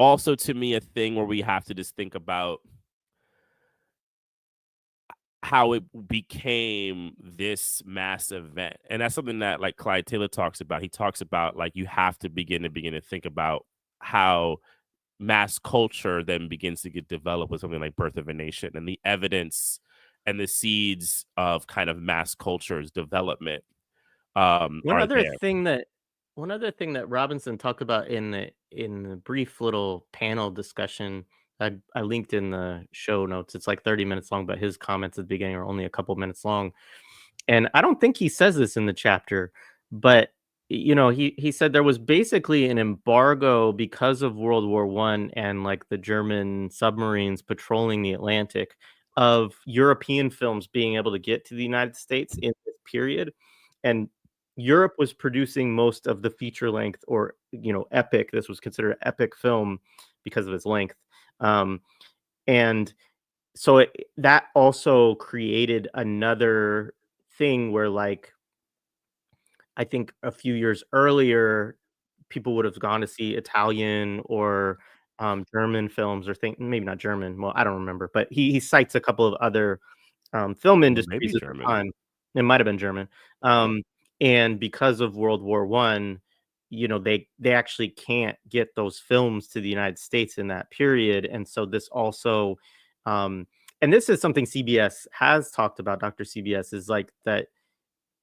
also to me a thing where we have to just think about how it became this mass event. And that's something that like Clyde Taylor talks about. He talks about like you have to begin to think about how mass culture then begins to get developed with something like Birth of a Nation, and the evidence and the seeds of kind of mass culture's development One are other there. thing that one other thing that Robinson talked about in the brief little panel discussion, I linked in the show notes. It's like 30 minutes long, but his comments at the beginning are only a couple minutes long. And I don't think he says this in the chapter, but he said there was basically an embargo because of World War One and like the German submarines patrolling the Atlantic of European films being able to get to the United States in this period. And Europe was producing most of the feature length or epic. This was considered an epic film because of its length. And so that also created another thing where, like, I think a few years earlier, people would have gone to see Italian or German films, or think maybe not German. Well, I don't remember, but he cites a couple of other film Maybe industries at the German. time. It might have been German. And because of World War One, they actually can't get those films to the United States in that period. And so this also, um, and this is something CBS has talked about, Dr. CBS, is like that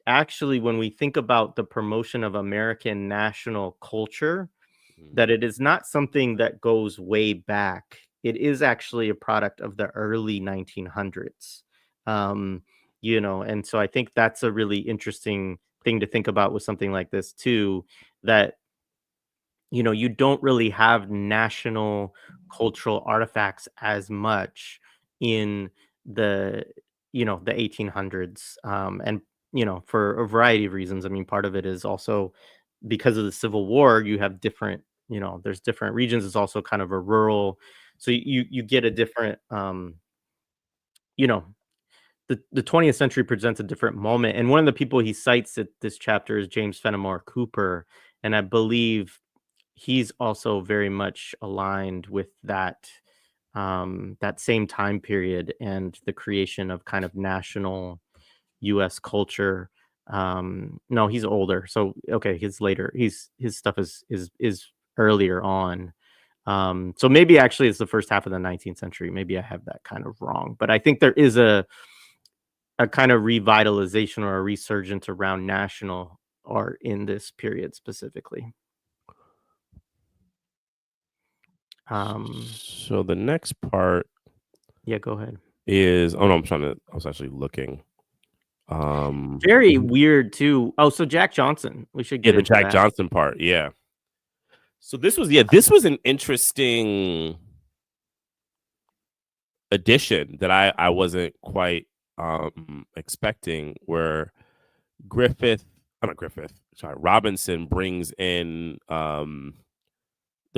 actually when we think about the promotion of American national culture, Mhm. that it is not something that goes way back. It is actually a product of the early 1900s. And so I think that's a really interesting thing to think about with something like this too, that you don't really have national cultural artifacts as much in the the 1800s, and for a variety of reasons. I mean, part of it is also because of the Civil War. You have different, there's different regions. It's also kind of a rural, so you get a different, you know the 20th century presents a different moment. And one of the people he cites at this chapter is James Fenimore Cooper, and I believe he's also very much aligned with that same time period and the creation of kind of national US culture. No, he's older. So okay, he's later. His stuff is earlier on. So maybe actually it's the first half of the 19th century. Maybe I have that kind of wrong, but I think there is a kind of revitalization or a resurgence around national art in this period specifically. Um, So the next part yeah, go ahead. is oh no, I was actually looking. Very weird too. Oh, so Jack Johnson. We should Yeah, get the into Jack that. Johnson part. Yeah. So this was an interesting addition that I wasn't quite expecting, where Griffith, I'm not Griffith, sorry, Robinson brings in the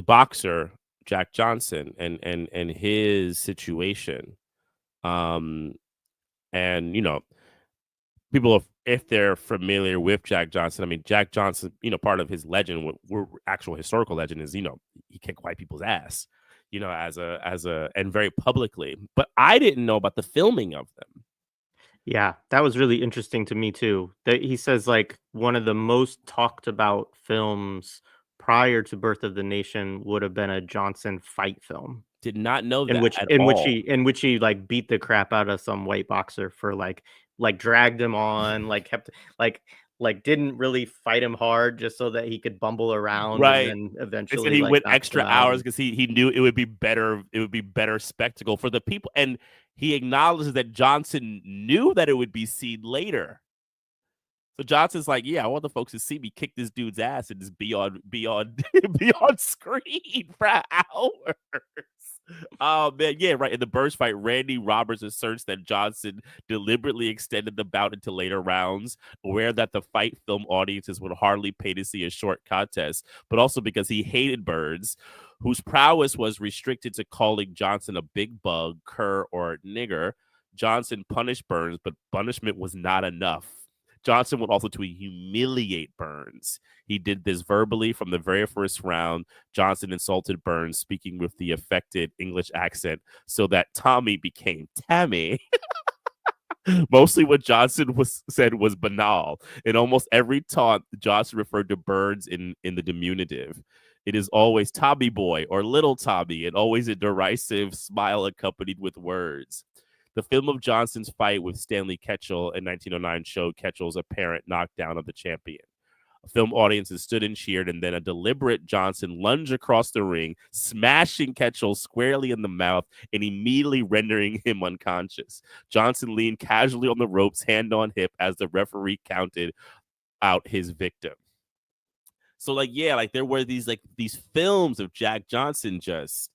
boxer Jack Johnson and his situation. Um and people, if they're familiar with Jack Johnson, I mean, Jack Johnson, part of his legend, actual historical legend, is he kicked white people's ass, as a and very publicly. But I didn't know about the filming of them. Yeah, that was really interesting to me too. That he says like one of the most talked about films prior to Birth of the Nation would have been a Johnson fight film. Did not know In that which at in which all. he in which he, like, beat the crap out of some white boxer for, like, dragged him on, like, kept didn't really fight him hard just so that he could bumble around and Right. then They said eventually, he like, went knocks him extra out. hours because he knew it would be better. It would be better spectacle for the people, and he acknowledges that Johnson knew that it would be seen later. So Johnson's like, yeah, I want the folks to see me kick this dude's ass and just be on be on screen for hours. Oh man, yeah, right. In the Burst fight, Randy Roberts asserts that Johnson deliberately extended the bout into later rounds, aware that the fight film audiences would hardly pay to see a short contest, but also because he hated Burns, whose prowess was restricted to calling Johnson a big bug, cur, or nigger. Johnson punished Burns, but punishment was not enough. Johnson would also to humiliate Burns. He did this verbally from the very first round. Johnson insulted Burns, speaking with the affected English accent, so that Tommy became Tammy. Mostly what Johnson said was banal. In almost every taunt, Johnson referred to Burns in the diminutive. It is always Tommy boy or little Tommy, and always a derisive smile accompanied with words. The film of Johnson's fight with Stanley Ketchel in 1909 showed Ketchel's apparent knockdown of the champion. Film audiences stood and cheered, and then a deliberate Johnson lunged across the ring, smashing Ketchel squarely in the mouth and immediately rendering him unconscious. Johnson leaned casually on the ropes, hand on hip, as the referee counted out his victim. So, like, yeah, like there were these films of Jack Johnson just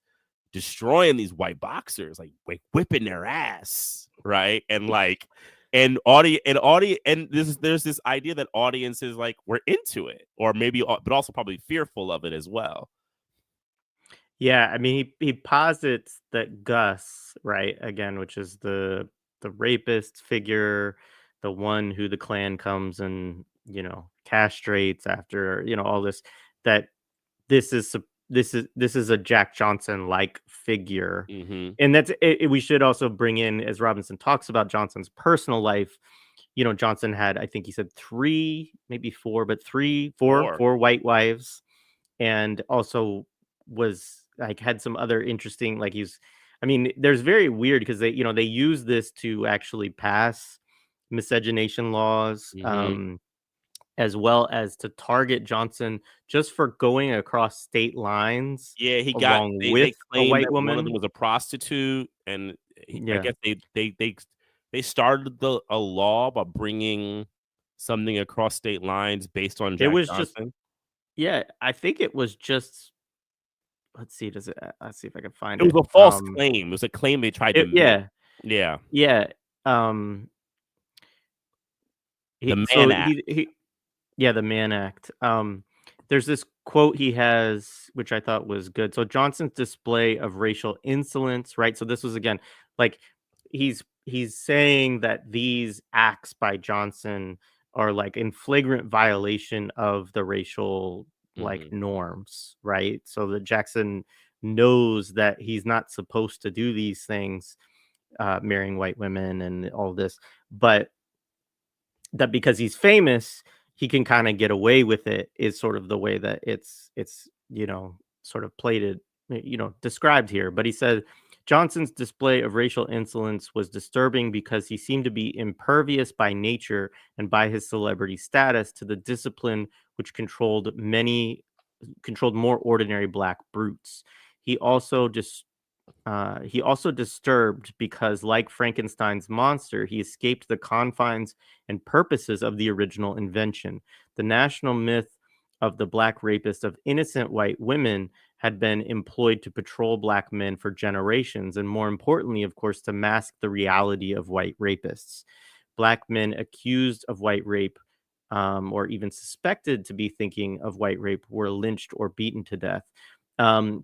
destroying these white boxers, like whipping their ass, right? And like, and there's this idea that audiences like were into it, or maybe, but also probably fearful of it as well. Yeah, I mean, he posits that Gus, right, again, which is the rapist figure, the one who the clan comes and castrates after all this, that this is a Jack Johnson like figure, Mm-hmm. and that's it. We should also bring in, as Robinson talks about Johnson's personal life. Johnson had, I think he said three, maybe four, but four white wives, and also was like had some other interesting, like I mean, there's very weird because they use this to actually pass miscegenation laws, Mm-hmm. as well as to target Johnson just for going across state lines Yeah, along they with a claimed white that one of them woman. was a prostitute, and I Yeah, guess they started a law about bringing something across state lines based on it Jack was just Johnson. yeah, I think it was just let's see if I can find It was it. a false claim. It was a claim they tried to make. Yeah, Yeah, yeah. Um, the he Mann so Act. he Yeah, the Mann Act. There's this quote he has, which I thought was good. So Johnson's display of racial insolence, right? So this was again, like he's saying that these acts by Johnson are like in flagrant violation of the racial like Mhm. norms, right? So that Jackson knows that he's not supposed to do these things, marrying white women and all this, but that because he's famous, he can kind of get away with it is sort of the way that it's sort of plated, described here. But he said Johnson's display of racial insolence was disturbing because he seemed to be impervious by nature and by his celebrity status to the discipline which controlled more ordinary black brutes. He also he also disturbed because, like Frankenstein's monster, he escaped the confines and purposes of the original invention. The national myth of the black rapist of innocent white women had been employed to patrol black men for generations, and more importantly, of course, to mask the reality of white rapists. Black men accused of white rape, or even suspected to be thinking of white rape, were lynched or beaten to death.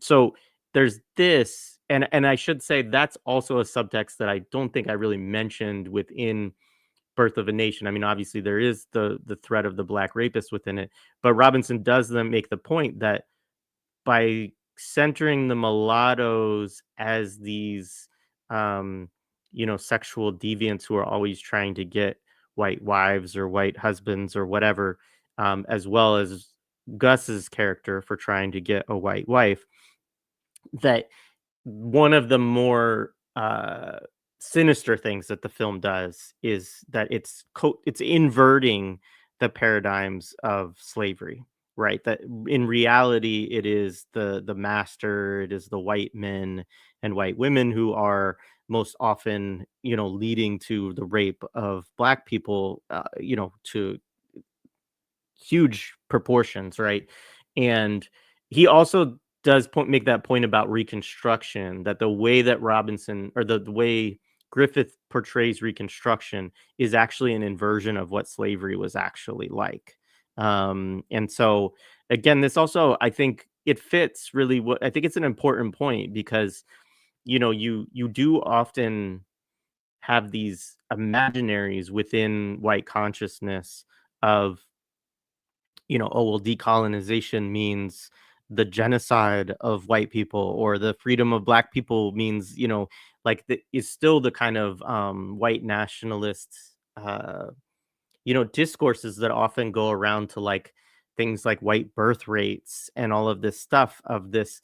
So there's this, and I should say that's also a subtext that I don't think I really mentioned within Birth of a Nation. I mean, obviously there is the threat of the black rapist within it, but Robinson does then make the point that by centering the mulattoes as these sexual deviants who are always trying to get white wives or white husbands or whatever, as well as Gus's character for trying to get a white wife, that one of the more sinister things that the film does is that it's inverting the paradigms of slavery, right? That in reality it is the master, it is the white men and white women who are most often leading to the rape of black people, to huge proportions, right? And he also does make that point about Reconstruction, that the way that Robinson, or the way Griffith portrays Reconstruction is actually an inversion of what slavery was actually like. And so again, this also, I think it fits really what I think it's an important point because you do often have these imaginaries within white consciousness of, oh, well, decolonization means the genocide of white people, or the freedom of black people means, like is still the kind of white nationalist, discourses that often go around to like things like white birth rates and all of this stuff of this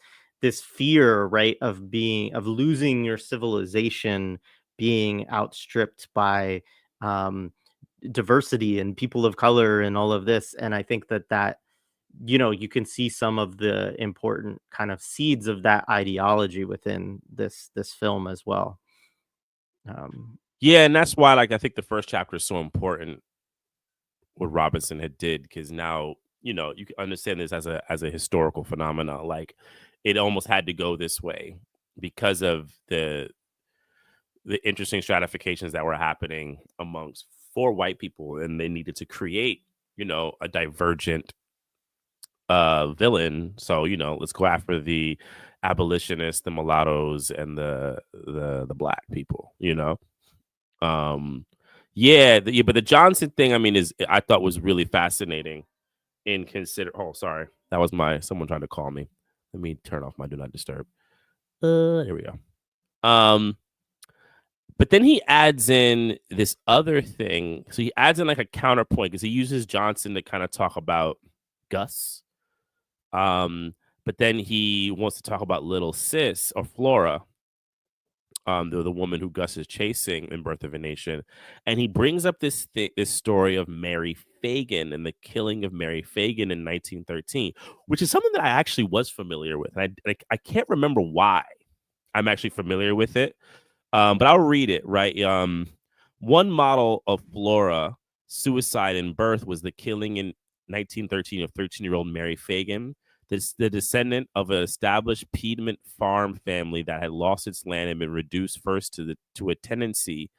fear, right, of losing your civilization, being outstripped by um diversity and people of color and all of this. And I think that you can see some of the important kind of seeds of that ideology within this film as well. Yeah, and that's why, like, I think the first chapter is so important. What Robinson had did, because now you can understand this as a historical phenomena. Like, it almost had to go this way because of the interesting stratifications that were happening amongst for white people, and they needed to create a divergent villain. So let's go after the abolitionists, the mulattoes, and the black people. But the Johnson thing, I mean, I thought was really fascinating. Oh, sorry, that was someone trying to call me. Let me turn off my do not disturb. Here we go. But then he adds in this other thing. So he adds in like a counterpoint, because he uses Johnson to kind of talk about Gus. But then he wants to talk about little sis, or Flora, the woman who Gus is chasing in Birth of a Nation. And he brings up this story of Mary Fagin and the killing of Mary Fagin in 1913, which is something that I actually was familiar with. And I can't remember why I'm actually familiar with it. But I'll read it, right? One model of Flora suicide in birth was the killing in 1913 of 13-year-old Mary Fagin, the descendant of an established Piedmont farm family that had lost its land and been reduced first to a tenancy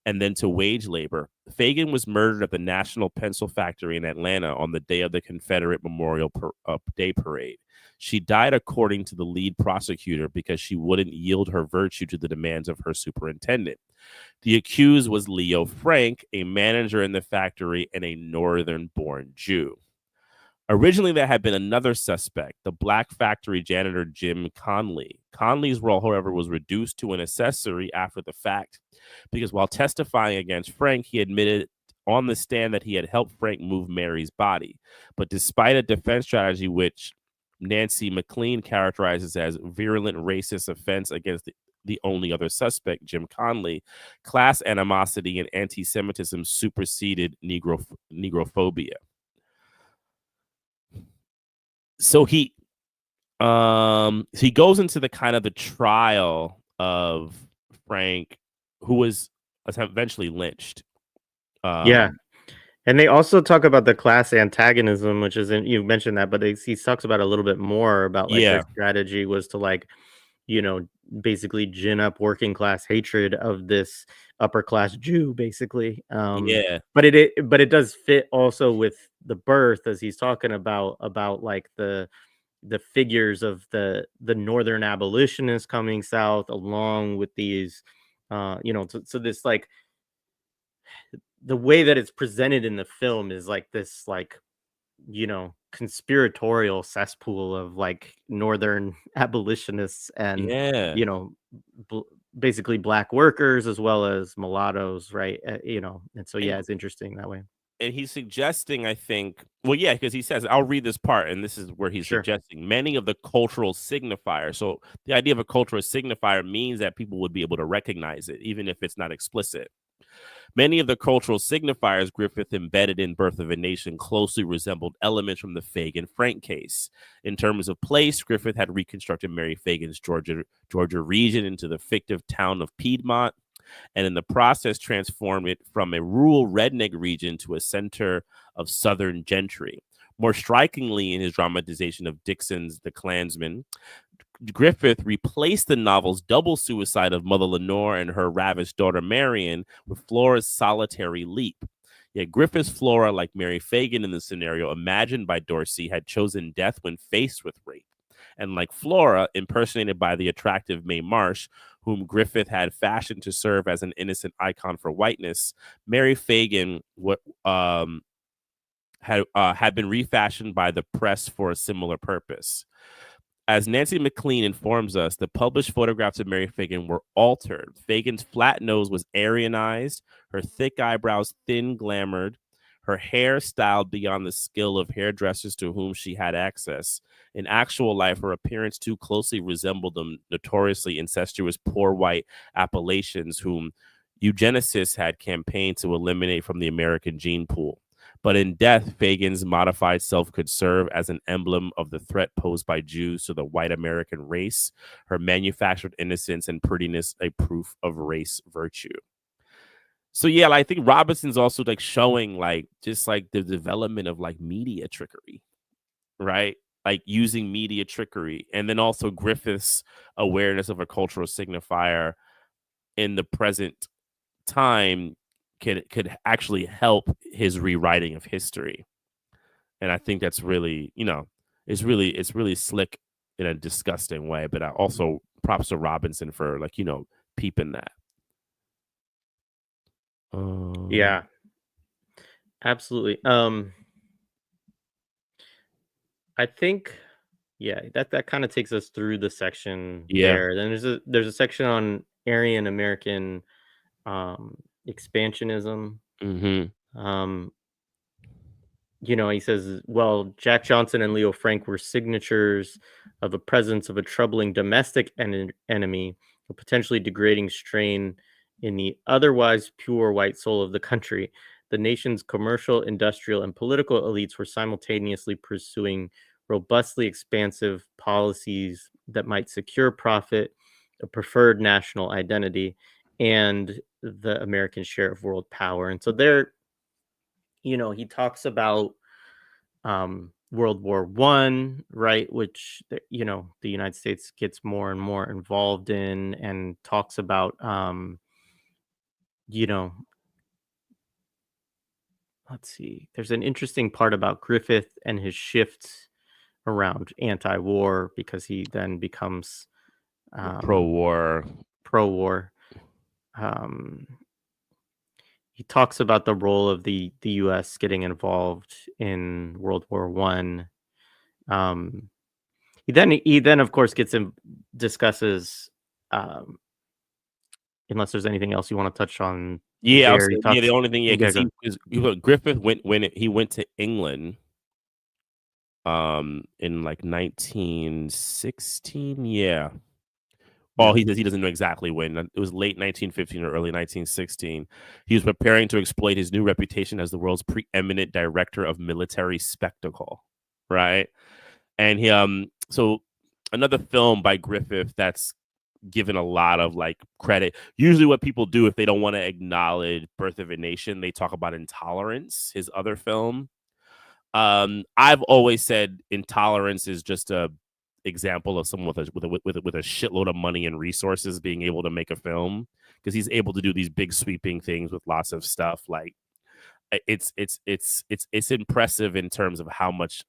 and then to wage labor. Fagin was murdered at the National Pencil Factory in Atlanta on the day of the Confederate Memorial Day Parade. She died, according to the lead prosecutor, because she wouldn't yield her virtue to the demands of her superintendent. The accused was Leo Frank, a manager in the factory and a northern-born Jew. Originally, there had been another suspect, the black factory janitor Jim Conley. Conley's role, however, was reduced to an accessory after the fact, because while testifying against Frank, he admitted on the stand that he had helped Frank move Mary's body. But despite a defense strategy which Nancy McLean characterizes as virulent racist offense against the only other suspect, Jim Conley, class animosity and anti-Semitism superseded negrophobia. So he goes into the kind of the trial of Frank, who was eventually lynched. Yeah. And they also talk about the class antagonism, which is you mentioned that, but he talks about a little bit more about like their strategy was to like, basically gin up working class hatred of this upper class Jew, basically. But it does fit also with the birth, as he's talking about like the figures of the northern abolitionists coming south, along with these, so this like the way that it's presented in the film is like this, like, conspiratorial cesspool of like northern abolitionists and, Yeah. you know, basically black workers as well as mulattoes, right? And so, yeah, it's interesting that way. And he's suggesting, I think, because he says, I'll read this part, and this is where he's Sure. suggesting many of the cultural signifiers. So the idea of a cultural signifier means that people would be able to recognize it, even if it's not explicit. Many of the cultural signifiers Griffith embedded in Birth of a Nation closely resembled elements from the Fagin Frank case. In terms of place, Griffith had reconstructed Mary Fagin's Georgia region into the fictive town of Piedmont, and in the process transformed it from a rural redneck region to a center of Southern gentry. More strikingly, in his dramatization of Dixon's The Klansman, Griffith replaced the novel's double suicide of Mother Lenore and her ravished daughter Marion with Flora's solitary leap. Yet Griffith's Flora, like Mary Fagin in the scenario imagined by Dorsey, had chosen death when faced with rape. And like Flora, impersonated by the attractive Mae Marsh, whom Griffith had fashioned to serve as an innocent icon for whiteness, Mary Fagan had been refashioned by the press for a similar purpose. As Nancy McLean informs us, the published photographs of Mary Fagan were altered. Fagan's flat nose was Aryanized, her thick eyebrows thin glamored, her hair styled beyond the skill of hairdressers to whom she had access. In actual life, her appearance too closely resembled the notoriously incestuous poor white Appalachians whom eugenicists had campaigned to eliminate from the American gene pool. But in death, Fagan's modified self could serve as an emblem of the threat posed by Jews to the white American race, her manufactured innocence and prettiness a proof of race virtue. So yeah, like, I think Robinson's also like showing like just like the development of like media trickery, right? Like using media trickery, and then also Griffith's awareness of a cultural signifier in the present time could actually help his rewriting of history. And I think that's really, it's really slick in a disgusting way. But I also props to Robinson for like, peeping that. Yeah, absolutely. I think, yeah, that kind of takes us through the section there. Then there's a section on Aryan American expansionism. Mm-hmm. He says, well, Jack Johnson and Leo Frank were signatures of a presence of a troubling domestic enemy, a potentially degrading strain in the otherwise pure white soul of the country. The nation's commercial, industrial, and political elites were simultaneously pursuing robustly expansive policies that might secure profit, a preferred national identity, and the American share of world power. And so there, he talks about World War One, right, which the United States gets more and more involved in, and talks about let's see. There's an interesting part about Griffith and his shifts around anti-war, because he then becomes Pro-war. Pro-war. He talks about the role of the U.S. getting involved in World War One. He then of course discusses. Unless there's anything else you want to touch on. Yeah, there, the only thing, because Griffith he went to England in like 1916. Yeah. Oh, he doesn't know exactly when. It was late 1915 or early 1916. He was preparing to exploit his new reputation as the world's preeminent director of military spectacle, right? And he so another film by Griffith that's given a lot of like credit. Usually what people do if they don't want to acknowledge Birth of a Nation, they talk about Intolerance, his other film. I've always said Intolerance is just a example of someone with a shitload of money and resources being able to make a film, because he's able to do these big sweeping things with lots of stuff. Like it's impressive in terms of how much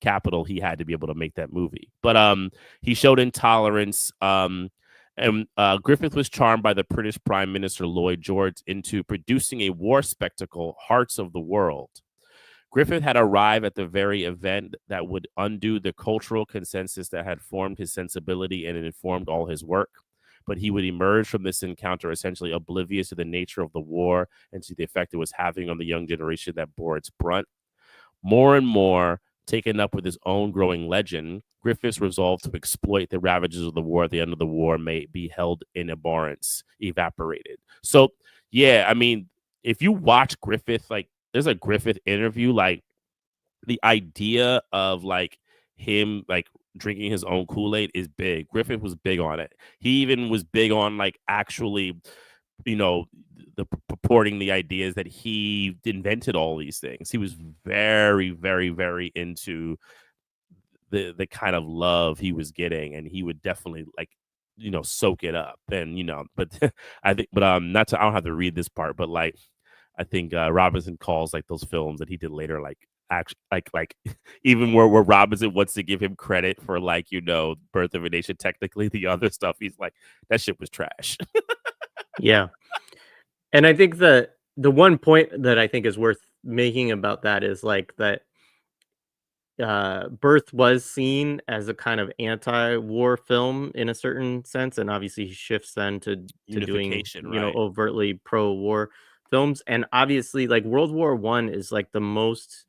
capital he had to be able to make that movie. But he showed Intolerance, and Griffith was charmed by the British Prime Minister Lloyd George into producing a war spectacle, Hearts of the World. Griffith had arrived at the very event that would undo the cultural consensus that had formed his sensibility and informed all his work. But he would emerge from this encounter essentially oblivious to the nature of the war and to the effect it was having on the young generation that bore its brunt. More and more taken up with his own growing legend, Griffiths resolved to exploit the ravages of the war at the end of the war may be held in abhorrence, evaporated. So, yeah, I mean, if you watch Griffith, like, there's a Griffith interview, like, the idea of, like, him, like, drinking his own Kool-Aid is big. Griffith was big on it. He even was big on, like, actually, purporting the ideas that he invented all these things. He was very, very, very into the kind of love he was getting, and he would definitely like soak it up. And but I think, but I don't have to read this part, but like I think Robinson calls like those films that he did later like actually like even where Robinson wants to give him credit for like Birth of a Nation. Technically, the other stuff he's like that shit was trash. Yeah. And I think the one point that I think is worth making about that is like that Birth was seen as a kind of anti-war film in a certain sense, and obviously he shifts then to doing, Unification, right? overtly pro-war films. And obviously, like World War One is like the most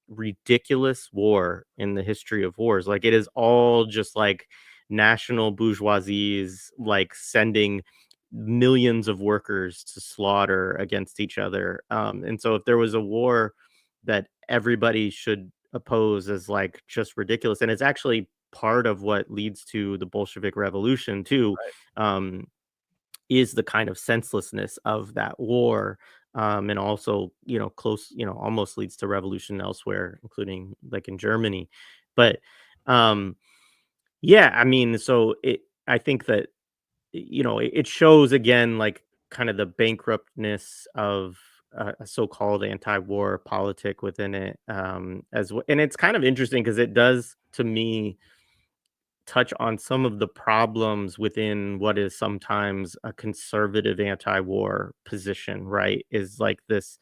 ridiculous war in the history of wars. Like it is all just like national bourgeoisies like sending millions of workers to slaughter against each other. And so if there was a war that everybody should oppose as like just ridiculous, and it's actually part of what leads to the Bolshevik Revolution too, um, is the kind of senselessness of that war. And also, close, almost leads to revolution elsewhere, including like in Germany. But um, yeah, I mean, I think that, it shows again, like kind of the bankruptness of a so-called anti-war politic within it, as well. And it's kind of interesting because it does, to me, touch on some of the problems within what is sometimes a conservative anti-war position, right? Is like this,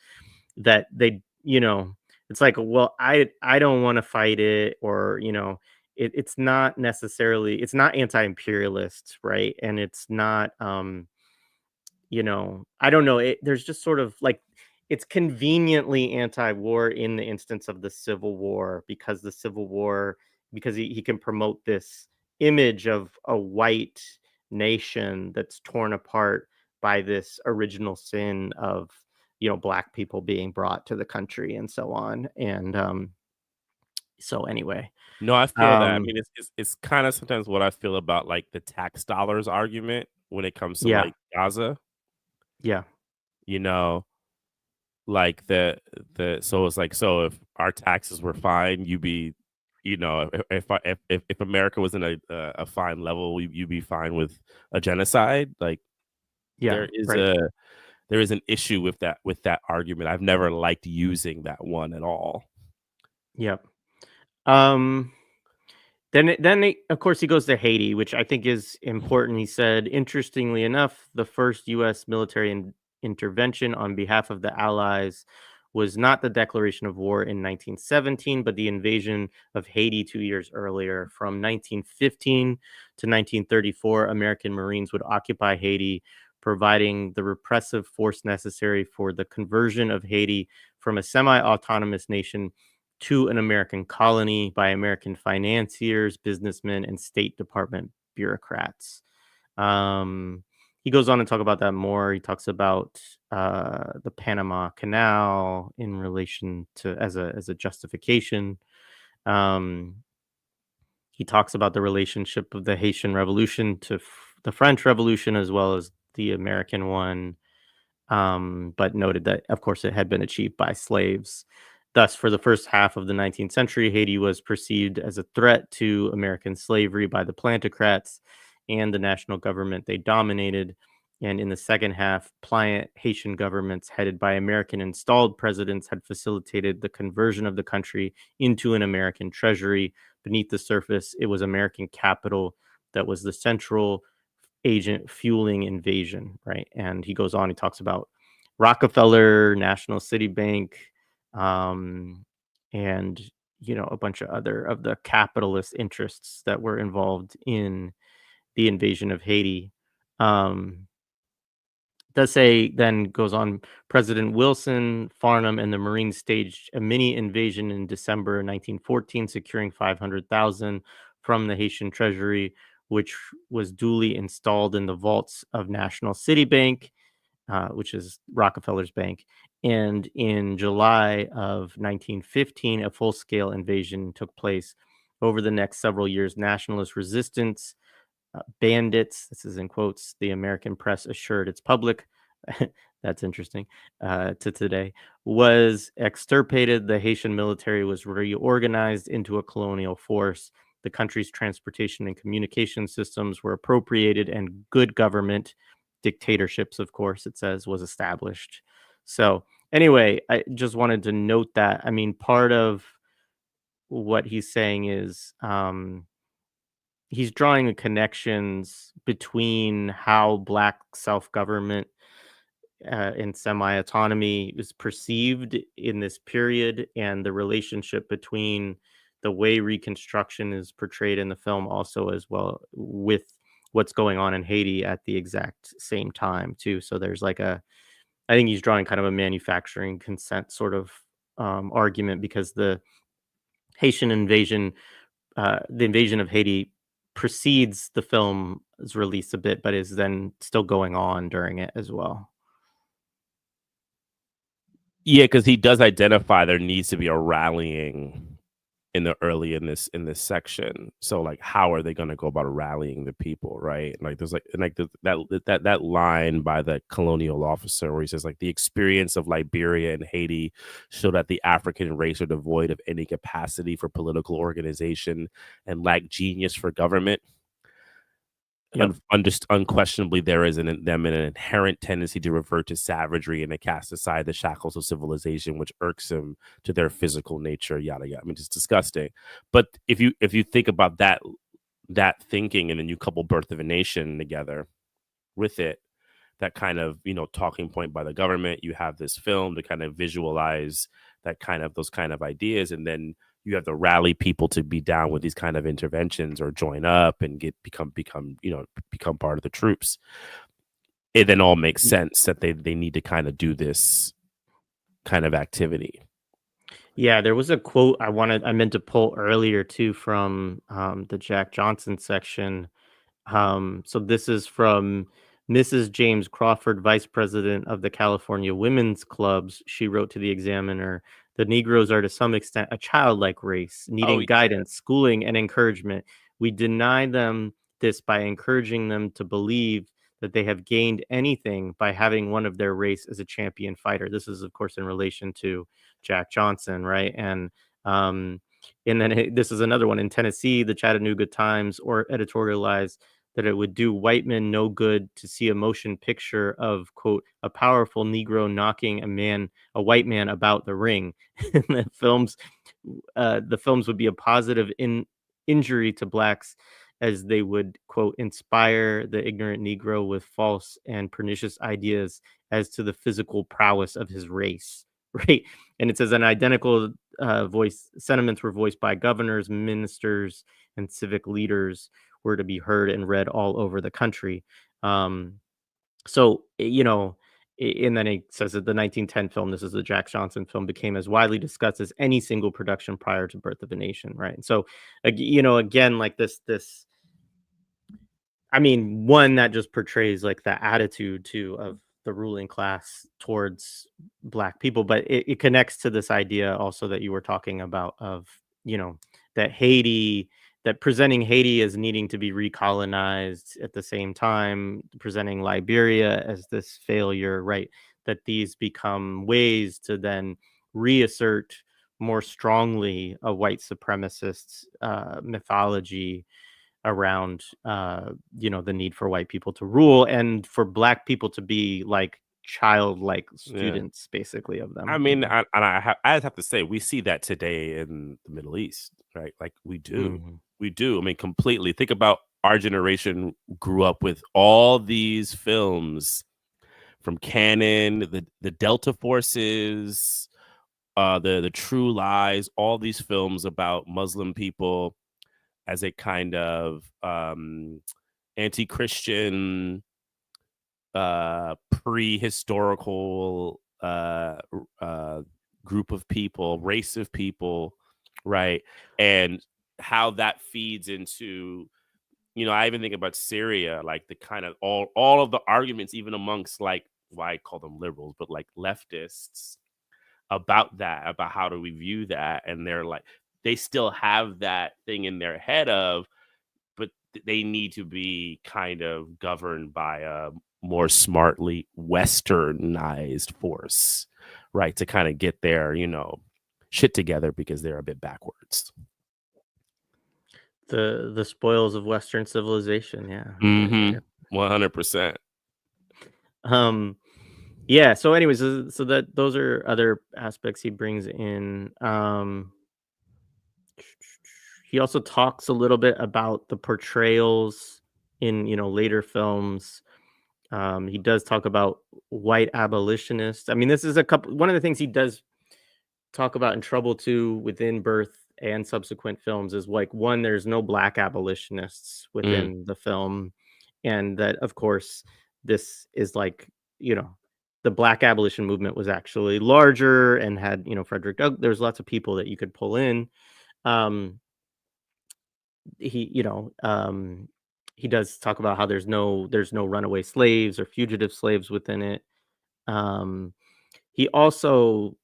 that they, it's like, well, I don't want to fight it, or it's not necessarily, it's not anti-imperialist, right? And it's not I don't know, there's just sort of like, it's conveniently anti-war in the instance of the Civil War, because the Civil War, because he can promote this image of a white nation that's torn apart by this original sin of, black people being brought to the country and so on. And so anyway, No, I feel that. I um mean, it's kind of sometimes what I feel about like the tax dollars argument when it comes to yeah, like Gaza. yeah, You know, like the so it's like, so if our taxes were fine, you'd be, if America was in a fine level, you'd be fine with a genocide. Like yeah, there is right, a there is an issue with that argument. I've never liked using that one at all. yep. um Of course, he goes to Haiti, which I think is important. He said, interestingly enough, the first U.S. military intervention on behalf of the Allies was not the declaration of war in 1917, but the invasion of Haiti 2 years earlier. From 1915 to 1934, American Marines would occupy Haiti, providing the repressive force necessary for the conversion of Haiti from a semi autonomous nation to an American colony by American financiers, businessmen, and State Department bureaucrats. Um, he goes on to talk about that more. He talks about the Panama Canal in relation to, as a justification. Um, he talks about the relationship of the Haitian Revolution to the French Revolution, as well as the American one, but noted that, of course, it had been achieved by slaves. Thus, for the first half of the 19th century, Haiti was perceived as a threat to American slavery by the plantocrats and the national government they dominated. And in the second half, pliant Haitian governments headed by American installed presidents had facilitated the conversion of the country into an American treasury. Beneath the surface, it was American capital that was the central agent fueling invasion, right? And he goes on, he talks about Rockefeller, National City Bank, um, and a bunch of other of the capitalist interests that were involved in the invasion of Haiti. Um, does say, then goes on, President Wilson, Farnham, and the Marines staged a mini invasion in December 1914, securing 500,000 from the Haitian treasury, which was duly installed in the vaults of National City Bank, which is Rockefeller's bank. And in July of 1915, a full scale invasion took place. Over the next several years, nationalist resistance, bandits, this is in quotes, the American press assured its public, that's interesting, to today, was extirpated. The Haitian military was reorganized into a colonial force. The country's transportation and communication systems were appropriated, and good government, dictatorships, of course, it says, was established. So Anyway, I just wanted to note that. I mean, part of what he's saying is, he's drawing the connections between how Black self-government and semi-autonomy is perceived in this period, and the relationship between the way Reconstruction is portrayed in the film, also as well with what's going on in Haiti at the exact same time too. So there's like I think he's drawing kind of a manufacturing consent sort of argument, because Haitian invasion, the invasion of Haiti precedes the film's release a bit, but is then still going on during it as well. Yeah, because he does identify there needs to be a rallying in this section. So like, how are they going to go about rallying the people, right? Like there's like, and like that line by the colonial officer where he says like, the experience of Liberia and Haiti show that the African race are devoid of any capacity for political organization and lack genius for government. Yep. Unquestionably, there is in them an inherent tendency to revert to savagery and to cast aside the shackles of civilization, which irks them to their physical nature. Yada yada. I mean, it's disgusting. But if you think about that thinking, and then you couple Birth of a Nation together with it, that kind of talking point by the government, you have this film to kind of visualize those kind of ideas, and then you have to rally people to be down with these kind of interventions or join up and become part of the troops. It then all makes sense that they need to kind of do this kind of activity. Yeah, there was a quote I meant to pull earlier too from the Jack Johnson section. So this is from Mrs. James Crawford, Vice President of the California Women's Clubs. She wrote to the Examiner, "The Negroes are to some extent a childlike race, Oh needing yeah. guidance, schooling, and encouragement. We deny them this by encouraging them to believe that they have gained anything by having one of their race as a champion fighter." This is, of course, in relation to Jack Johnson, right? Um, and then this is another one in Tennessee. The Chattanooga Times or editorialized that it would do white men no good to see a motion picture of, quote, a powerful Negro knocking a white man about the ring. And the films would be a positive injury to blacks, as they would, quote, inspire the ignorant Negro with false and pernicious ideas as to the physical prowess of his race. Right. And it says an identical sentiments were voiced by governors, ministers, and civic leaders were to be heard and read all over the country. So, and then it says that the 1910 film, this is the Jack Johnson film, became as widely discussed as any single production prior to Birth of a Nation, right? And so, again, like this, I mean, one that just portrays like the attitude too of the ruling class towards black people, but it connects to this idea also that you were talking about of, that presenting Haiti as needing to be recolonized at the same time, presenting Liberia as this failure, right? That these become ways to then reassert more strongly a white supremacist mythology around the need for white people to rule and for black people to be like childlike students, basically, of them. I mean, I have to say, we see that today in the Middle East, right? Like we do. I mean, completely. Think about our generation grew up with all these films from Canon, the Delta Forces, the True Lies, all these films about Muslim people as a kind of anti-Christian, prehistorical group of people, race of people, right? And how that feeds into, I even think about Syria, like the kind of all of the arguments, even amongst like, why I call them liberals, but like leftists about how do we view that, and they're like, they still have that thing in their head of, but they need to be kind of governed by a more smartly westernized force, right, to kind of get their shit together, because they're a bit backwards. The spoils of Western civilization, yeah. 100%. Yeah, so anyways, so that those are other aspects he brings in. He also talks a little bit about the portrayals in, later films. He does talk about white abolitionists. I mean, this is one of the things he does talk about in Trouble 2 within Birth and subsequent films is like, one, there's no black abolitionists Mm, within the film, and that, of course, this is like, you know, the black abolition movement was actually larger and had, Frederick Doug. There's lots of people that you could pull in. Um, he, he does talk about how there's no runaway slaves or fugitive slaves within it. Um, he also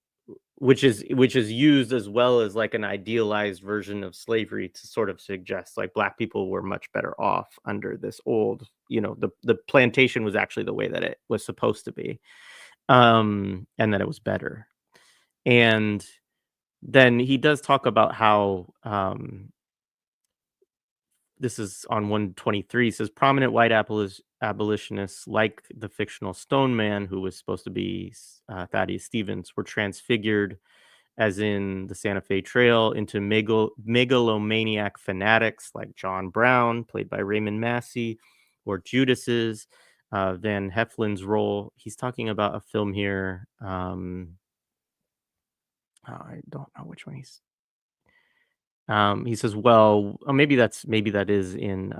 which is used as well as like an idealized version of slavery to sort of suggest like black people were much better off under this old, the plantation was actually the way that it was supposed to be, and that it was better. And then he does talk about how, this is on 123, says prominent white abolitionists like the fictional Stone Man, who was supposed to be Thaddeus Stevens, were transfigured, as in the Santa Fe Trail, into megalomaniac fanatics like John Brown, played by Raymond Massey, or Judas's, Van Heflin's role. He's talking about a film here. I don't know which one he says, well, maybe that is in,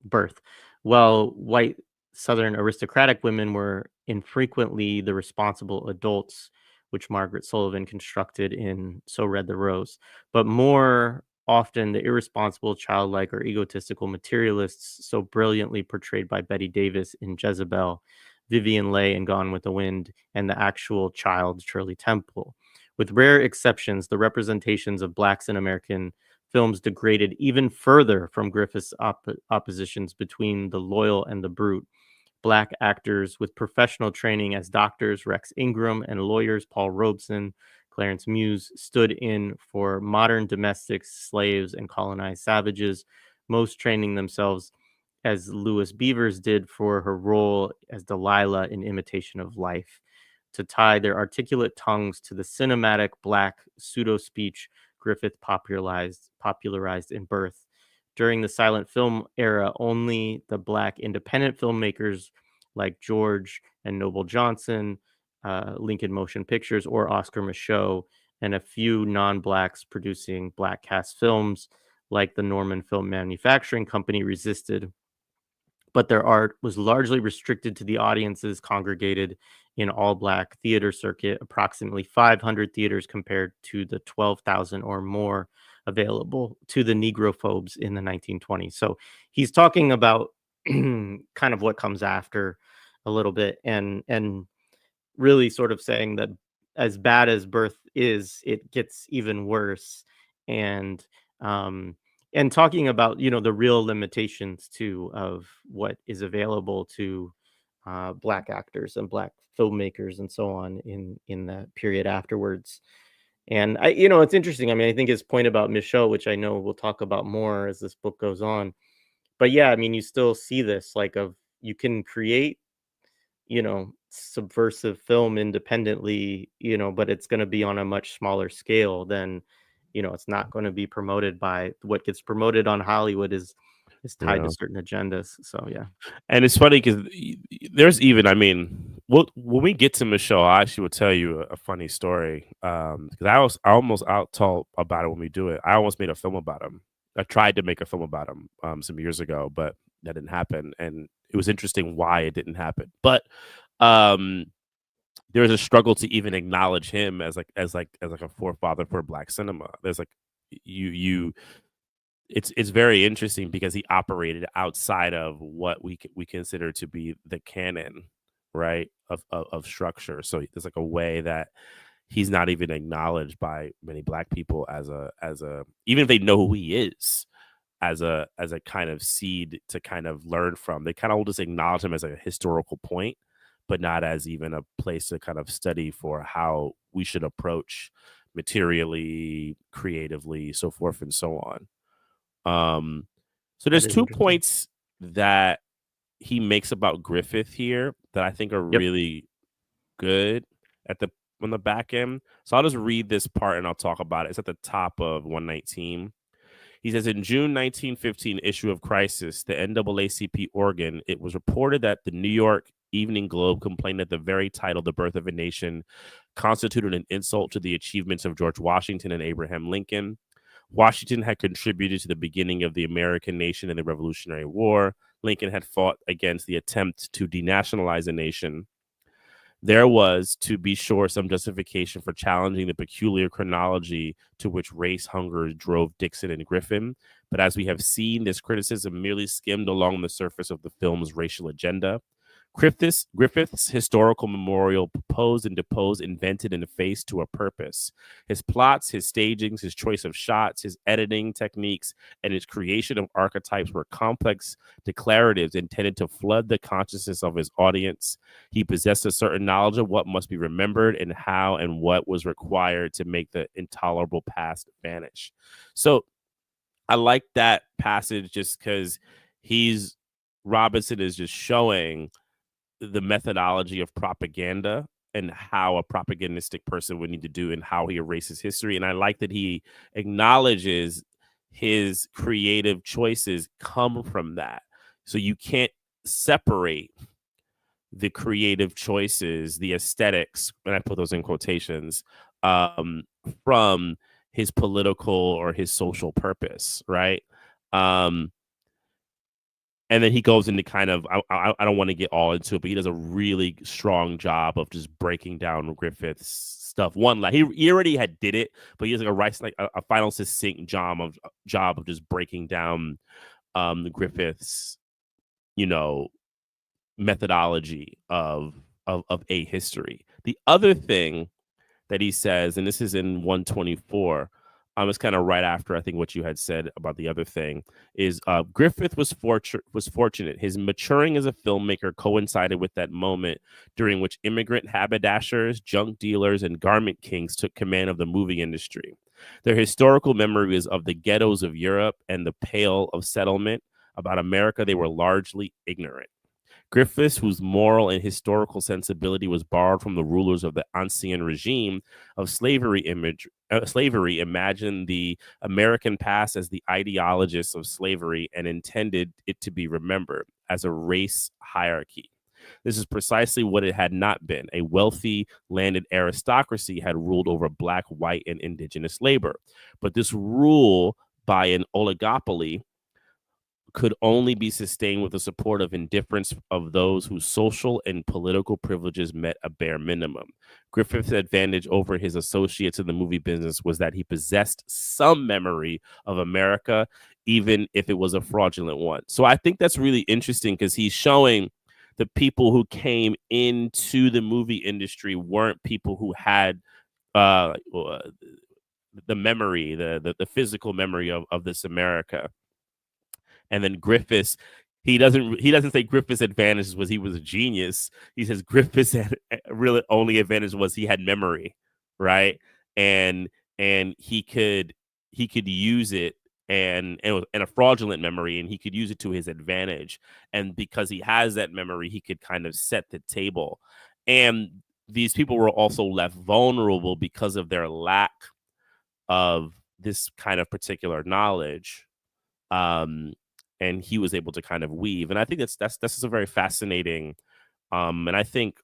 Birth. Well, white Southern aristocratic women were infrequently the responsible adults, which Margaret Sullivan constructed in So Red the Rose, but more often the irresponsible, childlike, or egotistical materialists so brilliantly portrayed by Betty Davis in Jezebel, Vivian Leigh in Gone with the Wind, and the actual child Shirley Temple. With rare exceptions, the representations of blacks in American films degraded even further from Griffith's oppositions between the loyal and the brute. Black actors with professional training as doctors, Rex Ingram, and lawyers, Paul Robeson, Clarence Muse, stood in for modern domestics, slaves, and colonized savages, most training themselves as Louis Beavers did for her role as Delilah in Imitation of Life, to tie their articulate tongues to the cinematic black pseudo speech Griffith popularized in Birth. During the silent film era, only the black independent filmmakers like George and Noble Johnson, Lincoln Motion Pictures, or Oscar Micheaux, and a few non-blacks producing black cast films like the Norman Film Manufacturing Company resisted, but their art was largely restricted to the audiences congregated in all black theater circuit, approximately 500 theaters compared to the 12,000 or more available to the Negrophobes in the 1920s. So he's talking about kind of what comes after a little bit, and really sort of saying that as bad as Birth is, it gets even worse. And um and talking about, the real limitations too of what is available to black actors and black filmmakers and so on in the period afterwards. And it's interesting. I mean, I think his point about Michaud, which I know we'll talk about more as this book goes on, but yeah, I mean, you still see this like of you can create, subversive film independently, but it's going to be on a much smaller scale than, it's not going to be promoted by what gets promoted on Hollywood is tied to yeah. certain agendas. So yeah. And it's funny because there's even, I mean, when we get to Michelle, I actually will tell you a funny story. Because I almost out talk about it when we do it. I almost made a film about him. I tried to make a film about him some years ago, but that didn't happen. And it was interesting why it didn't happen. But um, there's a struggle to even acknowledge him as like a forefather for black cinema. There's like you it's very interesting because he operated outside of what we consider to be the canon, right, of structure. So there's like a way that he's not even acknowledged by many black people as a even if they know who he is, as a kind of seed to kind of learn from. They kind of will just acknowledge him as a historical point, but not as even a place to kind of study for how we should approach materially, creatively, so forth and so on. So That there's is 2 interesting. points that he makes about Griffith here that I think are Yep. really good at the on the back end. So I'll just read this part and I'll talk about it. It's at the top of 119. He says, in June 1915 issue of Crisis, the NAACP organ, it was reported that the New York Evening Globe complained that the very title, The Birth of a Nation, constituted an insult to the achievements of George Washington and Abraham Lincoln. Washington had contributed to the beginning of the American nation in the Revolutionary War. Lincoln had fought against the attempt to denationalize a nation. There was, to be sure, some justification for challenging the peculiar chronology to which race hunger drove Dixon and Griffin. But as we have seen, this criticism merely skimmed along the surface of the film's racial agenda. Griffith's historical memorial proposed and deposed, invented and effaced to a purpose. His plots, his stagings, his choice of shots, his editing techniques, and his creation of archetypes were complex declaratives intended to flood the consciousness of his audience. He possessed a certain knowledge of what must be remembered and how and what was required to make the intolerable past vanish. So I like that passage just because Robinson is just showing the methodology of propaganda and how a propagandistic person would need to do and how he erases history. And I like that he acknowledges his creative choices come from that. So you can't separate the creative choices, the aesthetics, and I put those in quotations, from his political or his social purpose, right? And then he goes into kind of, I don't want to get all into it, but he does a really strong job of just breaking down Griffith's stuff. One, like he already had did it, but he does a final succinct job of just breaking down Griffith's, methodology of a history. The other thing that he says, and this is in 124, it's kind of right after I think what you had said about the other thing, is Griffith was fortunate. His maturing as a filmmaker coincided with that moment during which immigrant haberdashers, junk dealers, and garment kings took command of the movie industry. Their historical memory is of the ghettos of Europe and the Pale of settlement. About America, they were largely ignorant. Griffith, whose moral and historical sensibility was borrowed from the rulers of the ancien regime of slavery, imagined the American past as the ideologists of slavery and intended it to be remembered as a race hierarchy. This is precisely what it had not been. A wealthy landed aristocracy had ruled over black, white, and indigenous labor. But this rule by an oligopoly could only be sustained with the support of indifference of those whose social and political privileges met a bare minimum. Griffith's advantage over his associates in the movie business was that he possessed some memory of America, even if it was a fraudulent one. So I think that's really interesting because he's showing the people who came into the movie industry weren't people who had the memory, the physical memory of this America. And then Griffiths, he doesn't say Griffith's advantage was he was a genius. He says Griffith's really only advantage was he had memory, right? And he could use it and a fraudulent memory, and he could use it to his advantage. And because he has that memory, he could kind of set the table. And these people were also left vulnerable because of their lack of this kind of particular knowledge. And he was able to kind of weave. And I think that's just a very fascinating. And I think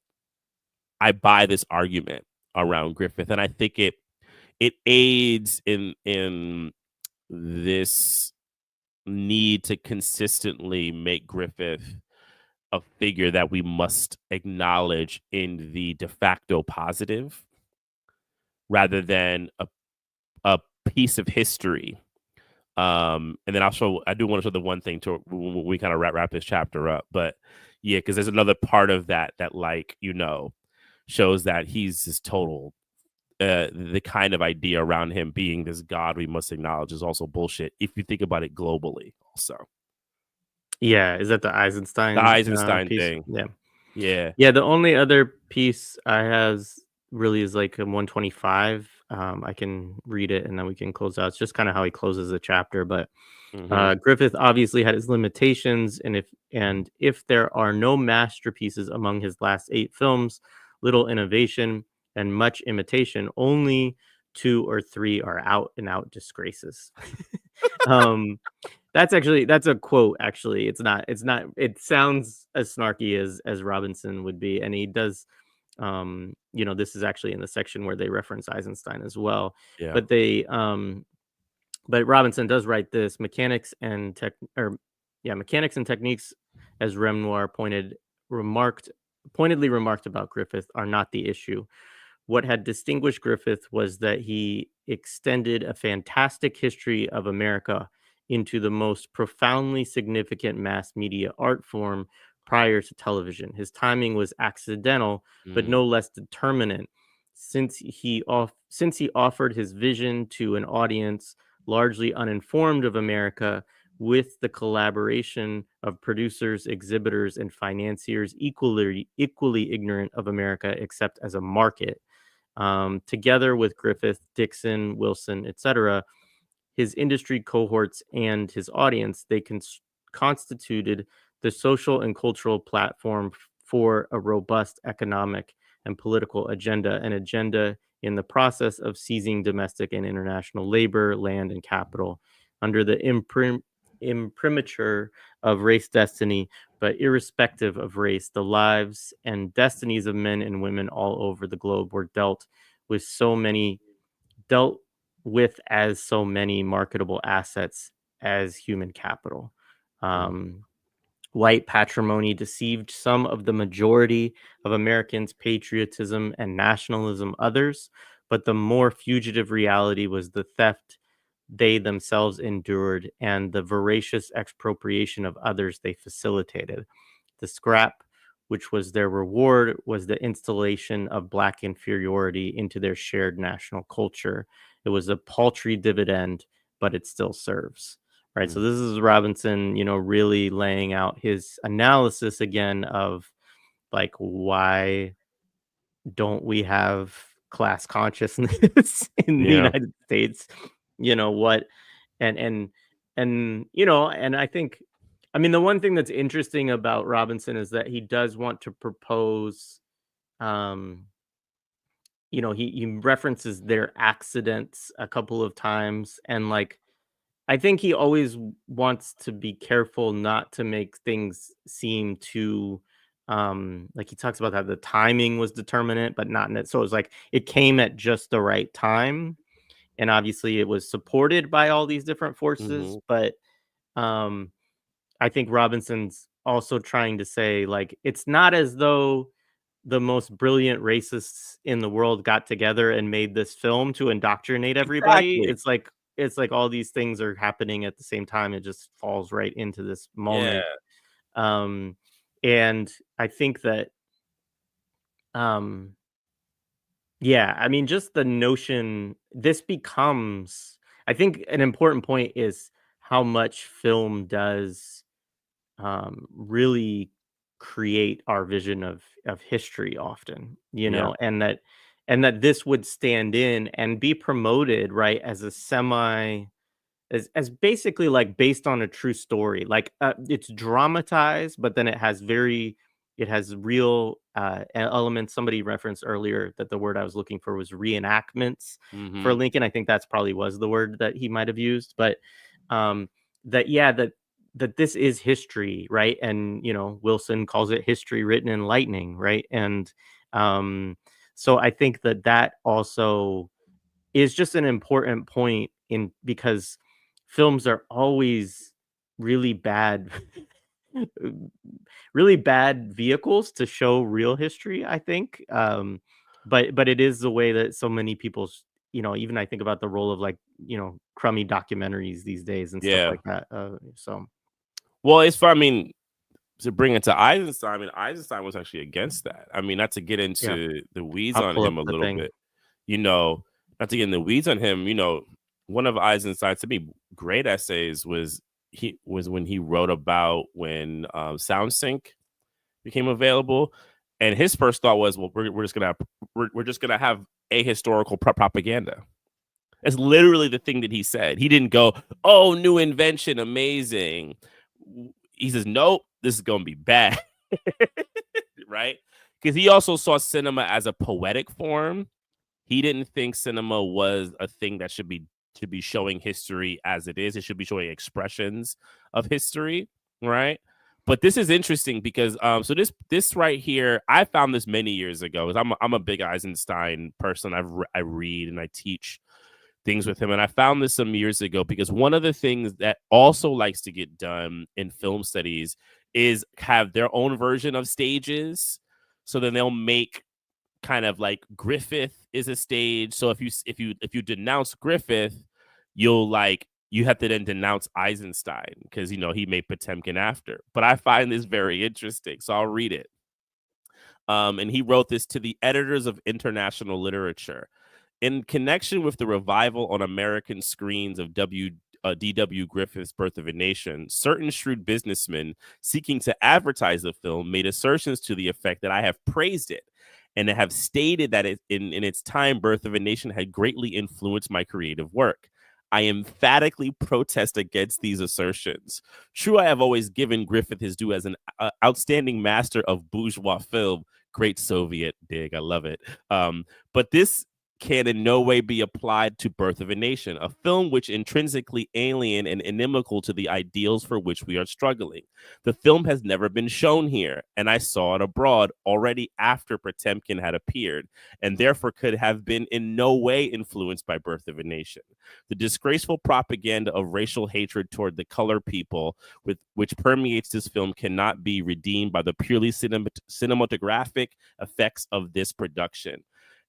I buy this argument around Griffith, and I think it aids in this need to consistently make Griffith a figure that we must acknowledge in the de facto positive rather than a piece of history. And then I do want to show the one thing to when we kind of wrap this chapter up, but yeah, because there's another part of that shows that he's this total, the kind of idea around him being this God we must acknowledge is also bullshit if you think about it globally also. Yeah, is that the Eisenstein piece? Thing? Yeah. The only other piece I has really is like 125. I can read it and then we can close out. It's just kind of how he closes the chapter. But Griffith obviously had his limitations, and if there are no masterpieces among his last 8 films, little innovation, and much imitation. Only 2 or 3 are out and out disgraces. um, that's a quote, actually. It's not it sounds as snarky as Robinson would be, and he does, this is actually in the section where they reference Eisenstein as well. Yeah. But but Robinson does write this: mechanics and techniques, as Renoir pointedly remarked about Griffith, are not the issue. What had distinguished Griffith was that he extended a fantastic history of America into the most profoundly significant mass media art form prior to television. His timing was accidental, but Mm, no less determinant, since he offered his vision to an audience largely uninformed of America, with the collaboration of producers, exhibitors, and financiers equally ignorant of America except as a market. Together with Griffith, Dixon, Wilson, etc., his industry cohorts and his audience, they constituted the social and cultural platform for a robust economic and political agenda, an agenda in the process of seizing domestic and international labor, land, and capital under the imprimatur of race destiny. But irrespective of race, the lives and destinies of men and women all over the globe were dealt with as so many marketable assets as human capital. mm, Um, White patrimony deceived some of the majority of Americans' patriotism and nationalism others, but the more fugitive reality was the theft they themselves endured and the voracious expropriation of others they facilitated. The scrap, which was their reward, was the installation of Black inferiority into their shared national culture. It was a paltry dividend, but it still serves. Right. So mm. this is Robinson, really laying out his analysis again of, like, why don't we have class consciousness in the Yeah. United States? What and and I think, I mean, the one thing that's interesting about Robinson is that he does want to propose, um he references their accidents a couple of times, and, like, I think he always wants to be careful not to make things seem too, like, he talks about how the timing was determinate, but not in it. So it's like it came at just the right time, and obviously it was supported by all these different forces. Mhm. But um, I think Robinson's also trying to say, like, it's not as though the most brilliant racists in the world got together and made this film to indoctrinate everybody. Exactly. It's like all these things are happening at the same time. It just falls right into this Yeah. moment. Um, and I think that, um, yeah, I mean, just the notion this becomes, I think an important point is how much film does, really create our vision of history often, Yeah. and that this would stand in and be promoted, right, as a semi, as basically, like, based on a true story. Like, it's dramatized, but then it has real elements. Somebody referenced earlier that the word I was looking for was reenactments for Mhm. Lincoln. I think that's probably was the word that he might have used. But um that yeah that this is history, right? And Wilson calls it history written in lightning, right? And so I think that also is just an important point, in because films are always really bad really bad vehicles to show real history, I think. But it is the way that so many even I think about the role of, like, crummy documentaries these days and stuff Yeah. like that. So Well, it's fun. I mean, to bring it to Eisenstein, I mean, Eisenstein was actually against that. I mean, not to get yeah, into the weeds I'll on pull up him a the little thing. bit, you know, not to get in the weeds on him, one of Eisenstein's to me great essays was when he wrote about when SoundSync became available, and his first thought was, well, we're just gonna have ahistorical propaganda. That's literally the thing that he said. He didn't go, "Oh, new invention, amazing." He says, "Nope, this is gonna be bad." Right? because he also saw cinema as a poetic form. He didn't think cinema was a thing that should be showing history as it is. It should be showing expressions of history, right? But this is interesting because so this right here, I found this many years ago. Because I'm a big Eisenstein person. I read and I teach things with him, and I found this some years ago because one of the things that also likes to get done in film studies is have their own version of stages. So then they'll make kind of like Griffith is a stage. So if you denounce Griffith, you have to then denounce Eisenstein because he made Potemkin after. But I find this very interesting, so I'll read it. And he wrote this to the editors of international literature. In connection with the revival on American screens of D.W. Griffith's Birth of a Nation, certain shrewd businessmen seeking to advertise the film made assertions to the effect that I have praised it and have stated that in its time, Birth of a Nation had greatly influenced my creative work. I emphatically protest against these assertions. True, I have always given Griffith his due as an outstanding master of bourgeois film. Great Soviet dig. I love it. But this can in no way be applied to Birth of a Nation, a film which intrinsically alien and inimical to the ideals for which we are struggling. The film has never been shown here, and I saw it abroad already after Potemkin had appeared, and therefore could have been in no way influenced by Birth of a Nation. The disgraceful propaganda of racial hatred toward the colored people which permeates this film cannot be redeemed by the purely cinematographic effects of this production.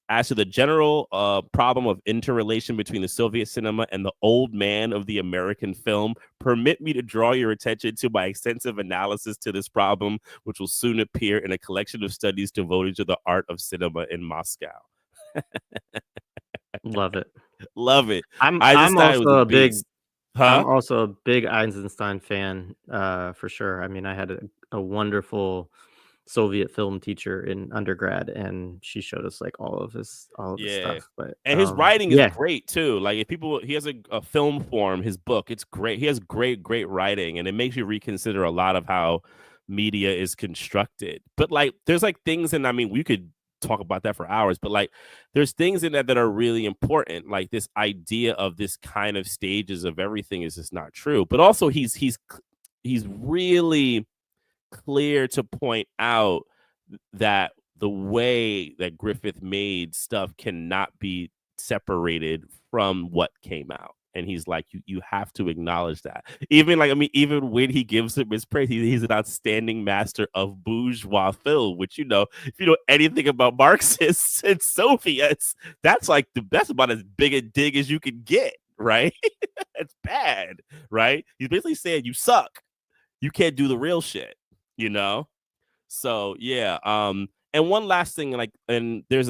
As to the general problem of interrelation between the Soviet cinema and the old man of the American film, permit me to draw your attention to my extensive analysis to this problem, which will soon appear in a collection of studies devoted to the art of cinema in Moscow. Love it. Love it. I'm Eisenstein was also a a big beast. I'm Huh? also a big Eisenstein fan, for sure. I mean, I had a wonderful Soviet film teacher in undergrad, and she showed us like all of his Yeah. stuff. But And his writing is yeah, great too. Like if people, he has a film form, his book, it's great. He has great writing, and it makes you reconsider a lot of how media is constructed. But like, there's like things, and I mean, we could talk about that for hours, but like, there's things in that are really important. Like this idea of this kind of stages of everything is just not true. But also, he's really clear to point out that the way that Griffith made stuff cannot be separated from what came out. And he's like, you have to acknowledge that. Even like, I mean, even when he gives him his praise, he's an outstanding master of bourgeois film, which, if you know anything about Marxists and Soviets, that's about as big a dig as you can get, right? It's bad, right? He's basically saying you suck. You can't do the real shit, you know? So yeah. And one last thing, like, and there's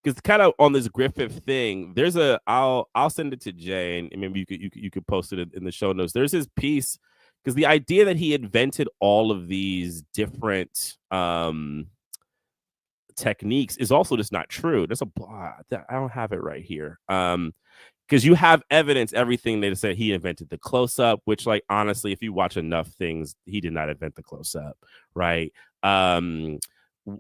because kind of on this Griffith thing, I'll send it to Jay, and maybe you could post it in the show notes. There's his piece because the idea that he invented all of these different techniques is also just not true. I don't have it right here. Because you have evidence, everything they said he invented the close-up, which, like, honestly, if you watch enough things, he did not invent the close-up, right?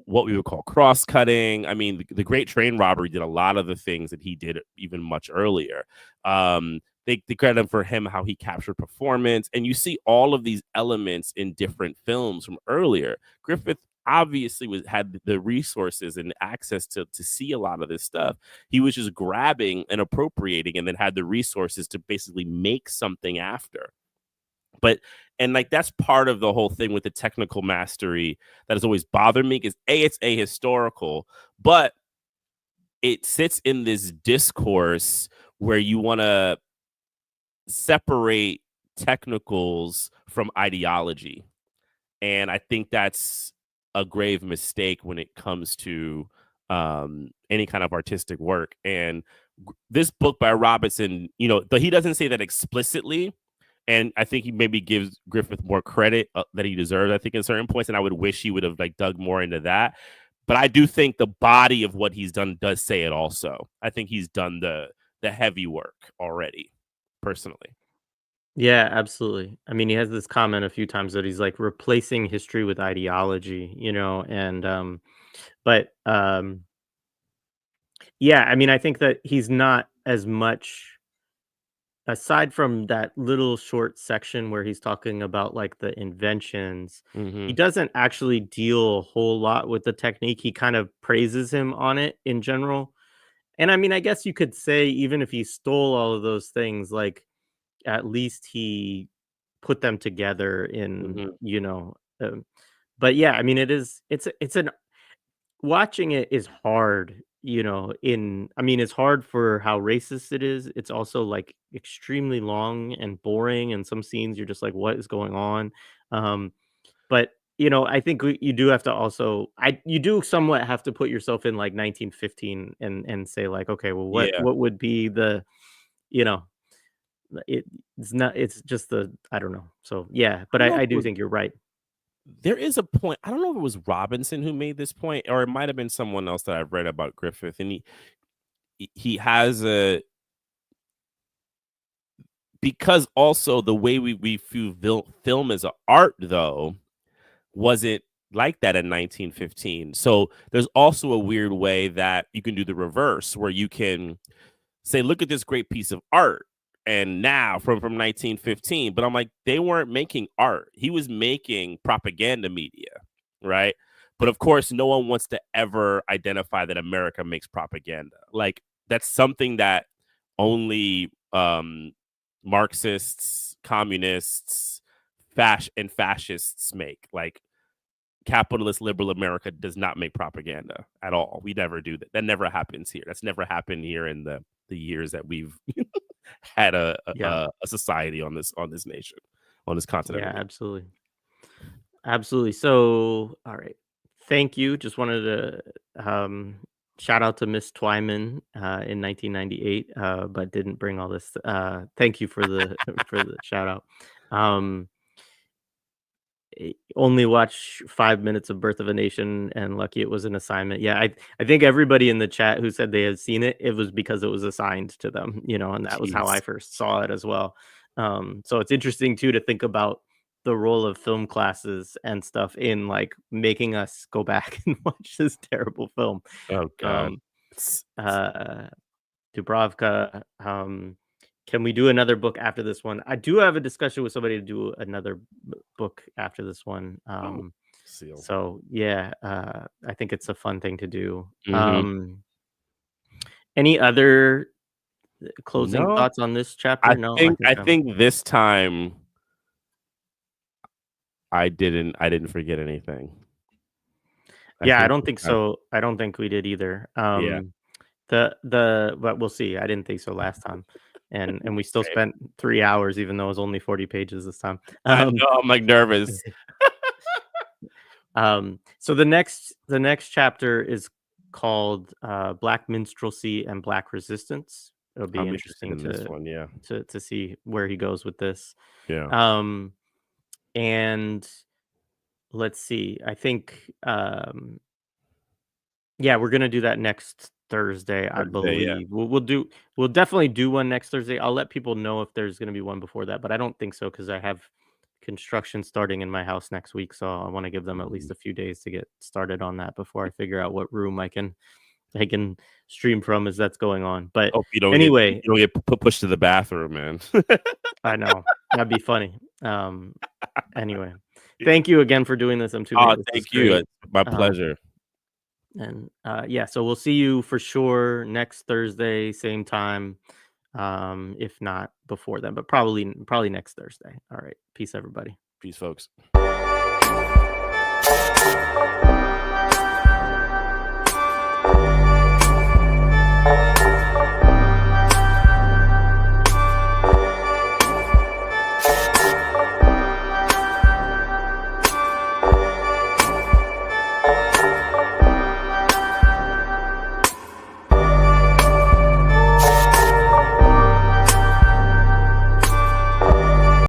What we would call cross-cutting. I mean, the Great Train Robbery did a lot of the things that he did even much earlier. They credit for him how he captured performance, and you see all of these elements in different films from earlier. Griffith obviously had the resources and access to see a lot of this stuff. He was just grabbing and appropriating, and then had the resources to basically make something after. And like, that's part of the whole thing with the technical mastery that has always bothered me, is it's ahistorical, but it sits in this discourse where you want to separate technicals from ideology. And I think that's a grave mistake when it comes to any kind of artistic work. And this book by Robinson, he doesn't say that explicitly. And I think he maybe gives Griffith more credit that he deserves, I think, at certain points. And I would wish he would have like dug more into that. But I do think the body of what he's done does say it also. I think he's done the heavy work already, personally. Yeah, absolutely. I mean, he has this comment a few times that he's like replacing history with ideology, and but yeah, I mean, I think that he's not as much aside from that little short section where he's talking about like the inventions, he Hmm. doesn't actually deal a whole lot with the technique. He kind of praises him on it in general. And I mean, I guess you could say even if he stole all of those things, like at least he put them together in, Hmm. but yeah, I mean, it's an watching it is hard, I mean, it's hard for how racist it is. It's also, like, extremely long and boring, and some scenes you're just like, "What is going on?" Um, but, I think you do have to also you do somewhat have to put yourself in, like, 1915 and say, like, "Okay, well, Yeah. what would be the" you know, it's not it's just the I don't know. So, yeah, I but don't know if I it do was think you're right. there is a point. I don't know if it was Robinson who made this point, or it might have been someone else that I've read about Griffith. And he has a because also the way we view film as a art though wasn't like that in 1915. So there's also a weird way that you can do the reverse, where you can say, look at this great piece of art. And now from 1915, but I'm like, they weren't making art. He was making propaganda media, right? But of course, no one wants to ever identify that America makes propaganda. Like that's something that only Marxists, communists, and fascists make. Like capitalist liberal America does not make propaganda at all. We never do that. That never happens here. That's never happened here in the years that we've had Yeah. a society on this nation, on this continental Yeah, nation. absolutely. Absolutely. So, all right. Thank you. Just wanted to shout out to Miss Twyman in 1998, but didn't bring all this. Thank you for the for the shout out. Um, only watch 5 minutes of Birth of a Nation, and lucky it was an assignment. Yeah, I think everybody in the chat who said they had seen it, it was because it was assigned to them, and that was how I Jeez. first saw it as well. So it's interesting too to think about the role of film classes and stuff in like making us go back and watch this terrible film. Oh God. Um, It's, uh, Dubravka. Can we do another book after this one? I do have a discussion with somebody to do another book after this one. oh, seal. So yeah, I think it's a fun thing to do. Hmm. Any other closing No, thoughts on this chapter? No, I think I think this time I didn't forget anything. I yeah, I think don't this think time, so. I don't think we did either. yeah. But we'll see. I didn't think so last time. And we still Same. spent 3 hours, even though it was only 40 pages this time. I know I'm like nervous. So the next chapter is called Black Minstrelsy and Black Resistance. It'll be I'm interested interesting in this to one. Yeah. to see where he goes with this. Yeah. Um, and let's see. I think yeah, we're gonna do that next Thursday, I Thursday. Yeah. believe. We'll definitely do one next Thursday. I'll let people know if there's gonna be one before that, but I don't think so because I have construction starting in my house next week, so I want to give them at least Mhm. a few days to get started on that before I figure out what room I can stream from as that's going on. But Hope anyway, you don't get pushed to the bathroom, man. I know that'd be funny. Anyway, thank you again for doing this. I'm too Oh, This is thank you. great. It's my Um, pleasure. and yeah, so we'll see you for sure next Thursday, same time. If not before then, but probably next Thursday. All right. Peace, everybody. Peace, folks.